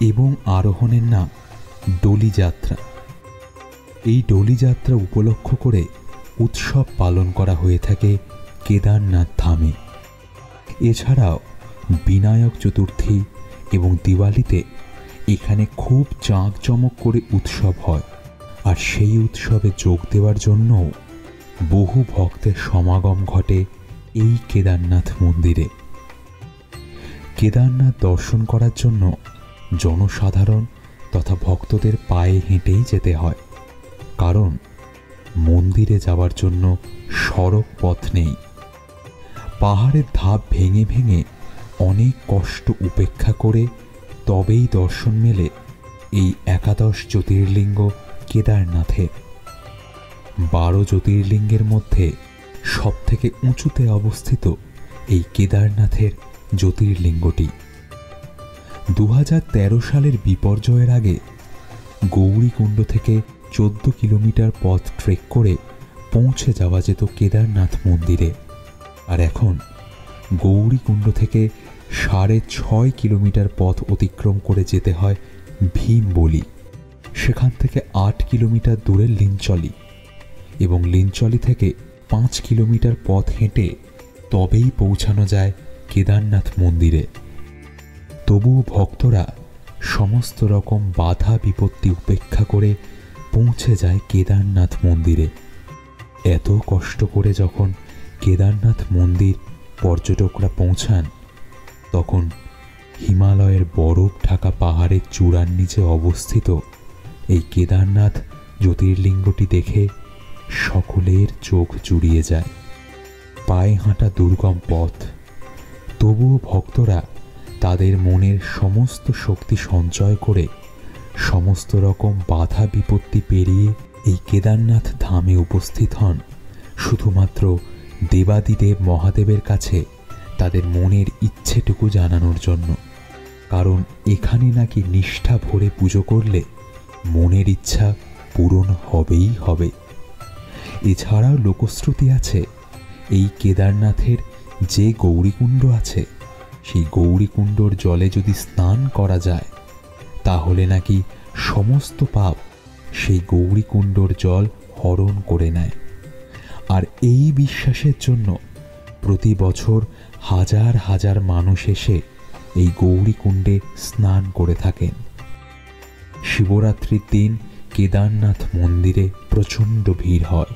এবং আরোহণের নাম ডলিযাত্রা। এই ডলিযাত্রা উপলক্ষ করে উৎসব পালন করা হয়ে থাকে কেদারনাথ ধামে। এছাড়াও বিনায়ক চতুর্থী এবং দিওয়ালিতে এখানে খুব জাঁকজমক করে উৎসব হয়, আর সেই উৎসবে যোগ দেওয়ার জন্যও বহু ভক্তের সমাগম ঘটে এই কেদারনাথ মন্দিরে। কেদারনাথ দর্শন করার জন্য জনসাধারণ তথা ভক্তদের পায়ে হেঁটেই যেতে হয়, কারণ মন্দিরে যাওয়ার জন্য সড়ক পথ নেই। পাহাড়ের ধাপ ভেঙে ভেঙে অনেক কষ্ট উপেক্ষা করে তবেই দর্শন মেলে এই 11 জ্যোতির্লিঙ্গ কেদারনাথের। 12 জ্যোতির্লিঙ্গের মধ্যে সবথেকে উঁচুতে অবস্থিত এই কেদারনাথের জ্যোতির্লিঙ্গটি। 2013 সালের বিপর্যয়ের আগে গৌরীকুণ্ড থেকে 14 কিলোমিটার পথ ট্রেক করে পৌঁছে যাওয়া যেত কেদারনাথ মন্দিরে, আর এখন গৌরীকুণ্ড থেকে 6.5 কিলোমিটার পথ অতিক্রম করে যেতে হয় ভীমবলি, সেখান থেকে 8 কিলোমিটার দূরে লিঞ্চলি, এবং লিঞ্চলি থেকে 5 কিলোমিটার পথ হেঁটে তবেই পৌঁছানো যায় কেদারনাথ মন্দিরে। তবুও ভক্তরা সমস্ত রকম বাধা বিপত্তি উপেক্ষা করে পৌঁছে যায় কেদারনাথ মন্দিরে। এত কষ্ট করে যখন কেদারনাথ মন্দির পর্যটকরা পৌঁছান, তখন হিমালয়ের বরফ ঢাকা পাহাড়ের চূড়ার নিচে অবস্থিত এই কেদারনাথ জ্যোতির্লিঙ্গটি দেখে সকলের চোখ জুড়িয়ে যায়। পায়ে হাঁটা দুর্গম পথ, তবুও ভক্তরা তাদের মনের সমস্ত শক্তি সঞ্চয় করে সমস্ত রকম বাধা বিপত্তি পেরিয়ে এই কেদারনাথ ধামে উপস্থিত হন শুধুমাত্র দেবাদিদেব মহাদেবের কাছে তাদের মনের ইচ্ছেটুকু জানানোর জন্য। কারণ এখানে নাকি নিষ্ঠা ভরে পুজো করলে মনের ইচ্ছা পূরণ হবেই হবে। এছাড়াও লোকশ্রুতি আছে, এই কেদারনাথের যে গৌরীকুণ্ড আছে, সেই গৌরীকুণ্ডর জলে যদি স্নান করা যায় তাহলে নাকি সমস্ত পাপ সেই গৌরীকুণ্ডর জল হরণ করে নেয়। আর এই বিশ্বাসের জন্য প্রতি বছর হাজার হাজার মানুষ এসে এই গৌরীকুণ্ডে স্নান করে থাকেন। শিবরাত্রির দিন কেদারনাথ মন্দিরে প্রচণ্ড ভিড় হয়।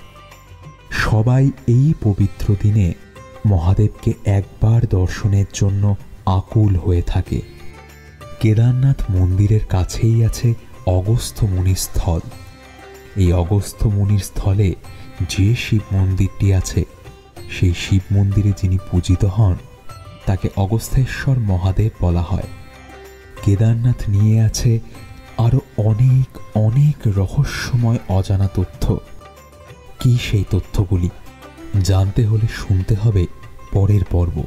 সবাই এই পবিত্র দিনে মহাদেবকে একবার দর্শনের জন্য আকুল হয়ে থাকে। কেদারনাথ মন্দিরের কাছেই আছে অগস্ত্য মুনির স্থল। এই অগস্ত্য মুনির স্থলে যে শিব মন্দিরটি আছে, সেই শিব মন্দিরে যিনি পূজিত হন তাকে অগস্ত্যেশ্বর মহাদেব বলা হয়। কেদারনাথ নিয়ে আছে আরও অনেক অনেক রহস্যময় অজানা তথ্য। কি সেই তথ্যগুলি জানতে হলে শুনতে হবে পরের পর্ব।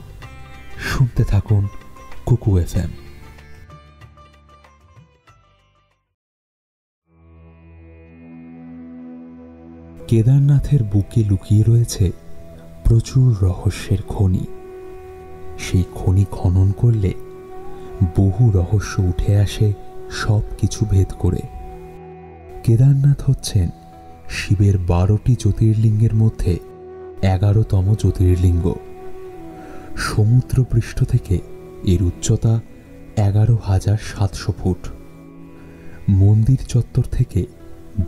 শুনতে থাকুন কুকু FM। কেদারনাথের বুকে লুকিয়ে রয়েছে প্রচুর রহস্যের খনি। সেই খনি খনন করলে বহু রহস্য উঠে আসে সব কিছু ভেদ করে। কেদারনাথ হচ্ছেন শিবের 12টি জ্যোতির্লিঙ্গের মধ্যে 11তম জ্যোতির্লিঙ্গ। সমুদ্রপৃষ্ঠ থেকে এর উচ্চতা 11,700 ফুট। মন্দির চত্বর থেকে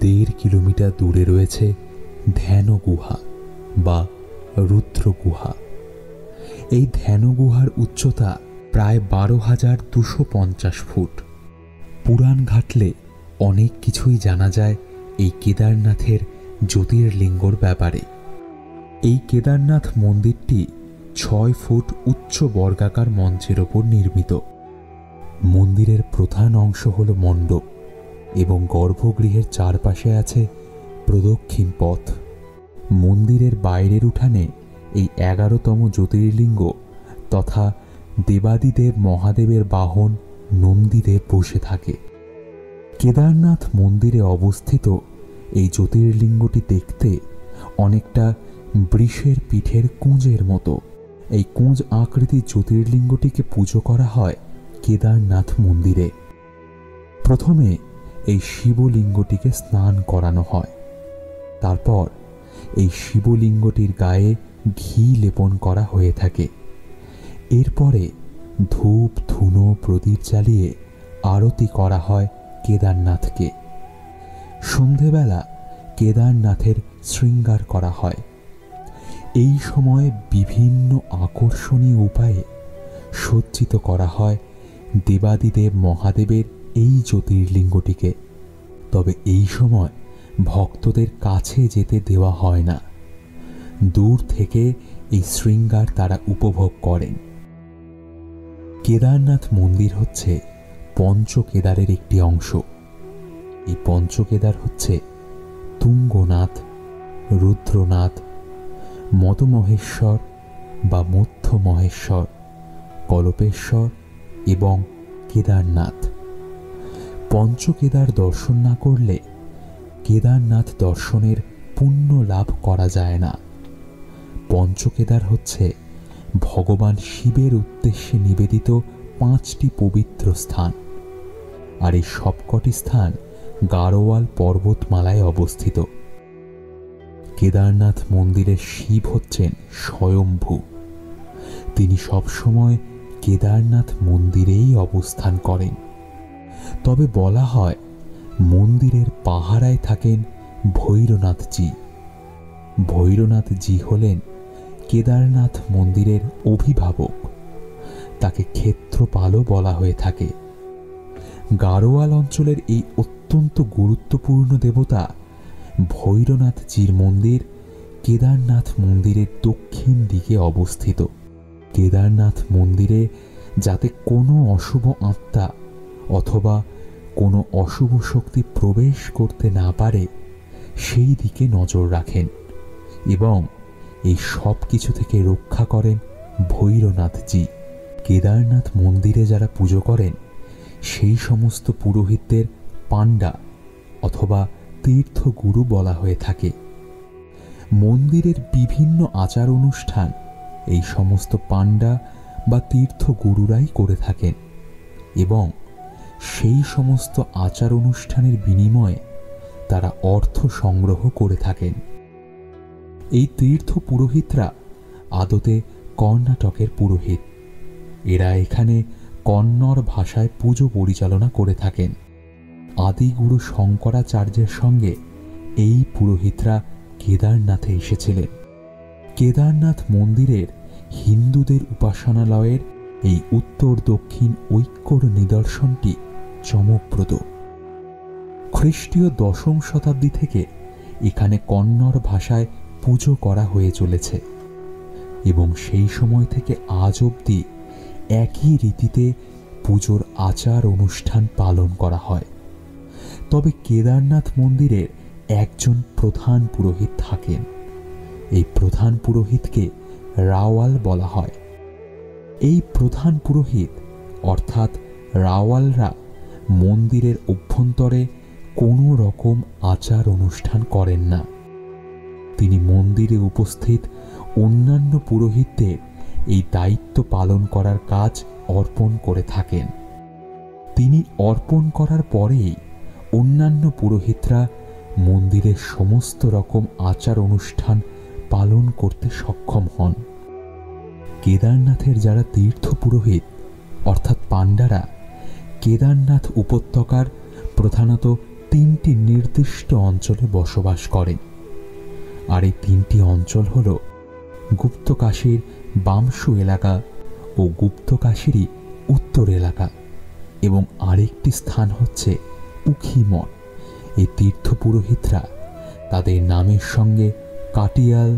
1.5 কিলোমিটার দূরে রয়েছে ধ্যান গুহা বা রুদ্র গুহা। এই ধ্যান গুহার উচ্চতা প্রায় 12,250 ফুট। পুরাণ ঘাটলে অনেক কিছুই জানা যায় এই কেদারনাথের জ্যোতির্লিঙ্গর ব্যাপারে। এই কেদারনাথ মন্দিরটি 6 ফুট উচ্চ বর্গাকার মঞ্চের ওপর নির্মিত। মন্দিরের প্রধান অংশ হল মণ্ডপ এবং গর্ভগৃহের চারপাশে আছে প্রদক্ষিণ পথ। মন্দিরের বাইরের উঠানে এই 11তম জ্যোতির্লিঙ্গ তথা দেবাদিদেব মহাদেবের বাহন নন্দীদেব বসে থাকে। কেদারনাথ মন্দিরে অবস্থিত এই জ্যোতির্লিঙ্গটি দেখতে অনেকটা বৃষের পিঠের কুঁজের মতো। এই কুঁজ আকৃতির জ্যোতির্লিঙ্গটিকে পুজো করা হয় কেদারনাথ মন্দিরে। প্রথমে এই শিবলিঙ্গটিকে স্নান করানো হয়। তারপর এই শিবলিঙ্গটির গায়ে ঘি লেপন করা হয়ে থাকে। এরপরে ধূপ ধুনো প্রদীপ জ্বালিয়ে আরতি করা হয় কেদারনাথকে। সন্ধেবেলা কেদারনাথের শৃঙ্গার করা হয়। এই সময়ে বিভিন্ন আকর্ষণীয় উপায়ে সজ্জিত করা হয় দেবাদিদেব মহাদেবের এই জ্যোতির্লিঙ্গটিকে। তবে এই সময় ভক্তদের কাছে যেতে দেওয়া হয় না। দূর থেকে এই শৃঙ্গার তারা উপভোগ করেন। কেদারনাথ মন্দির হচ্ছে পঞ্চকেদারের একটি অংশ। এই পঞ্চকেদার হচ্ছে তুঙ্গনাথ, রুদ্রনাথ, মদমহেশ্বর বা মধ্য মহেশ্বর, কল্পেশ্বর এবং কেদারনাথ। পঞ্চকেদার দর্শন না করলে কেদারনাথ দর্শনের পুণ্য লাভ করা যায় না। পঞ্চকেদার হচ্ছে ভগবান শিবের উদ্দেশ্যে নিবেদিত 5টি পবিত্র স্থান, আর এই সবকটি স্থান গাড়োয়াল পর্বতমালায় অবস্থিত। কেদারনাথ মন্দিরের শিব হচ্ছেন স্বয়ম্ভু। তিনি সবসময় কেদারনাথ মন্দিরেই অবস্থান করেন। তবে বলা হয় মন্দিরের পাহারায় থাকেন ভৈরনাথজি। ভৈরনাথজি হলেন কেদারনাথ মন্দিরের অভিভাবক। তাকে ক্ষেত্রপালও বলা হয়ে থাকে। গাড়োয়াল অঞ্চলের এই অত্যন্ত গুরুত্বপূর্ণ দেবতা ভৈরনাথজির মন্দির কেদারনাথ মন্দিরের দক্ষিণ দিকে অবস্থিত। কেদারনাথ মন্দিরে যাতে কোনো অশুভ আত্মা অথবা কোনো অশুভ শক্তি প্রবেশ করতে না পারে সেই দিকে নজর রাখেন এবং এই সব কিছু থেকে রক্ষা করেন ভৈরনাথজি। কেদারনাথ মন্দিরে যারা পুজো করেন সেই সমস্ত পুরোহিতদের পাণ্ডা অথবা তীর্থগুরু বলা হয়ে থাকে। মন্দিরের বিভিন্ন আচার অনুষ্ঠান এই সমস্ত পাণ্ডা বা তীর্থগুরুরাই করে থাকেন এবং সেই সমস্ত আচার অনুষ্ঠানের বিনিময়ে তারা অর্থ সংগ্রহ করে থাকেন। এই তীর্থ পুরোহিতরা আদতে কর্ণাটকের পুরোহিত। এরা এখানে কন্নড় ভাষায় পুজো পরিচালনা করে থাকেন। আদিগুরু শঙ্করাচার্যের সঙ্গে এই পুরোহিতরা কেদারনাথে এসেছিলেন। কেদারনাথ মন্দিরের হিন্দুদের উপাসনালয়ের এই উত্তর দক্ষিণ ঐক্যর নিদর্শনটি চমকপ্রদ। খ্রিস্টীয় 10ম শতাব্দী থেকে এখানে কন্নড় ভাষায় পুজো করা হয়ে চলেছে এবং সেই সময় থেকে আজ অবধি একই রীতিতে পুজোর আচার অনুষ্ঠান পালন করা হয়। তবে কেদারনাথ মন্দিরের একজন প্রধান পুরোহিত থাকেন। এই প্রধান পুরোহিতকে রাওয়াল বলা হয়। এই প্রধান পুরোহিত অর্থাৎ রাওয়ালরা মন্দিরের অভ্যন্তরে কোনো রকম আচার অনুষ্ঠান করেন না। তিনি মন্দিরে উপস্থিত অন্যান্য পুরোহিতদের এই দায়িত্ব পালন করার কাজ অর্পণ করে থাকেন। তিনি অর্পণ করার পরেই অন্যান্য পুরোহিতরা মন্দিরের সমস্ত রকম আচার অনুষ্ঠান পালন করতে সক্ষম হন। কেদারনাথের যারা তীর্থ পুরোহিত অর্থাৎ পাণ্ডারা কেদারনাথ উপত্যকার প্রধানত 3টি নির্দিষ্ট অঞ্চলে বসবাস করেন। আর এই 3টি অঞ্চল হল গুপ্তকাশীর বামসু এলাকা ও গুপ্তকাশীরই উত্তর এলাকা, এবং আরেকটি স্থান হচ্ছে উখিমঠ। এই তীর্থ পুরোহিতরা তাদের নামের সঙ্গে কাটিয়াল,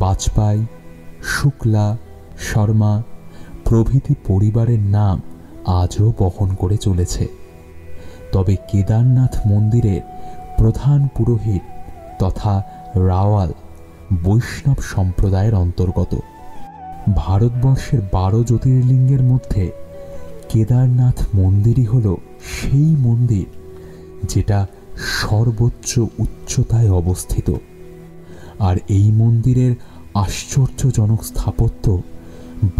বাজপাই, শুক্লা, শর্মা প্রভৃতি পরিবারের নাম আজও বহন করে চলেছে। তবে কেদারনাথ মন্দিরের প্রধান পুরোহিত তথা রাওয়াল বৈষ্ণব সম্প্রদায়ের অন্তর্গত। ভারতবর্ষের 12 জ্যোতির্লিঙ্গের মধ্যে কেদারনাথ মন্দিরই হল সেই মন্দির যেটা সর্বোচ্চ উচ্চতায় অবস্থিত। আর এই মন্দিরের আশ্চর্যজনক স্থাপত্য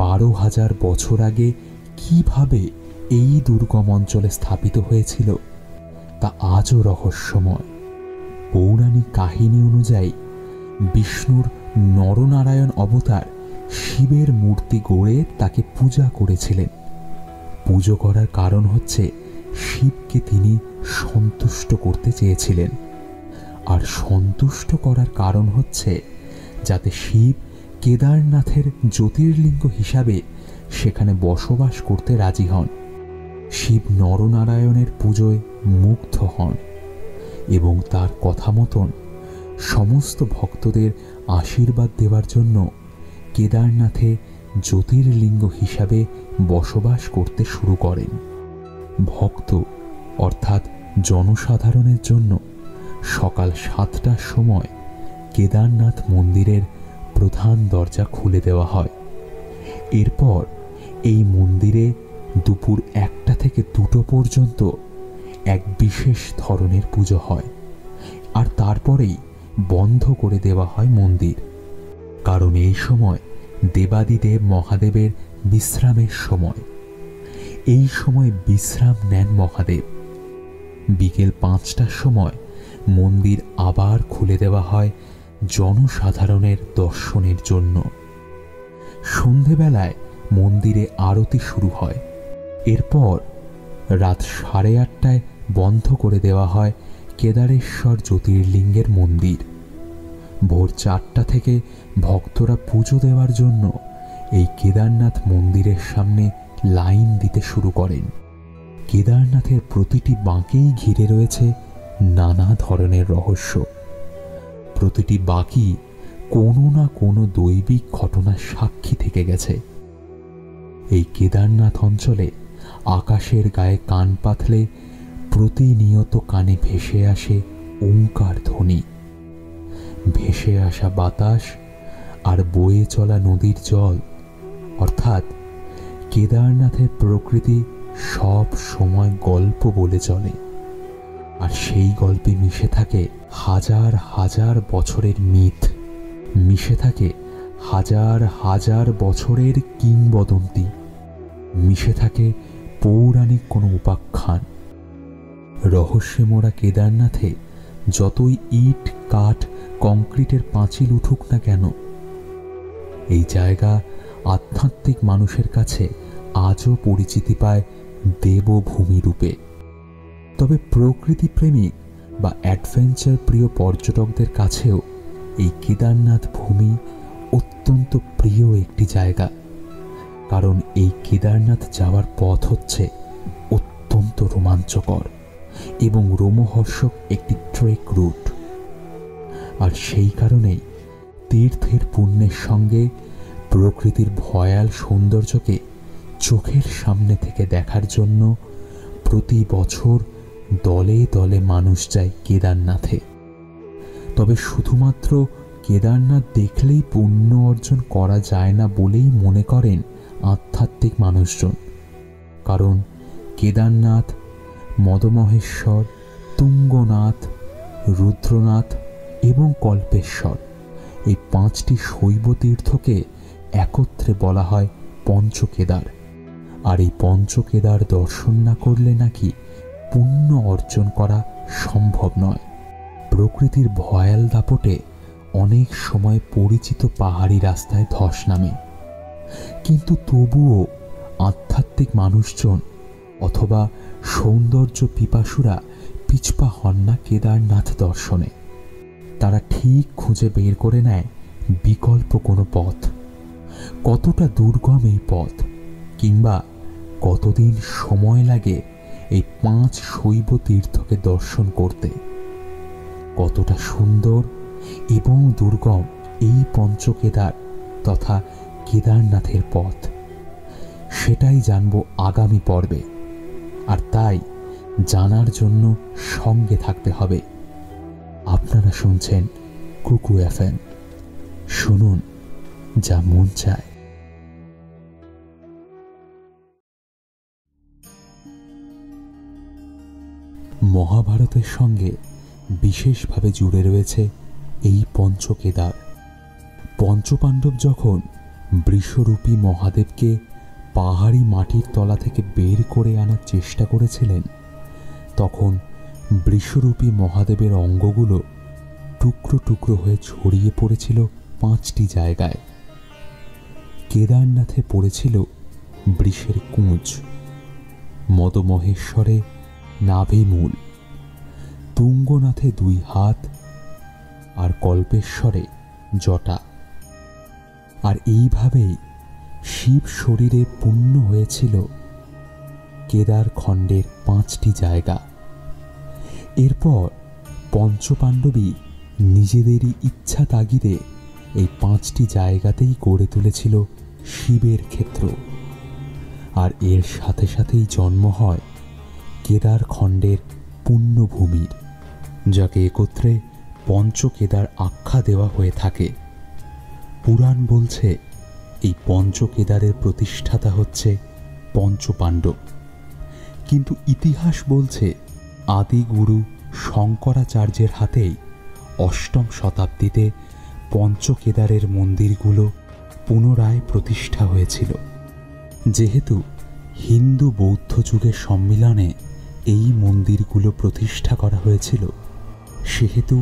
12,000 বছর আগে কিভাবে এই দুর্গম অঞ্চলে স্থাপিত হয়েছিল তা আজও রহস্যময়। পৌরাণিক কাহিনী অনুযায়ী বিষ্ণুর নরনারায়ণ অবতার শিবের মূর্তি গড়ে তাকে পূজা করেছিলেন। পুজো করার কারণ হচ্ছে শিবকে তিনি সন্তুষ্ট করতে চেয়েছিলেন, আর সন্তুষ্ট করার কারণ হচ্ছে যাতে শিব কেদারনাথের জ্যোতির্লিঙ্গ হিসাবে সেখানে বসবাস করতে রাজি হন। শিব নরনারায়ণের পুজোয় মুগ্ধ হন এবং তার কথা মতন সমস্ত ভক্তদের আশীর্বাদ দেওয়ার জন্য কেদারনাথে জ্যোতির্লিঙ্গ হিসাবে বসবাস করতে শুরু করেন। ভক্ত অর্থাৎ জনসাধারণের জন্য সকাল 7টার সময় কেদারনাথ মন্দিরের প্রধান দরজা খুলে দেওয়া হয়। এরপর এই মন্দিরে দুপুর 1টা থেকে 2টো পর্যন্ত এক বিশেষ ধরনের পুজো হয়, আর তারপরেই বন্ধ করে দেওয়া হয় মন্দির। কারণ এই সময় দেবাদিদেব মহাদেবের বিশ্রামের সময়। এই সময় বিশ্রাম নেন মহাদেব। বিকেল 5টার সময় মন্দির আবার খুলে দেওয়া হয় জনসাধারণের দর্শনের জন্য। সন্ধেবেলায় মন্দিরে আরতি শুরু হয়। এরপর রাত 8:30টায় বন্ধ করে দেওয়া হয় কেদারেশ্বর জ্যোতির্লিঙ্গের মন্দির। ভোর 4টা থেকে ভক্তরা পুজো দেওয়ার জন্য এই কেদারনাথ মন্দিরের সামনে লাইন দিতে শুরু করেন। কেদারনাথের প্রতিটি বাঁকেই ঘিরে রয়েছে নানা ধরনের রহস্য। প্রতিটি বাঁকই কোনো না কোনো দৈবিক ঘটনার সাক্ষী থেকে গেছে। এই কেদারনাথ অঞ্চলে আকাশের গায়ে কান পাতলে প্রতিনিয়ত কানে ভেসে আসে ওঙ্কার ধ্বনি। ভেসে আসা বাতাস আর বয়ে চলা নদীর জল, অর্থাৎ কেদারনাথের প্রকৃতি সব সময় গল্প বলে চলে। আর সেই গল্পে মিশে থাকে হাজার হাজার বছরের মিথ, মিশে থাকে হাজার হাজার বছরের কিংবদন্তি, মিশে থাকে পৌরাণিক কোনো উপাখ্যান। রহস্যে মোড়া কেদারনাথে যতই ইট, কাঠ, কংক্রিটের পাঁচিল উঠুক না কেন, এই জায়গা আধ্যাত্মিক মানুষের কাছে আজও পরিচিতি পায় দেবভূমি রূপে। তবে প্রকৃতি প্রেমিক বা অ্যাডভেঞ্চার প্রিয় পর্যটকদের কাছেও এই কেদারনাথ ভূমি অত্যন্ত প্রিয় একটি জায়গা। কারণ এই কেদারনাথ যাওয়ার পথ হচ্ছে অত্যন্ত রোমাঞ্চকর এবং রোমহর্ষক একটি ট্রেক রুট। আর সেই কারণেই তীর্থের পুণ্যের সঙ্গে প্রকৃতির ভয়াল সৌন্দর্যকে চোখের সামনে থেকে দেখার জন্য প্রতি বছর দলে দলে মানুষ যায় কেদারনাথে। তবে শুধুমাত্র কেদারনাথ দেখলেই পুণ্য অর্জন করা যায় না বলেই মনে করেন আধ্যাত্মিক মানুষজন। কারণ কেদারনাথ, মদমহেশ্বর, তুঙ্গনাথ, রুদ্রনাথ এবং কল্পেশ্বর, এই 5টি শৈব তীর্থকে একত্রে বলা হয় পঞ্চকেদার। আর এই পঞ্চকেদার দর্শন না করলে নাকি পুণ্য অর্জন করা সম্ভব নয়। প্রকৃতির ভয়াল দাপটে অনেক সময় পরিচিত পাহাড়ি রাস্তায় ধস নামে, কিন্তু তবুও আধ্যাত্মিক মানুষজন অথবা সৌন্দর্য পিপাসুরা পিছপা হন না কেদারনাথ দর্শনে। তারা ঠিক খুঁজে বের করে নেয় বিকল্প কোনো পথ। কতটা দুর্গম এই পথ, কিংবা কতদিন সময় লাগে এই 5 শৈব তীর্থকে দর্শন করতে, কতটা সুন্দর এবং দুর্গম এই পঞ্চকেদার তথা কেদারনাথের পথ, সেটাই জানব আগামী পর্বে। আর তাই জানার জন্য সঙ্গে থাকতে হবে। আপনারা শুনছেন কুকু FM, শুনুন যা মন চায়। মহাভারতের সঙ্গে বিশেষভাবে জুড়ে রয়েছে এই পঞ্চকেদার। পঞ্চপাণ্ডব যখন বৃষরূপী মহাদেবকে পাহাড়ি মাটির তলা থেকে বের করে আনার চেষ্টা করেছিলেন, তখন বৃষরূপী মহাদেবের অঙ্গগুলো টুকরো টুকরো হয়ে ছড়িয়ে পড়েছিল 5টি জায়গায়। কেদারনাথে পড়েছিল বৃষের কুঁজ, মদমহেশ্বরে নাভিমূল, তুঙ্গনাথে 2 হাত, আর কল্পেশ্বরে জটা। আর এইভাবেই শিব শরীরে পূর্ণ হয়েছিল কেদার খণ্ডের 5টি জায়গা। এরপর পঞ্চপাণ্ডবী নিজেদেরই ইচ্ছা তাগিদে এই 5টি জায়গাতেই গড়ে তুলেছিল শিবের ক্ষেত্র। আর এর সাথে সাথেই জন্ম হয় কেদার খণ্ডের পুণ্যভূমির, যাকে একত্রে পঞ্চকেদার আখ্যা দেওয়া হয়ে থাকে। পুরাণ বলছে এই পঞ্চকেদারের প্রতিষ্ঠাতা হচ্ছে পঞ্চপাণ্ডব, কিন্তু ইতিহাস বলছে আদিগুরু শঙ্করাচার্যের হাতেই 8ম শতাব্দীতে পঞ্চকেদারের মন্দিরগুলো পুনরায় প্রতিষ্ঠা হয়েছিল। যেহেতু হিন্দু বৌদ্ধ যুগের সম্মিলনে এই মন্দিরগুলো প্রতিষ্ঠা করা হয়েছিল, সেহেতু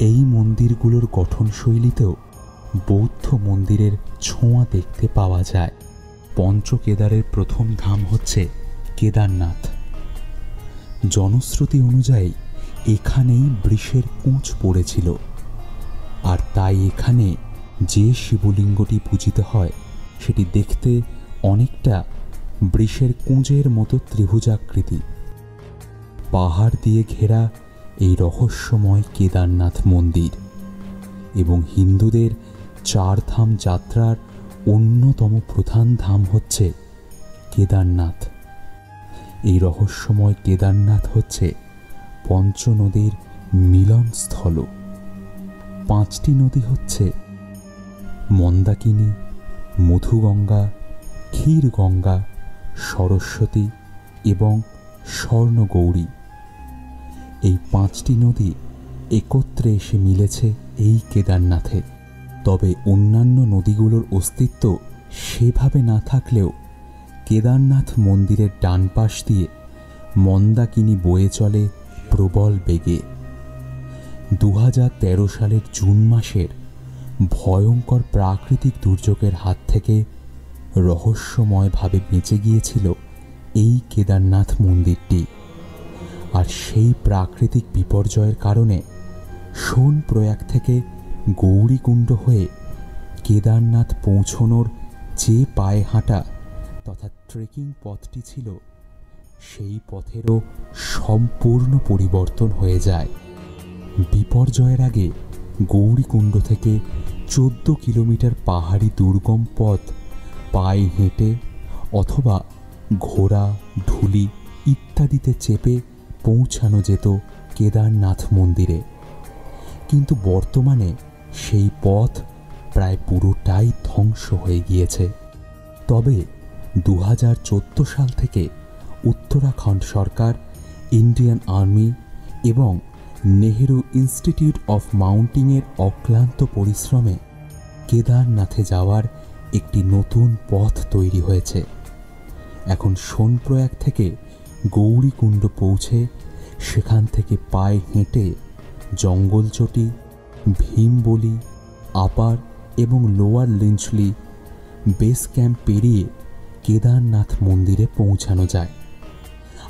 এই মন্দিরগুলোর গঠনশৈলীতেও বৌদ্ধ মন্দিরের ছোঁয়া দেখতে পাওয়া যায়। পঞ্চকেদারের প্রথম ধাম হচ্ছে কেদারনাথ। জনশ্রুতি অনুযায়ী এখানেই বৃষের কুঁজ পড়েছিল, আর তাই এখানে যে শিবলিঙ্গটি পূজিত হয় সেটি দেখতে অনেকটা বৃষের কুঁজের মতো ত্রিভুজাকৃতি। পাহাড় দিয়ে ঘেরা এই রহস্যময় কেদারনাথ মন্দির এবং হিন্দুদের 4 ধাম যাত্রার অন্যতম প্রধান ধাম হচ্ছে কেদারনাথ। এই রহস্যময় কেদারনাথ হচ্ছে পঞ্চনদীর মিলনস্থল। 5টি নদী হচ্ছে মন্দাকিনী, মধুগঙ্গা, ক্ষীরগঙ্গা, সরস্বতী এবং স্বর্ণগৌরী। এই 5টি নদী একত্রে এসে মিলেছে এই কেদারনাথে। তবে অন্যান্য নদীগুলোর অস্তিত্ব সেভাবে না থাকলেও কেদারনাথ মন্দিরের ডান পাশ দিয়ে মন্দাকিনী বয়ে চলে প্রবল বেগে। 2013 সালের জুন মাসের ভয়ঙ্কর প্রাকৃতিক দুর্যোগের হাত থেকে রহস্যময়ভাবে বেঁচে গিয়েছিল এই কেদারনাথ মন্দিরটি। আর সেই প্রাকৃতিক বিপর্যয়ের কারণে সোনপ্রয়াগ থেকে গৌরীকুণ্ড হয়ে কেদারনাথ পৌঁছনোর যে পায়ে হাঁটা তথা ট্রেকিং পথটি ছিল, সেই পথেরও সম্পূর্ণ পরিবর্তন হয়ে যায়। বিপর্যয়ের আগে গৌরীকুণ্ড থেকে 14 কিলোমিটার পাহাড়ি দুর্গম পথ পায়ে হেঁটে অথবা ঘোড়া, ঢুলি ইত্যাদিতে চেপে পৌঁছানো যেত কেদারনাথ মন্দিরে। কিন্তু বর্তমানে সেই পথ প্রায় পুরোটাই ধ্বংস হয়ে গিয়েছে। তবে 2014 সাল থেকে উত্তরাখণ্ড সরকার, ইন্ডিয়ান আর্মি এবং নেহেরু ইনস্টিটিউট অফ মাউন্টিংয়ের অক্লান্ত পরিশ্রমে কেদারনাথে যাওয়ার একটি নতুন পথ তৈরি হয়েছে। এখন সোনপ্রয়াগ থেকে গৌরীকুণ্ড পৌঁছে সেখান থেকে পায়ে হেঁটে জঙ্গলচটি, ভীমবলি, আপার এবং লোয়ার লিঞ্চলি বেস ক্যাম্প পেরিয়ে কেদারনাথ মন্দিরে পৌঁছানো যায়।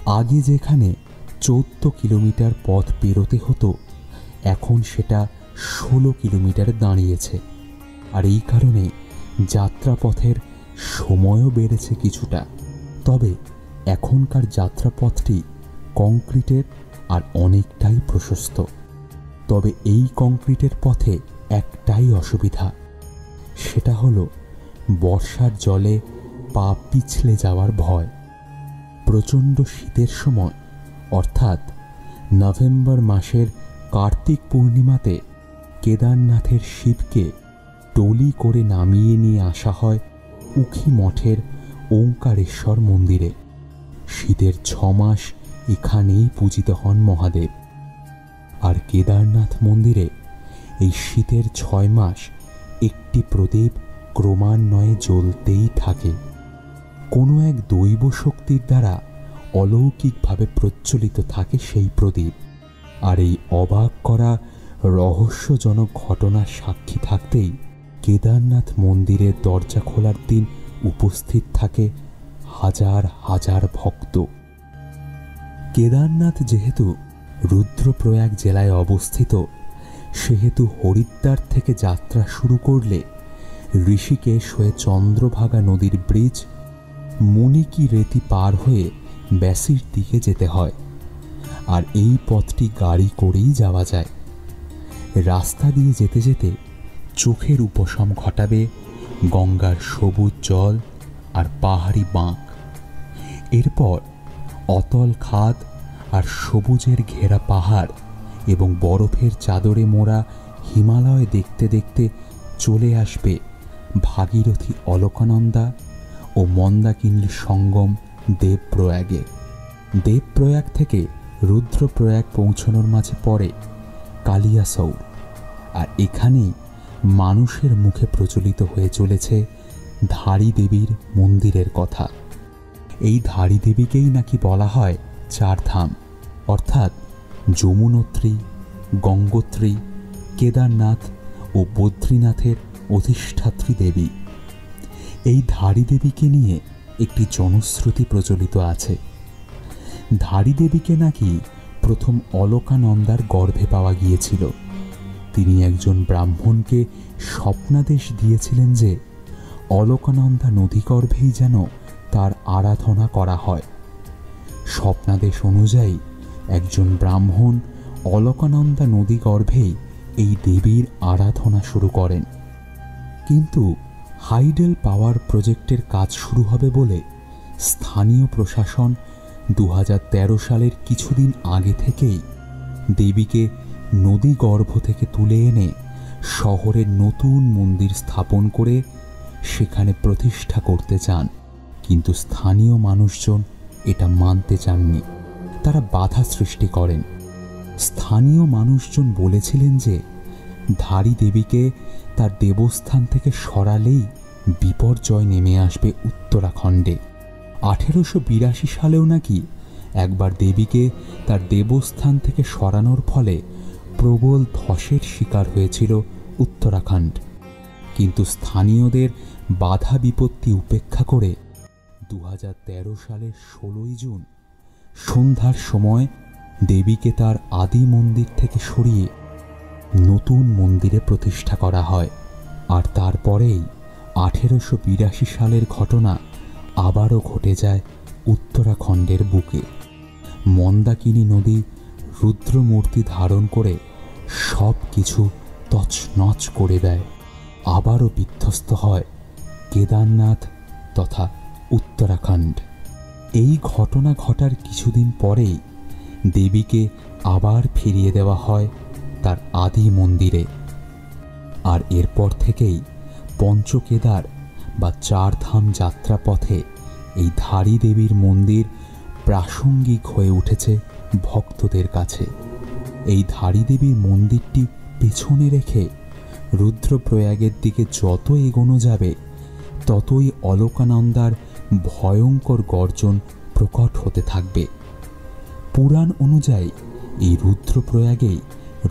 আগে যেখানে 14 কিলোমিটার পথ পেরোতে হতো, এখন সেটা 16 কিলোমিটারে দাঁড়িয়েছে। আর এই কারণে যাত্রাপথের সময়ও বেড়েছে কিছুটা। তবে এখনকার যাত্রাপথটি কংক্রিটের আর অনেকটাই প্রশস্ত। তবে এই কংক্রিটের পথে একটাই অসুবিধা, সেটা হলো বর্ষার জলে পা পিছলে যাওয়ার ভয়। প্রচণ্ড শীতের সময় অর্থাৎ নভেম্বর মাসের কার্তিক পূর্ণিমাতে কেদারনাথের শিবকে টলি করে নামিয়ে নিয়ে আসা হয় উখি মঠের ওঙ্কারেশ্বর মন্দিরে। শীতের 6 মাস এখানেই পূজিত হন মহাদেব। আর কেদারনাথ মন্দিরে এই শীতের 6 মাস একটি প্রদীপ ক্রমান্বয়ে জ্বলতেই থাকে। কোনো এক দৈব শক্তির দ্বারা অলৌকিকভাবে প্রজ্বলিত থাকে সেই প্রদীপ। আর এই অবাক করা রহস্যজনক ঘটনার সাক্ষী থাকতেই কেদারনাথ মন্দিরের দরজা খোলার দিন উপস্থিত থাকে হাজার হাজার ভক্ত। কেদারনাথ যেহেতু রুদ্রপ্রয়াগ জেলায় অবস্থিত, সেহেতু হরিদ্বার থেকে যাত্রা শুরু করলে ঋষিকেশ হয়ে চন্দ্রভাগা নদীর ব্রিজ, মুনিকি রেতি পার হয়ে ব্যাসির দিকে যেতে হয়। আর এই পথটি গাড়ি করেই যাওয়া যায়। রাস্তা দিয়ে যেতে যেতে চোখের উপশম ঘটাবে গঙ্গার সবুজ জল আর পাহাড়ি বাঁক। এরপর অতল খাদ আর সবুজের ঘেরা পাহাড় এবং বরফের চাদরে মোড়া হিমালয় দেখতে দেখতে চলে আসবে ভাগীরথী অলকানন্দা ও মন্দাকিনীর সঙ্গম দেবপ্রয়াগে। দেবপ্রয়াগ থেকে রুদ্রপ্রয়াগ পৌঁছানোর মাঝে পড়ে কালিয়াসৌর। আর এখানেই মানুষের মুখে প্রচলিত হয়ে চলেছে ধারী দেবীর মন্দিরের কথা। এই ধারী দেবীকেই নাকি বলা হয় 4 ধাম, অর্থাৎ যমুনোত্রী, গঙ্গোত্রী, কেদারনাথ ও বদ্রীনাথের অধিষ্ঠাত্রী দেবী। এই ধারী দেবীকে নিয়ে একটি জনশ্রুতি প্রচলিত আছে। ধারী দেবীকে নাকি প্রথম অলকানন্দার গর্ভে পাওয়া গিয়েছিল। তিনি একজন ব্রাহ্মণকে স্বপ্নাদেশ দিয়েছিলেন যে অলকানন্দা নদীগর্ভেই যেন তার আরাধনা করা হয়। স্বপ্নাদেশ অনুযায়ী একজন ব্রাহ্মণ অলকানন্দা নদীগর্ভেই এই দেবীর আরাধনা শুরু করেন। কিন্তু হাইডেল পাওয়ার প্রজেক্টের কাজ শুরু হবে বলে স্থানীয় প্রশাসন 2013 সালের কিছুদিন আগে থেকেই দেবীকে নদীগর্ভ থেকে তুলে এনে শহরের নতুন মন্দির স্থাপন করে সেখানে প্রতিষ্ঠা করতে চান। কিন্তু স্থানীয় মানুষজন এটা মানতে চাননি। তারা বাধা সৃষ্টি করেন। স্থানীয় মানুষজন বলেছিলেন যে ধারী দেবীকে তার দেবস্থান থেকে সরালেই বিপর্যয় নেমে আসবে উত্তরাখণ্ডে। 1882 সালেও নাকি একবার দেবীকে তার দেবস্থান থেকে সরানোর ফলে প্রবল ধসের শিকার হয়েছিল উত্তরাখণ্ড। কিন্তু স্থানীয়দের বাধা বিপত্তি উপেক্ষা করে 2013 সালের 16 জুন সন্ধ্যার সময় দেবীকে তার আদি মন্দির থেকে সরিয়ে নতুন মন্দিরে প্রতিষ্ঠা করা হয়। আর তারপরেই 1882 সালের ঘটনা আবারও ঘটে যায় উত্তরাখণ্ডের বুকে। মন্দাকিনী নদী রুদ্রমূর্তি ধারণ করে সব কিছু তছনছ করে দেয়। আবারও বিধ্বস্ত হয় কেদারনাথ তথা উত্তরাখণ্ড। এই ঘটনা ঘটার কিছুদিন পরেই দেবীকে আবার ফিরিয়ে দেওয়া হয় তার আদি মন্দিরে। আর এরপর থেকেই পঞ্চকেদার বা 4 ধাম যাত্রাপথে এই ধারী দেবীর মন্দির প্রাসঙ্গিক হয়ে উঠেছে ভক্তদের কাছে। এই ধারী দেবীর মন্দিরটি পেছনে রেখে রুদ্রপ্রয়াগের দিকে যত এগোনো যাবে ততই অলকানন্দার ভয়ঙ্কর গর্জন প্রকট হতে থাকবে। পুরাণ অনুযায়ী এই রুদ্রপ্রয়াগেই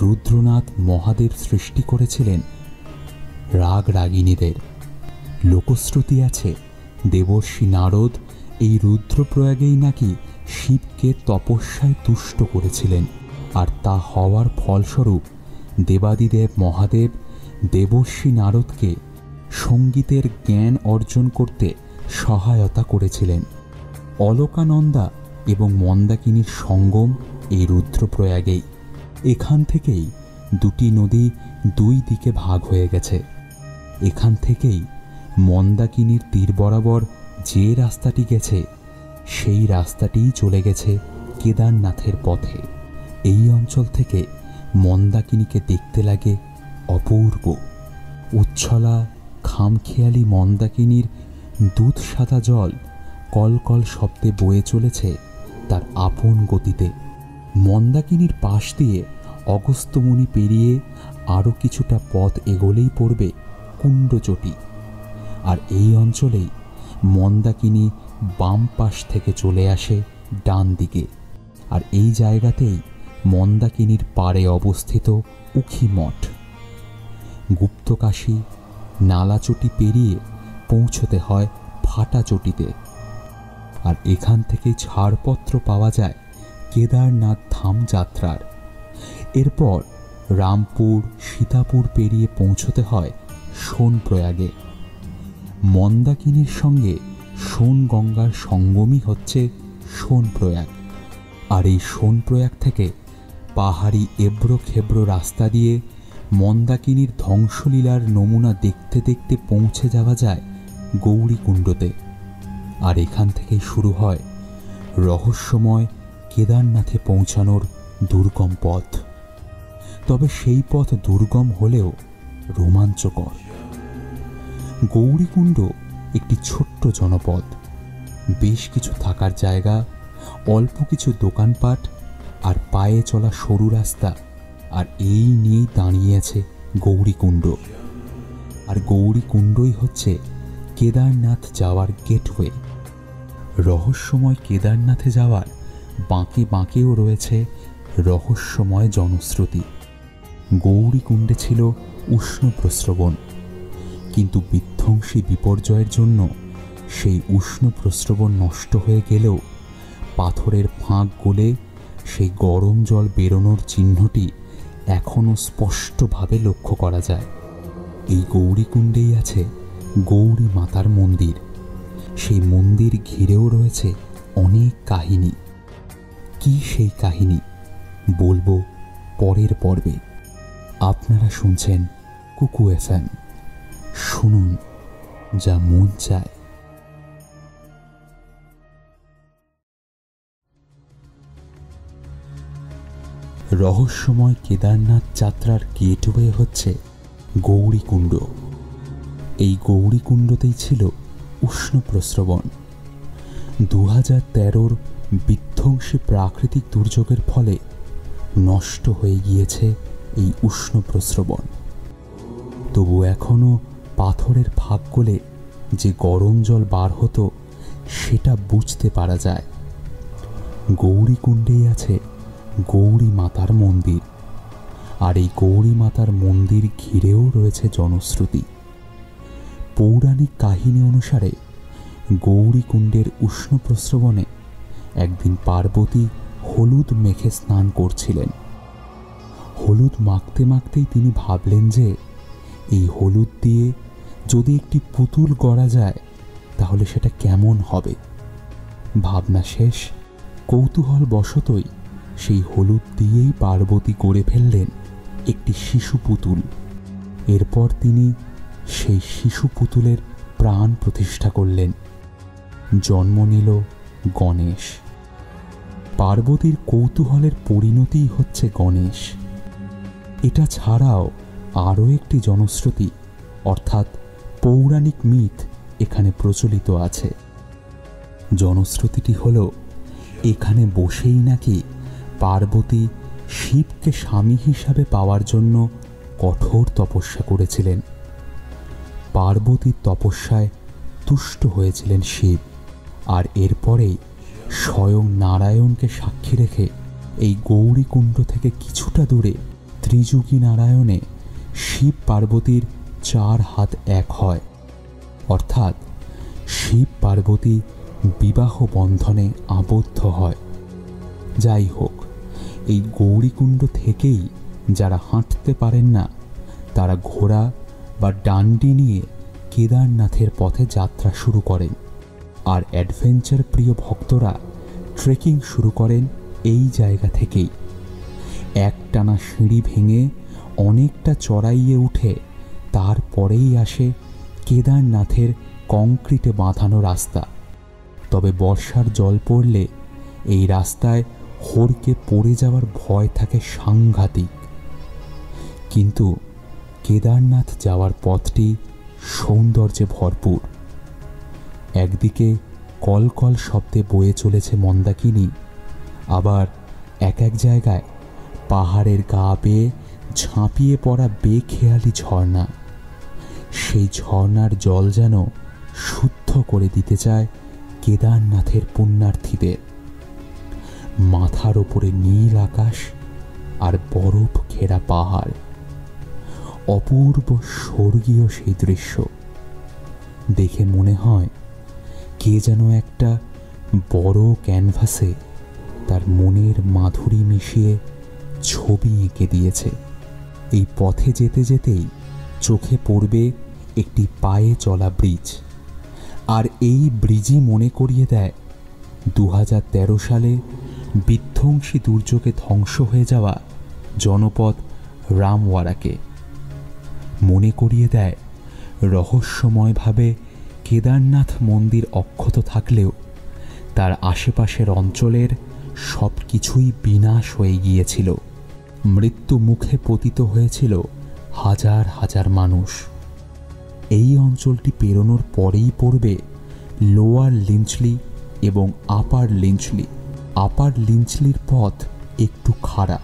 রুদ্রনাথ মহাদেব সৃষ্টি করেছিলেন রাগ রাগিনীদের। লোকশ্রুতি আছে দেবর্ষি নারদ এই রুদ্রপ্রয়াগেই নাকি শিবকে তপস্যায় তুষ্ট করেছিলেন, আর তা হওয়ার ফলস্বরূপ দেবাদিদেব মহাদেব দেবর্ষি নারদকে সঙ্গীতের জ্ঞান অর্জন করতে সহায়তা করেছিলেন। অলকানন্দা এবং মন্দাকিনীর সঙ্গম এই রুদ্রপ্রয়াগেই। এখান থেকেই দুটি নদী দুই দিকে ভাগ হয়ে গেছে। এখান থেকেই মন্দাকিনীর তীর বরাবর যে রাস্তাটি গেছে সেই রাস্তাটিই চলে গেছে কেদারনাথের পথে। এই অঞ্চল থেকে মন্দাকিনীকে দেখতে লাগে অপূর্ব। উচ্ছলা খামখেয়ালি মন্দাকিনীর দুধ সাদা জল কলকল শব্দে বয়ে চলেছে তার আপন গতিতে। মন্দাকিনীর পাশ দিয়ে অগস্ত্যমুনি পেরিয়ে আরও কিছুটা পথ এগোলেই পড়বে কুণ্ডচটি। আর এই অঞ্চলেই মন্দাকিনী বাম পাশ থেকে চলে আসে ডান দিকে। আর এই জায়গাতেই মন্দাকিনীর পাড়ে অবস্থিত উখি মঠ। গুপ্তকাশী নালাচটি পেরিয়ে পৌঁছতে হয় ফাটাচটিতে। আর এখান থেকে ছাড়পত্র পাওয়া যায় কেদারনাথ ধাম যাত্রার। এরপর রামপুর সীতাপুর পেরিয়ে পৌঁছতে হয় সোনপ্রয়াগে। মন্দাকিনীর সঙ্গে সোন গঙ্গার সঙ্গমই হচ্ছে সোনপ্রয়াগ। আর এই সোনপ্রয়াগ থেকে পাহাড়ি এবড়ো খেবড়ো রাস্তা দিয়ে মন্দাকিনীর ধ্বংসলীলার নমুনা দেখতে দেখতে পৌঁছে যাওয়া যায় গৌরীকুণ্ডতে। আর এখান থেকেই শুরু হয় রহস্যময় কেদারনাথে পৌঁছানোর দুর্গম পথ। তবে সেই পথ দুর্গম হলেও রোমাঞ্চকর। গৌরীকুণ্ড একটি ছোট্ট জনপদ, বেশ কিছু থাকার জায়গা, অল্প কিছু দোকানপাট আর পায়ে চলা সরু রাস্তা। আর এই নিয়েই দাঁড়িয়ে আছে গৌরীকুণ্ড। আর গৌরীকুণ্ডই হচ্ছে কেদারনাথ যাওয়ার গেটওয়ে। রহস্যময় কেদারনাথে যাওয়ার বাঁকে বাঁকেও রয়েছে রহস্যময় জনশ্রুতি। গৌরীকুণ্ডে ছিল উষ্ণ প্রস্রবণ, কিন্তু বিধ্বংসী বিপর্যয়ের জন্য সেই উষ্ণ প্রস্রবণ নষ্ট হয়ে গেলেও পাথরের ফাঁক গলে সেই গরম জল বেরোনোর চিহ্নটি এখনও স্পষ্টভাবে লক্ষ্য করা যায়। এই গৌরীকুণ্ডেই আছে গৌরী মাতার মন্দির। সেই মন্দির ঘিরেও রয়েছে অনেক কাহিনী। কি সেই কাহিনী বলবো পরের পর্বে। আপনারা শুনছেন কুকু FM। শুনুন যা মন চায়। রহস্যময় কেদারনাথ যাত্রার গেটওয়ে হচ্ছে গৌরীকুণ্ড। এই গৌরীকুণ্ডতেই ছিল উষ্ণ প্রস্রবণ। 2013 বিধ্বংসী প্রাকৃতিক দুর্যোগের ফলে নষ্ট হয়ে গিয়েছে এই উষ্ণ প্রস্রবণ। তবু এখনও পাথরের ফাঁক গলে যে গরম জল বার হতো সেটা বুঝতে পারা যায়। গৌরীকুণ্ডেই আছে গৌরী মাতার মন্দির। আর এই গৌরী মাতার মন্দির ঘিরেও রয়েছে জনশ্রুতি। পৌরাণিক কাহিনী অনুসারে গৌরীকুণ্ডের উষ্ণ প্রস্রবণে একদিন পার্বতী হলুদ মেখে স্নান করছিলেন। হলুদ মাখতে মাখতেই তিনি ভাবলেন যে এই হলুদ দিয়ে যদি একটি পুতুল গড়া যায় তাহলে সেটা কেমন হবে। ভাবনা শেষ, কৌতূহল বশতই সেই হলুদ দিয়েই পার্বতী গড়ে ফেললেন একটি শিশু পুতুল। এরপর তিনি সেই শিশু পুতুলের প্রাণ প্রতিষ্ঠা করলেন। জন্ম নিল গণেশ। পার্বতীর কৌতূহলের পরিণতিই হচ্ছে গণেশ। এটা ছাড়াও আরও একটি জনশ্রুতি অর্থাৎ পৌরাণিক মিথ এখানে প্রচলিত আছে। জনশ্রুতিটি হল এখানে বসেই নাকি পার্বতী শিবকে স্বামী হিসাবে পাওয়ার জন্য কঠোর তপস্যা করেছিলেন। পার্বতীর তপস্যায় তুষ্ট হয়েছিলেন শিব, আর এরপরেই স্বয়ং নারায়ণকে সাক্ষী রেখে এই গৌরীকুণ্ড থেকে কিছুটা দূরে ত্রিযুগী নারায়ণে শিব পার্বতীর 4 হাত এক হয়, অর্থাৎ শিব পার্বতী বিবাহ বন্ধনে আবদ্ধ হয়। যাই হোক, এই গৌরীকুণ্ড থেকেই যারা হাঁটতে পারেন না তারা ঘোড়া বা ডান্ডি নিয়ে কেদারনাথের পথে যাত্রা শুরু করেন, আর অ্যাডভেঞ্চার প্রিয় ভক্তরা ট্রেকিং শুরু করেন এই জায়গা থেকেই। একটানা সিঁড়ি ভেঙে অনেকটা চড়াইয়ে উঠে তারপরেই আসে কেদারনাথের কংক্রিটে বাঁধানো রাস্তা। তবে বর্ষার জল পড়লে এই রাস্তায় হড়কে পড়ে যাওয়ার ভয় থাকে সাংঘাতিক। কিন্তু কেদারনাথ যাওয়ার পথটি সৌন্দর্যে ভরপুর। একদিকে কলকল শব্দে বয়ে চলেছে মন্দাকিনী, আবার এক এক জায়গায় পাহাড়ের গা বেয়ে ঝাঁপিয়ে পড়া বেখেয়ালি ঝর্ণা। সেই ঝর্ণার জল যেন শুদ্ধ করে দিতে চায় কেদারনাথের পুণ্যার্থীদের। মাথার ওপরে নীল আকাশ আর বরফ ঘেরা পাহাড়, অপূর্ব স্বর্গীয় সেই দৃশ্য দেখে মনে হয় কে যেন একটা বড় ক্যানভাসে তার মনের মাধুরী মিশিয়ে ছবি এঁকে দিয়েছে। এই পথে যেতে যেতেই চোখে পড়বে একটি পায়ে চলা ব্রিজ, আর এই ব্রিজই মনে করিয়ে দেয় 2013 সালে বিধ্বংসী দুর্যোগে ধ্বংস হয়ে যাওয়া জনপদ রামওয়ারাকে। মনে করিয়ে দেয় রহস্যময়ভাবে কেদারনাথ মন্দির অক্ষত থাকলেও তার আশেপাশের অঞ্চলের সব কিছুই বিনাশ হয়ে গিয়েছিল। মৃত্যু মুখে পতিত হয়েছিল হাজার হাজার মানুষ। এই অঞ্চলটি পেরোনোর পরেই পড়বে লোয়ার লিঞ্চলি এবং আপার লিঞ্চলি। আপার লিঞ্চলির পথ একটু খাড়া,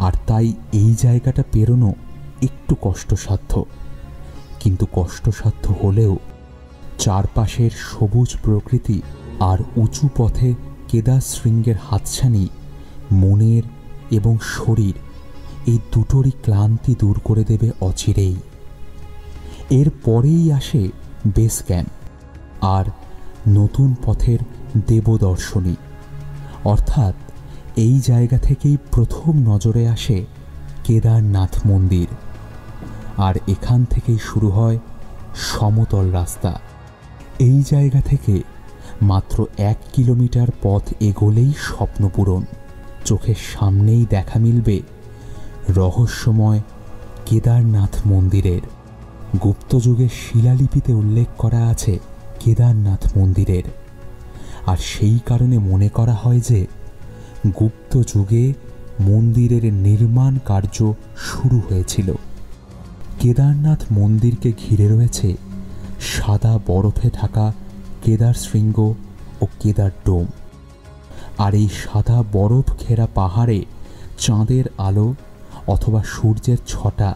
আর তাই এই জায়গাটা পেরোনো একটু কষ্টসাধ্য। কিন্তু কষ্টসাধ্য হলেও চারপাশের সবুজ প্রকৃতি আর উঁচু পথে কেদার শৃঙ্গের হাতছানি মনের এবং শরীর এই দুটোরই ক্লান্তি দূর করে দেবে অচিরেই। এর পরেই আসে বেস ক্যাম্প আর নতুন পথের দেবদর্শনী, অর্থাৎ এই জায়গা থেকেই প্রথম নজরে আসে কেদারনাথ মন্দির, আর এখান থেকেই শুরু হয় সমতল রাস্তা। এই জায়গা থেকে মাত্র 1 কিলোমিটার পথ এগোলেই স্বপ্নপূরণ। চোখের সামনেই দেখা মিলবে রহস্যময় কেদারনাথ মন্দিরের। গুপ্তযুগের শিলালিপিতে উল্লেখ করা আছে কেদারনাথ মন্দিরের, আর সেই কারণে মনে করা হয় যে গুপ্ত যুগে মন্দিরের নির্মাণ কার্য শুরু হয়েছিল। কেদারনাথ মন্দিরকে ঘিরে রয়েছে সাদা বরফে ঢাকা কেদার শৃঙ্গ ও কেদার ডোম, আর এই সাদা বরফ ঘেরা পাহাড়ে চাঁদের আলো অথবা সূর্যের ছটা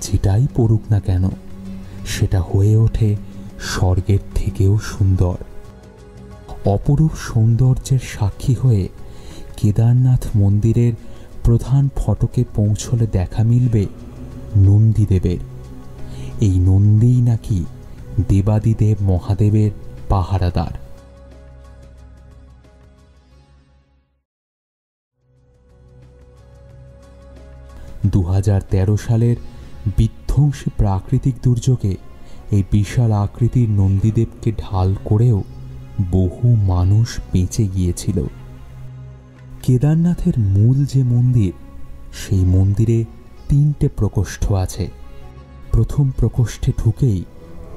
যেটাই পড়ুক না কেন, সেটা হয়ে ওঠে স্বর্গের থেকেও সুন্দর। অপরূপ সৌন্দর্যের সাক্ষী হয়ে কেদারনাথ মন্দিরের প্রধান ফটকে পৌঁছলে দেখা মিলবে নন্দীদেবের। এই নন্দীই নাকি দেবাদিদেব মহাদেবের পাহারাদার। 2013 সালের বিধ্বংসী প্রাকৃতিক দুর্যোগে এই বিশাল আকৃতির নন্দীদেবকে ঢাল করেও বহু মানুষ বেঁচে গিয়েছিল। কেদারনাথের মূল যে মন্দির, সেই মন্দিরে 3টে প্রকোষ্ঠ আছে। প্রথম প্রকোষ্ঠে ঢুকেই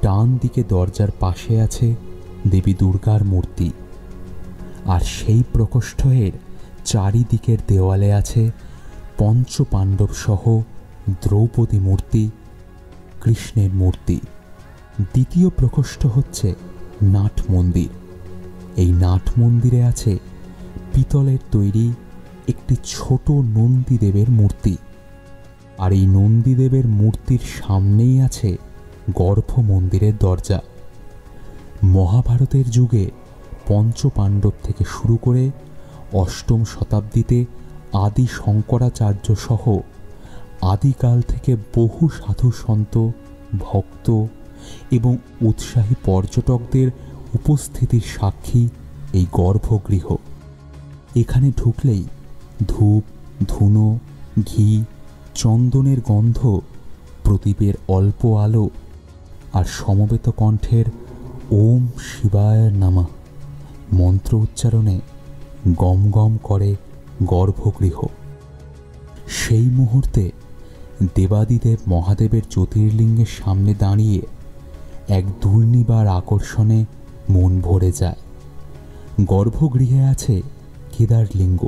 ডান দিকে দরজার পাশে আছে দেবী দুর্গার মূর্তি, আর সেই প্রকোষ্ঠের চারিদিকের দেওয়ালে আছে পঞ্চপাণ্ডব সহ দ্রৌপদী মূর্তি, কৃষ্ণের মূর্তি। দ্বিতীয় প্রকোষ্ঠ হচ্ছে নাট মন্দির। এই নাট মন্দিরে আছে পিতলের তৈরি একটি ছোট নন্দীদেবের মূর্তি। আর এই নন্দীদেবের মূর্তির সামনেই আছে গর্ভ মন্দিরের দরজা। মহাভারতের যুগে পঞ্চপাণ্ডব থেকে শুরু করে অষ্টম শতাব্দীতে আদি শঙ্করাচার্য সহ আদিকাল থেকে বহু সাধু সন্ত, ভক্ত এবং উৎসাহী পর্যটকদের উপস্থিতির সাক্ষী এই গর্ভগৃহ। এখানে ঢুকলেই ধূপ, ধুনো, ঘি, চন্দনের গন্ধ, প্রদীপের অল্প আলো আর সমবেত কণ্ঠের ওম শিবায় নমঃ মন্ত্র উচ্চারণে গম গম করে গর্ভগৃহ। সেই মুহূর্তে দেবাদিদেব মহাদেবের জ্যোতির্লিঙ্গের সামনে দাঁড়িয়ে এক দুর্নিবার আকর্ষণে মন ভরে যায়। গর্ভগৃহে আছে কেদারলিঙ্গ,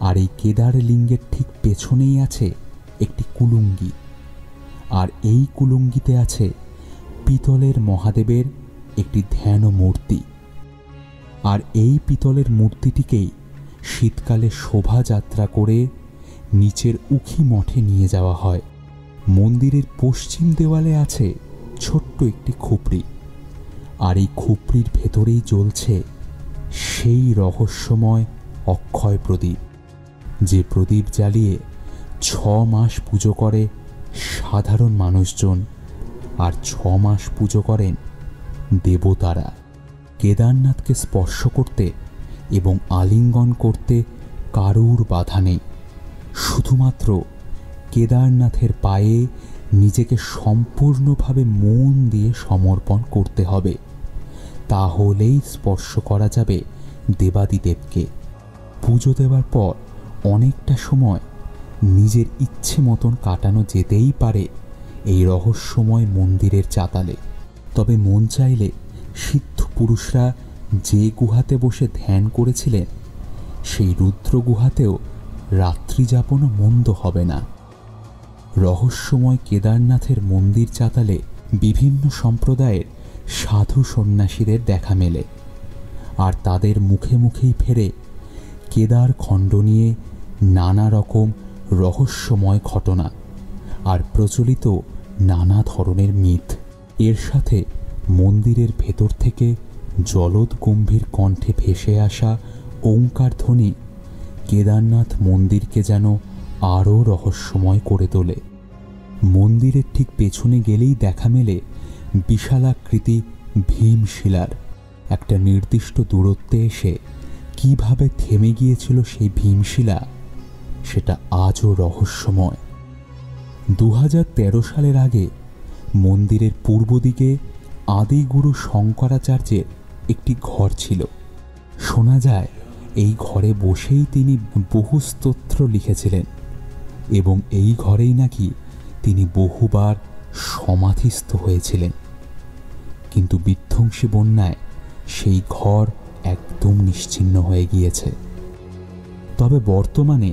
আর এই কেদারলিঙ্গের ঠিক পেছনেই আছে একটি কুলুঙ্গি। আর এই কুলুঙ্গিতে আছে পিতলের মহাদেবের একটি ধ্যান মূর্তি। আর এই পিতলের মূর্তিটিকেই শীতকালে শোভাযাত্রা করে নিচের উখি মঠে নিয়ে যাওয়া হয়। মন্দিরের পশ্চিম দেওয়ালে আছে ছোট্ট একটি খুপড়ি, আর এই খুপড়ির ভেতরেই জ্বলছে সেই রহস্যময় অক্ষয় প্রদীপ, যে প্রদীপ জ্বালিয়ে 6 মাস পুজো করে সাধারণ মানুষজন, আর 6 মাস পুজো করেন দেবতারা। কেদারনাথকে স্পর্শ করতে এবং আলিঙ্গন করতে কারুর বাধা নেই। শুধুমাত্র কেদারনাথের পায়ে নিজেকে সম্পূর্ণভাবে মন দিয়ে সমর্পণ করতে হবে, তাহলেই স্পর্শ করা যাবে দেবাদিদেবকে। পুজো দেওয়ার পর অনেকটা সময় নিজের ইচ্ছে মতন কাটানো যেতেই পারে এই রহস্যময় মন্দিরের চাতালে। তবে মন চাইলে সিদ্ধ পুরুষরা যে গুহাতে বসে ধ্যান করেছিলেন সেই রুদ্র গুহাতেও রাত্রিযাপনও মন্দ হবে না। রহস্যময় কেদারনাথের মন্দির চাতালে বিভিন্ন সম্প্রদায়ের সাধু সন্ন্যাসীদের দেখা মেলে, আর তাদের মুখে মুখেই ফেরে কেদার খণ্ড নিয়ে নানা রকম রহস্যময় ঘটনা আর প্রচলিত নানা ধরনের মিথ। এর সাথে মন্দিরের ভেতর থেকে জলদ গম্ভীর কণ্ঠে ভেসে আসা ওঙ্কার ধ্বনি কেদারনাথ মন্দিরকে যেন আরও রহস্যময় করে তোলে। মন্দিরের ঠিক পেছনে গেলেই দেখা মেলে বিশালাকৃতি ভীমশিলার। একটা নির্দিষ্ট দূরত্বে এসে কিভাবে থেমে গিয়েছিল সেই ভীমশিলা, সেটা আজও রহস্যময়। 2013 সালের আগে মন্দিরের পূর্ব দিকে আদিগুরু শঙ্করাচার্যের একটি ঘর ছিল। শোনা যায় এই ঘরে বসেই তিনি বহু স্তোত্র লিখেছিলেন, এবং এই ঘরেই নাকি তিনি বহুবার সমাধিস্থ হয়েছিলেন। কিন্তু বিধ্বংসী বন্যায় সেই ঘর একদম নিশ্চিহ্ন হয়ে গিয়েছে। তবে বর্তমানে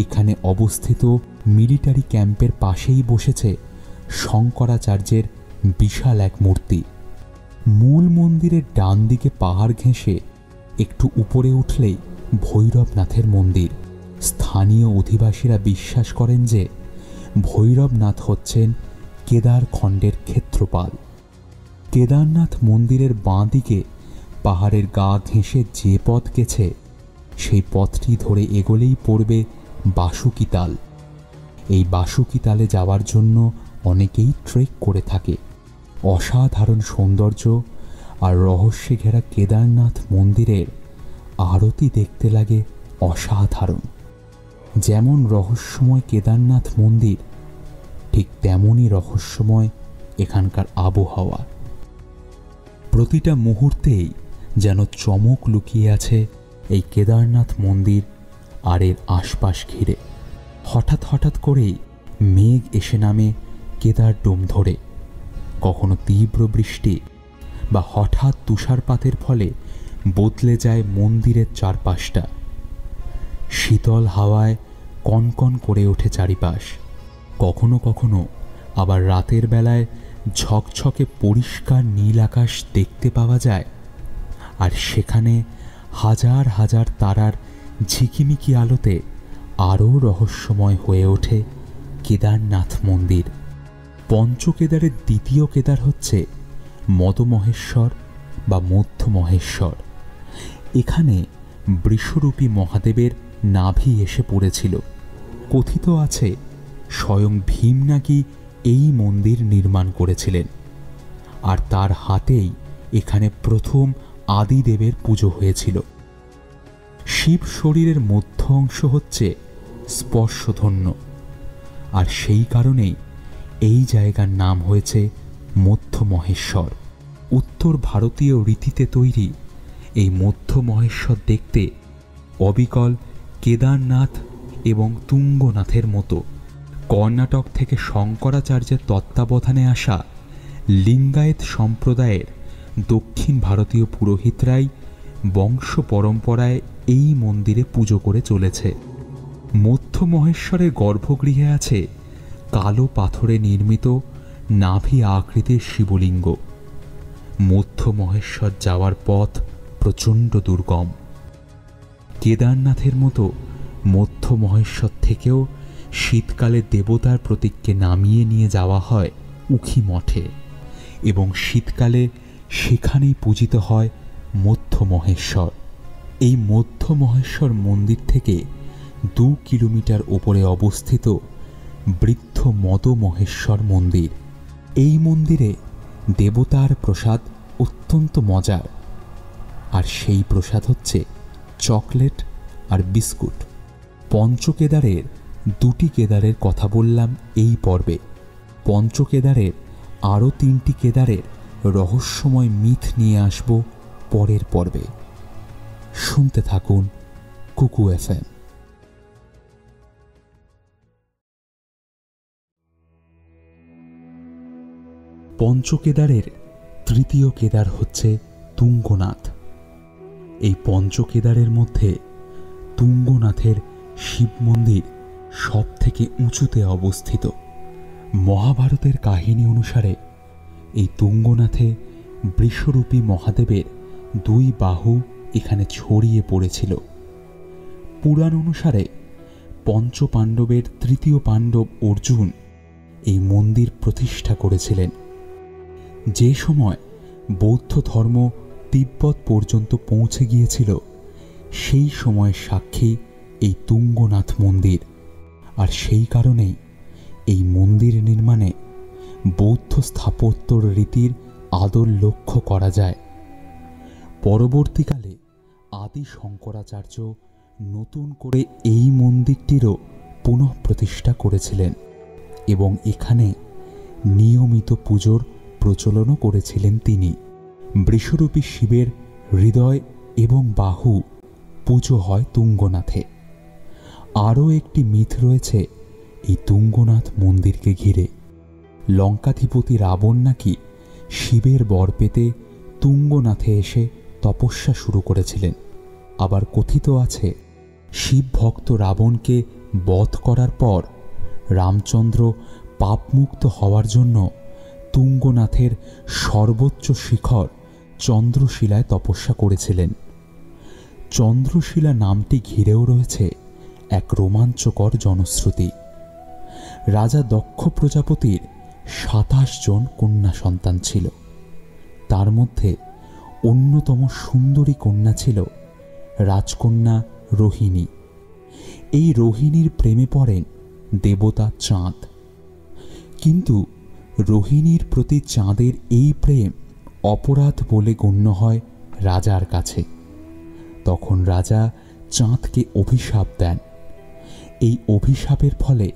এখানে অবস্থিত মিলিটারি ক্যাম্পের পাশেই বসেছে শঙ্করাচার্যের বিশাল এক মূর্তি। মূল মন্দিরের ডান দিকে পাহাড় ঘেঁষে একটু উপরে উঠলেই ভৈরবনাথের মন্দির। স্থানীয় অধিবাসীরা বিশ্বাস করেন যে ভৈরবনাথ হচ্ছেন কেদার খণ্ডের ক্ষেত্রপাল। কেদারনাথ মন্দিরের বাঁ দিকে পাহাড়ের গা ঘেঁষে যে পথ গেছে সেই পথটি ধরে এগোলেই পড়বে বাসুকিতাল। এই বাসুকিতালে যাওয়ার জন্য অনেকেই ট্রেক করে থাকে। অসাধারণ সৌন্দর্য আর রহস্যে ঘেরা কেদারনাথ মন্দিরের আরতি দেখতে লাগে অসাধারণ। যেমন রহস্যময় কেদারনাথ মন্দির, ঠিক তেমনই রহস্যময় এখানকার আবহাওয়া। প্রতিটা মুহূর্তেই যেন চমক লুকিয়ে আছে এই কেদারনাথ মন্দির আর এর আশপাশ ঘিরে। হঠাৎ হঠাৎ করেই মেঘ এসে নামে কেদার ডোম ধরে। কখনো তীব্র বৃষ্টি বা হঠাৎ তুষারপাতের ফলে বদলে যায় মন্দিরের চারপাশটা। শীতল হাওয়ায় কনকন করে ওঠে চারিপাশ। কখনো কখনো আবার রাতের বেলায় ঝকঝকে পরিষ্কার নীল আকাশ দেখতে পাওয়া যায়, আর সেখানে হাজার হাজার তারার ঝিকিমিকি আলোতে আরও রহস্যময় হয়ে ওঠে কেদারনাথ মন্দির। পঞ্চকেদারের দ্বিতীয় কেদার হচ্ছে মদমহেশ্বর বা মধ্য মহেশ্বর। এখানে বৃষরূপী মহাদেবের নাভি এসে পড়েছিল। কথিত আছে স্বয়ং ভীম নাকি এই মন্দির নির্মাণ করেছিলেন, আর তার হাতেই এখানে প্রথম আদিদেবের পুজো হয়েছিল। শিব শরীরের মধ্য অংশ হচ্ছে স্পর্শধন্য, আর সেই কারণেই এই জায়গার নাম হয়েছে মধ্য মহেশ্বর। উত্তর ভারতীয় রীতিতে তৈরি এই মধ্য মহেশ্বর দেখতে অবিকল কেদারনাথ এবং তুঙ্গনাথের মতো। কর্ণাটক থেকে শঙ্করাচার্যের তত্ত্বাবধানে আসা লিঙ্গায়েত সম্প্রদায়ের দক্ষিণ ভারতীয় পুরোহিতরাই বংশ পরম্পরায় এই মন্দিরে পুজো করে চলেছে। মধ্য মহেশ্বরের গর্ভগৃহে আছে কালো পাথরে নির্মিত নাভি আকৃতির শিবলিঙ্গ। মধ্য মহেশ্বর যাওয়ার পথ প্রচণ্ড দুর্গম। কেদারনাথের মতো মধ্য মহেশ্বর থেকেও শীতকালে দেবতার প্রতীককে নামিয়ে নিয়ে যাওয়া হয় উখি মঠে, এবং শীতকালে সেখানেই পূজিত হয় মধ্য মহেশ্বর। এই মধ্য মহেশ্বর মন্দির থেকে 2 কিলোমিটার ওপরে অবস্থিত বৃদ্ধ মদ মহেশ্বর মন্দির। এই মন্দিরে দেবতার প্রসাদ অত্যন্ত মজার, আর সেই প্রসাদ হচ্ছে চকলেট আর বিস্কুট। পঞ্চকেদারের 2টি কেদারের কথা বললাম এই পর্বে। পঞ্চকেদারের আরও 3টি কেদারের রহস্যময় মিথ নিয়ে আসব পরের পর্বে। শুনতে থাকুন কুকু FM। পঞ্চকেদারের তৃতীয় কেদার হচ্ছে তুঙ্গনাথ। এই পঞ্চকেদারের মধ্যে তুঙ্গনাথের শিব মন্দির সব থেকে উঁচুতে অবস্থিত। মহাভারতের কাহিনী অনুসারে এই তুঙ্গনাথে বৃষরূপী মহাদেবের 2 বাহু এখানে ছড়িয়ে পড়েছিল। পুরাণ অনুসারে পঞ্চপাণ্ডবের তৃতীয় পাণ্ডব অর্জুন এই মন্দির প্রতিষ্ঠা করেছিলেন। যে সময় বৌদ্ধ ধর্ম তিব্বত পর্যন্ত পৌঁছে গিয়েছিল, সেই সময় সাক্ষী এই তুঙ্গনাথ মন্দির। আর সেই কারণেই এই মন্দির নির্মাণে বৌদ্ধ স্থাপত্যর রীতির আদর লক্ষ্য করা যায়। পরবর্তীকালে আদি শঙ্করাচার্য নতুন করে এই মন্দিরটিরও পুনঃপ্রতিষ্ঠা করেছিলেন, এবং এখানে নিয়মিত পুজোর প্রচলনও করেছিলেন তিনি। বৃষরূপী শিবের হৃদয় এবং বাহু পুজো হয় তুঙ্গনাথে। আরও একটি মিথ রয়েছে এই তুঙ্গনাথ মন্দিরকে ঘিরে। লঙ্কাধিপতি রাবণ নাকি শিবের বর পেতে তুঙ্গনাথে এসে তপস্যা শুরু করেছিলেন। আবার কথিত আছে শিব ভক্ত রাবণকে বধ করার পর রামচন্দ্র পাপমুক্ত হওয়ার জন্য তুঙ্গনাথের সর্বোচ্চ শিখর চন্দ্রশিলায় তপস্যা করেছিলেন। চন্দ্রশিলা নামটি ঘিরেও রয়েছে এক রোমাঞ্চকর জনশ্রুতি। রাজা দক্ষ প্রজাপতির 27 জন কন্যা সন্তান ছিল। তার মধ্যে অন্যতম সুন্দরী কন্যা ছিল রাজকন্যা রোহিণী। এই রোহিণীর প্রেমে পড়েন দেবতা চাঁদ। কিন্তু রোহিণীর প্রতি চাঁদের এই প্রেম অপরাধ বলে গণ্য হয় রাজার কাছে। তখন রাজা চাঁদকে অভিশাপ দেন। এই অভিশাপের ফলে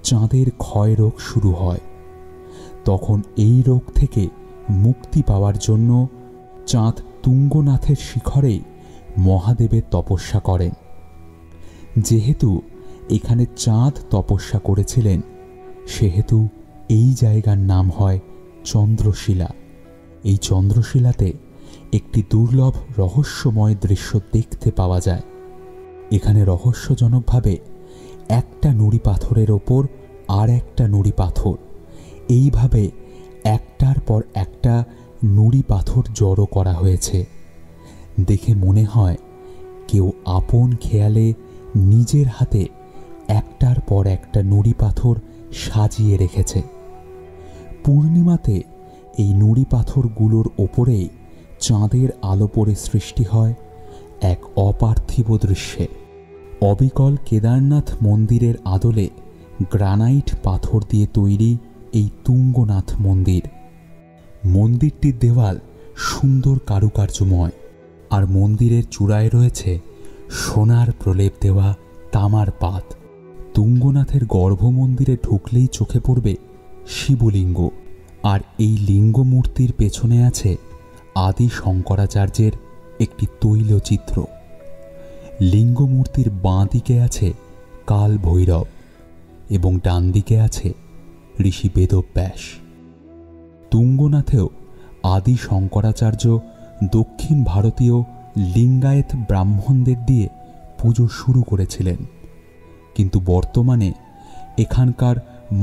চাঁদের ক্ষয় রোগ শুরু হয়। তখন এই রোগ থেকে মুক্তি পাওয়ার জন্য চাঁদ তুঙ্গনাথের শিখরেই মহাদেবের তপস্যা করেন। যেহেতু এখানে চাঁদ তপস্যা করেছিলেন, সেহেতু এই জায়গার নাম হয় চন্দ্রশিলা। এই চন্দ্রশিলাতে একটি দুর্লভ রহস্যময় দৃশ্য দেখতে পাওয়া যায়। এখানে রহস্যজনকভাবে একটা নুড়ি পাথরের ওপর আর একটা নুড়ি পাথর, এইভাবে একটার পর একটা নুড়ি পাথর জড়ো করা হয়েছে। দেখে মনে হয় কেউ আপন খেয়ালে নিজের হাতে একটার পর একটা নুড়ি পাথর সাজিয়ে রেখেছে। পূর্ণিমাতে এই নুড়ি পাথরগুলোর ওপরে চাঁদের আলো পড়ে সৃষ্টি হয় এক অপার্থিব দৃশ্যে। অবিকল কেদারনাথ মন্দিরের আদলে গ্রানাইট পাথর দিয়ে তৈরি এই তুঙ্গনাথ মন্দির। মন্দিরটির দেওয়াল সুন্দর কারুকার্যময়, আর মন্দিরের চূড়ায় রয়েছে সোনার প্রলেপ দেওয়া তামার পাত। তুঙ্গনাথের গর্ভমন্দিরে ঢুকলেই চোখে পড়বে শিবলিঙ্গ, আর এই লিঙ্গ মূর্তির পেছনে আছে আদি শঙ্করাচার্যের একটি তৈলচিত্র। লিঙ্গ মূর্তির বাঁ দিকে আছে কাল ভৈরব এবং ডান দিকে আছে ঋষি বেদব্যাস। তুঙ্গনাথেও আদি শঙ্করাচার্য দক্ষিণ ভারতীয় লিঙ্গায়েত ব্রাহ্মণদের দিয়ে পুজো শুরু করেছিলেন, কিন্তু বর্তমানে এখানকার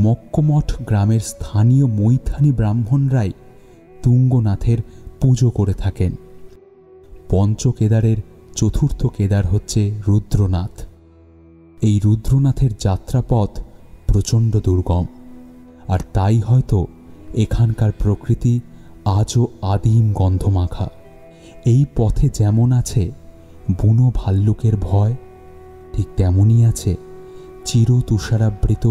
মক্কমঠ গ্রামের স্থানীয় মৈথানি ব্রাহ্মণরাই তুঙ্গনাথের পুজো করে থাকেন। পঞ্চকেদারের চতুর্থ কেদার হচ্ছে রুদ্রনাথ। এই রুদ্রনাথের যাত্রাপথ প্রচণ্ড দুর্গম, আর তাই হয়তো এখানকার প্রকৃতি আজও আদিম গন্ধমাখা। এই পথে যেমন আছে বুনো ভাল্লুকের ভয়, ঠিক তেমনই আছে চিরতুষারাবৃত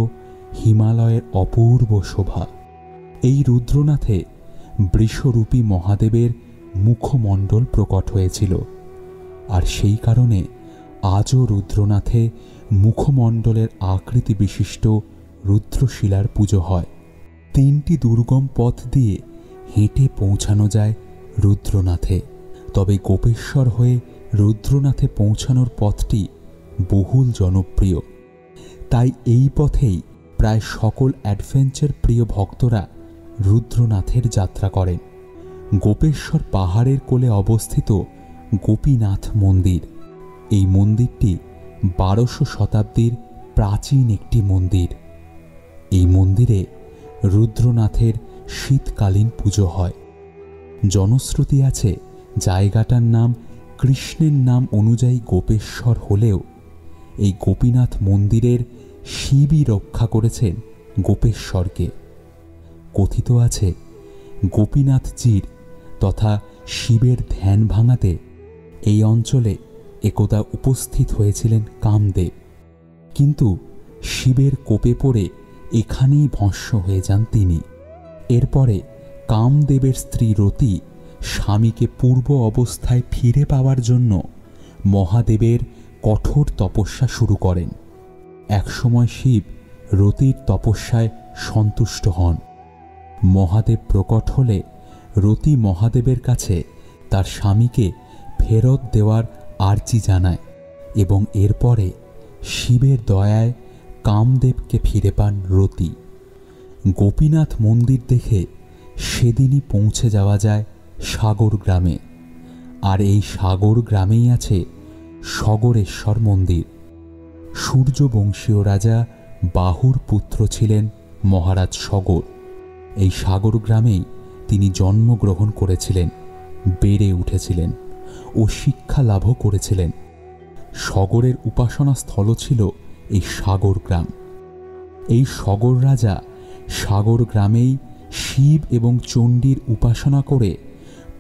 হিমালয়ের অপূর্ব শোভা। এই রুদ্রনাথে বৃষরূপী মহাদেবের মুখমণ্ডল প্রকট হয়েছিল, আর সেই কারণে আজও রুদ্রনাথে মুখমণ্ডলের আকৃতি বিশিষ্ট রুদ্রশিলার পুজো হয়। 3টি দুর্গম পথ দিয়ে হেঁটে পৌঁছানো যায় রুদ্রনাথে, তবে গোপেশ্বর হয়ে রুদ্রনাথে পৌঁছানোর পথটি বহুল জনপ্রিয়। তাই এই পথেই প্রায় সকল অ্যাডভেঞ্চার প্রিয় ভক্তরা রুদ্রনাথের যাত্রা করেন। গোপেশ্বর পাহাড়ের কোলে অবস্থিত গোপীনাথ মন্দির। এই মন্দিরটি 12শো শতাব্দীর প্রাচীন একটি মন্দির। এই মন্দিরে রুদ্রনাথের শীতকালীন পুজো হয়। জনশ্রুতি আছে জায়গাটার নাম কৃষ্ণের নাম অনুযায়ী গোপেশ্বর হলেও এই গোপীনাথ মন্দিরের শিবই রক্ষা করেছেন গোপেশ্বরকে। কথিত আছে গোপীনাথজির তথা শিবের ধ্যান ভাঙাতে এই অঞ্চলে একদা উপস্থিত হয়েছিলেন কামদেব, কিন্তু শিবের কোপে পড়ে এখানেই ভস্ম হয়ে যান তিনি। এরপরে কামদেবের স্ত্রী রতি স্বামীকে পূর্ব অবস্থায় ফিরে পাওয়ার জন্য মহাদেবের কঠোর তপস্যা শুরু করেন। একসময় শিব রতির তপস্যায় সন্তুষ্ট হন। মহাদেব প্রকট হলে রতি মহাদেবের কাছে তার স্বামীকে ফেরত দেওয়ার আর্জি জানায় এবং এরপরে শিবের দয়ায় কামদেবকে ফিরে পান রতি। গোপীনাথ মন্দির দেখে সেদিনই পৌঁছে যাওয়া যায় সাগর গ্রামে, আর এই সাগর গ্রামেই আছে সগরেশ্বর মন্দির। সূর্যবংশীয় রাজা বাহুর পুত্র ছিলেন মহারাজ সগর। এই সাগর গ্রামেই তিনি জন্মগ্রহণ করেছিলেন, বেড়ে উঠেছিলেন ও শিক্ষা লাভও করেছিলেন। সগরের উপাসনা স্থল ছিল এই সাগর গ্রাম। এই সগর রাজা সাগর গ্রামেই শিব এবং চণ্ডীর উপাসনা করে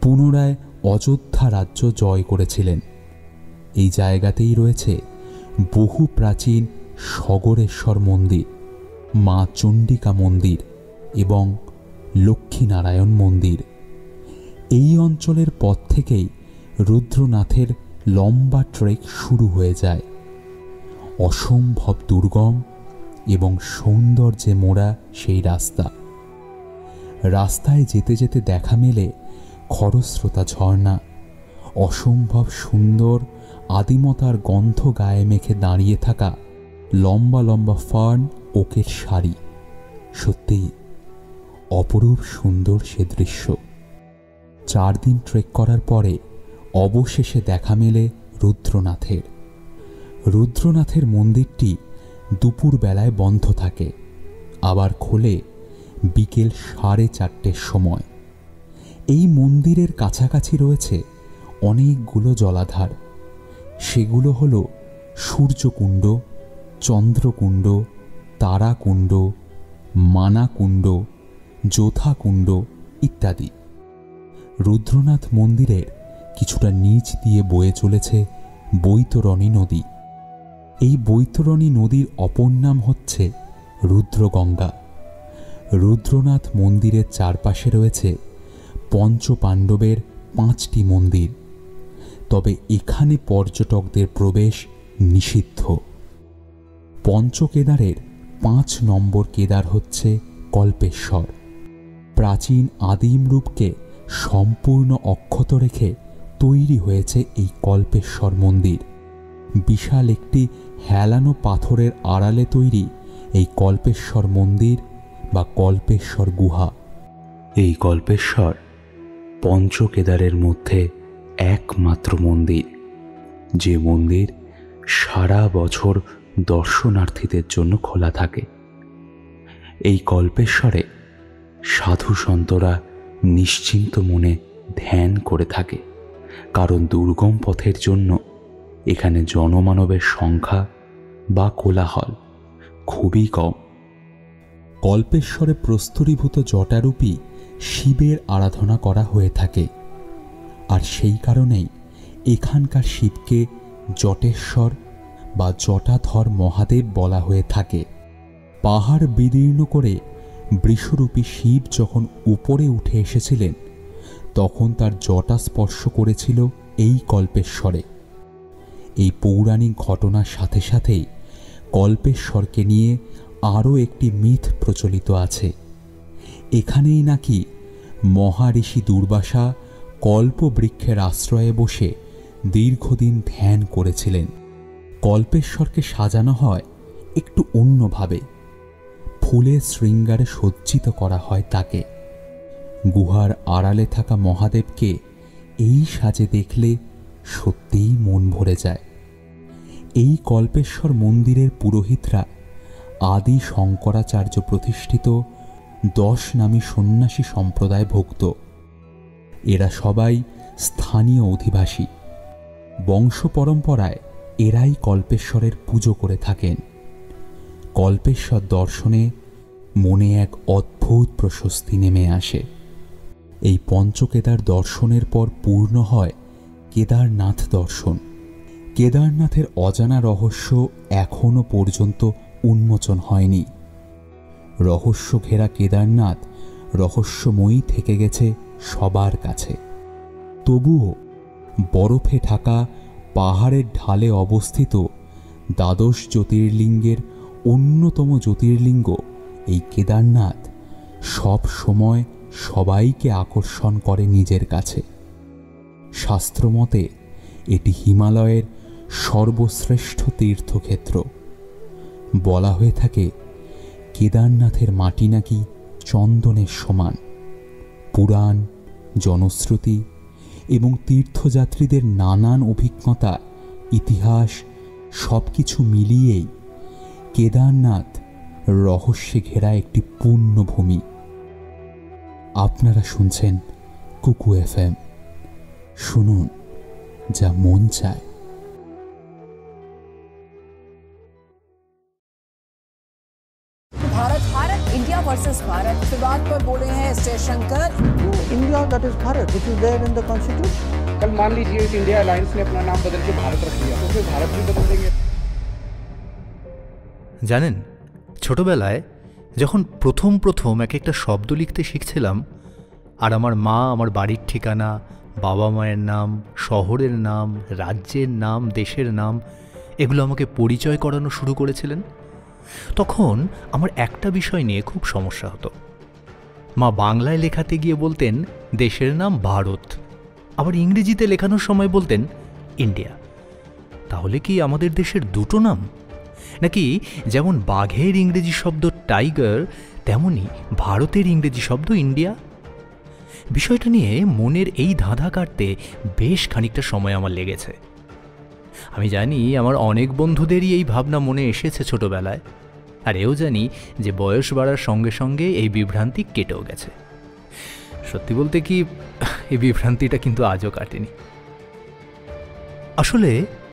পুনরায় অযোধ্যা রাজ্য জয় করেছিলেন। এই জায়গাতেই রয়েছে বহু প্রাচীন সগরেশ্বর মন্দির, মা চণ্ডিকা মন্দির এবং লক্ষ্মীনারায়ণ মন্দির। এই অঞ্চলের পথ থেকেই রুদ্রনাথের লম্বা ট্রেক শুরু হয়ে যায়। অসম্ভব দুর্গম এবং সৌন্দর্যে মোড়া সেই রাস্তায় যেতে যেতে দেখা মেলে খরস্রোতা ঝর্ণা, অসম্ভব সুন্দর আদিমতার গন্ধ গায়ে মেখে দাঁড়িয়ে থাকা লম্বা লম্বা ফার্ন ওকের সারি। সত্যিই অপরূপ সুন্দর সে দৃশ্য। 4 দিন ট্রেক করার পরে অবশেষে দেখা মেলে রুদ্রনাথের। রুদ্রনাথের মন্দিরটি দুপুর বেলায় বন্ধ থাকে, আবার খোলে বিকেল 4:30 সময়। এই মন্দিরের কাছাকাছি রয়েছে অনেকগুলো জলাধার। সেগুলো হল সূর্যকুণ্ড, চন্দ্রকুণ্ড, তারাকুণ্ড, মানাকুণ্ড, যোধাকুণ্ড ইত্যাদি। রুদ্রনাথ মন্দিরের কিছুটা নিচ দিয়ে বয়ে চলেছে বৈতরণী নদী। এই বৈতরণী নদীর অপর নাম হচ্ছে রুদ্রগঙ্গা। রুদ্রনাথ মন্দিরের চারপাশে রয়েছে পঞ্চপাণ্ডবের 5টি মন্দির, তবে এখানে পর্যটকদের প্রবেশ নিষিদ্ধ। পঞ্চকেদারের 5 নম্বর কেদার হচ্ছে কল্পেশ্বর। প্রাচীন আদিম রূপকে সম্পূর্ণ অক্ষত রেখে তৈরি হয়েছে এই কল্পেশ্বর মন্দির। বিশাল একটি হেলানো পাথরের আড়ালে তৈরি এই কল্পেশ্বর মন্দির বা কল্পেশ্বর গুহা। এই কল্পেশ্বর পঞ্চকেদারের মধ্যে একমাত্র মন্দির, যে মন্দির সারা বছর দর্শনার্থীদের জন্য খোলা থাকে। এই কল্পেশ্বরে সাধু সন্তরা নিশ্চিন্ত মনে ধ্যান করে থাকে, কারণ দুর্গম পথের জন্য এখানে জনমানবের সংখ্যা বা কোলাহল খুবই কম। কল্পেশ্বরে প্রস্তরীভূত জটারূপী শিবের আরাধনা করা হয়ে থাকে, আর সেই কারণেই এখানকার শিবকে জটেশ্বর বা জটাধর মহাদেব বলা হয়ে থাকে। পাহাড় বিদীর্ণ করে বৃষরূপী শিব যখন উপরে উঠে এসেছিলেন, তখন তার জটা স্পর্শ করেছিল এই কল্পেশ্বরে। এই পৌরাণিক ঘটনার সাথে সাথেই কল্পেশ্বরকে নিয়ে আরও একটি মিথ প্রচলিত আছে। এখানেই নাকি মহাঋষি দুর্বাসা কল্পবৃক্ষের আশ্রয়ে বসে দীর্ঘদিন ধ্যান করেছিলেন। কল্পেশ্বরকে সাজানো হয় একটু অন্যভাবে। ফুলের শৃঙ্গারে সজ্জিত করা হয় তাকে। গুহার আড়ালে থাকা মহাদেবকে এই সাজে দেখলে সত্যিই মন ভরে যায়। এই কল্পেশ্বর মন্দিরের পুরোহিতরা আদি শঙ্করাচার্য প্রতিষ্ঠিত 10 নামী সন্ন্যাসী সম্প্রদায় ভুক্ত। এরা সবাই স্থানীয় অধিবাসী। বংশ পরম্পরায় এরাই কল্পেশ্বরের পুজো করে থাকেন। কল্পেশ্বর দর্শনে মনে এক অদ্ভুত প্রশস্তি নেমে আসে। এই পঞ্চকেদার দর্শনের পর পূর্ণ হয় কেদারনাথ দর্শন। কেদারনাথের অজানা রহস্য এখনো পর্যন্ত উন্মোচন হয়নি। রহস্য ঘেরা কেদারনাথ রহস্যময়ী থেকে গেছে সবার কাছে। তবুও বরফে ঢাকা পাহাড়ের ঢালে অবস্থিত দ্বাদশ জ্যোতির্লিঙ্গের অন্যতম জ্যোতির্লিঙ্গ এই কেদারনাথ সব সময় সবাইকে আকর্ষণ করে নিজের কাছে। শাস্ত্রমতে এটি হিমালয়ের সর্বশ্রেষ্ঠ তীর্থক্ষেত্র। বলা হয়ে থাকে কেদারনাথের মাটি নাকি চন্দনের সমান। পুরাণ, জনশ্রুতি এবং তীর্থযাত্রীদের নানান অভিজ্ঞতা, ইতিহাস সবকিছু মিলিয়েই কেদারনাথ রহস্যে ঘেরা একটি পুণ্যভূমি। আপনারা শুনছেন কুকু FM। শুনুন যা মন চায়। भारत इंडिया वर्सेस भारत विवाद पर बोले हैं S Jaishankar. India that is Bharat which is there in the constitution. कल मान लीजिए इस इंडिया अलायंस ने अपना नाम बदल के भारत रख लिया, तो फिर भारत भी बदल देंगे। জানেন, ছোটবেলায় যখন প্রথম এক একটা শব্দ লিখতে শিখছিলাম, আর আমার মা আমার বাড়ির ঠিকানা, বাবা মায়ের নাম, শহরের নাম, রাজ্যের নাম, দেশের নাম এগুলো আমাকে পরিচয় করানো শুরু করেছিলেন, তখন আমার একটা বিষয় নিয়ে খুব সমস্যা হতো। মা বাংলায় লেখাতে গিয়ে বলতেন দেশের নাম ভারত, আবার ইংরেজিতে লেখানোর সময় বলতেন ইন্ডিয়া। তাহলে কি আমাদের দেশের দুটো নাম? নাকি যেমন বাঘের ইংরেজি শব্দ টাইগার, তেমনি ভারতের ইংরেজি শব্দ ইন্ডিয়া? বিষয়টা নিয়ে মনের এই ধাঁধা কাটতে বেশ খানিকটা সময় আমার লেগেছে। আমি জানি আমার অনেক বন্ধুদেরই এই ভাবনা মনে এসেছে ছোটবেলায়, আর এও জানি যে বয়স বাড়ার সঙ্গে সঙ্গে এই বিভ্রান্তি কেটেও গেছে। সত্যি বলতে কি, এই বিভ্রান্তিটা কিন্তু আজও কাটেনি। আসলে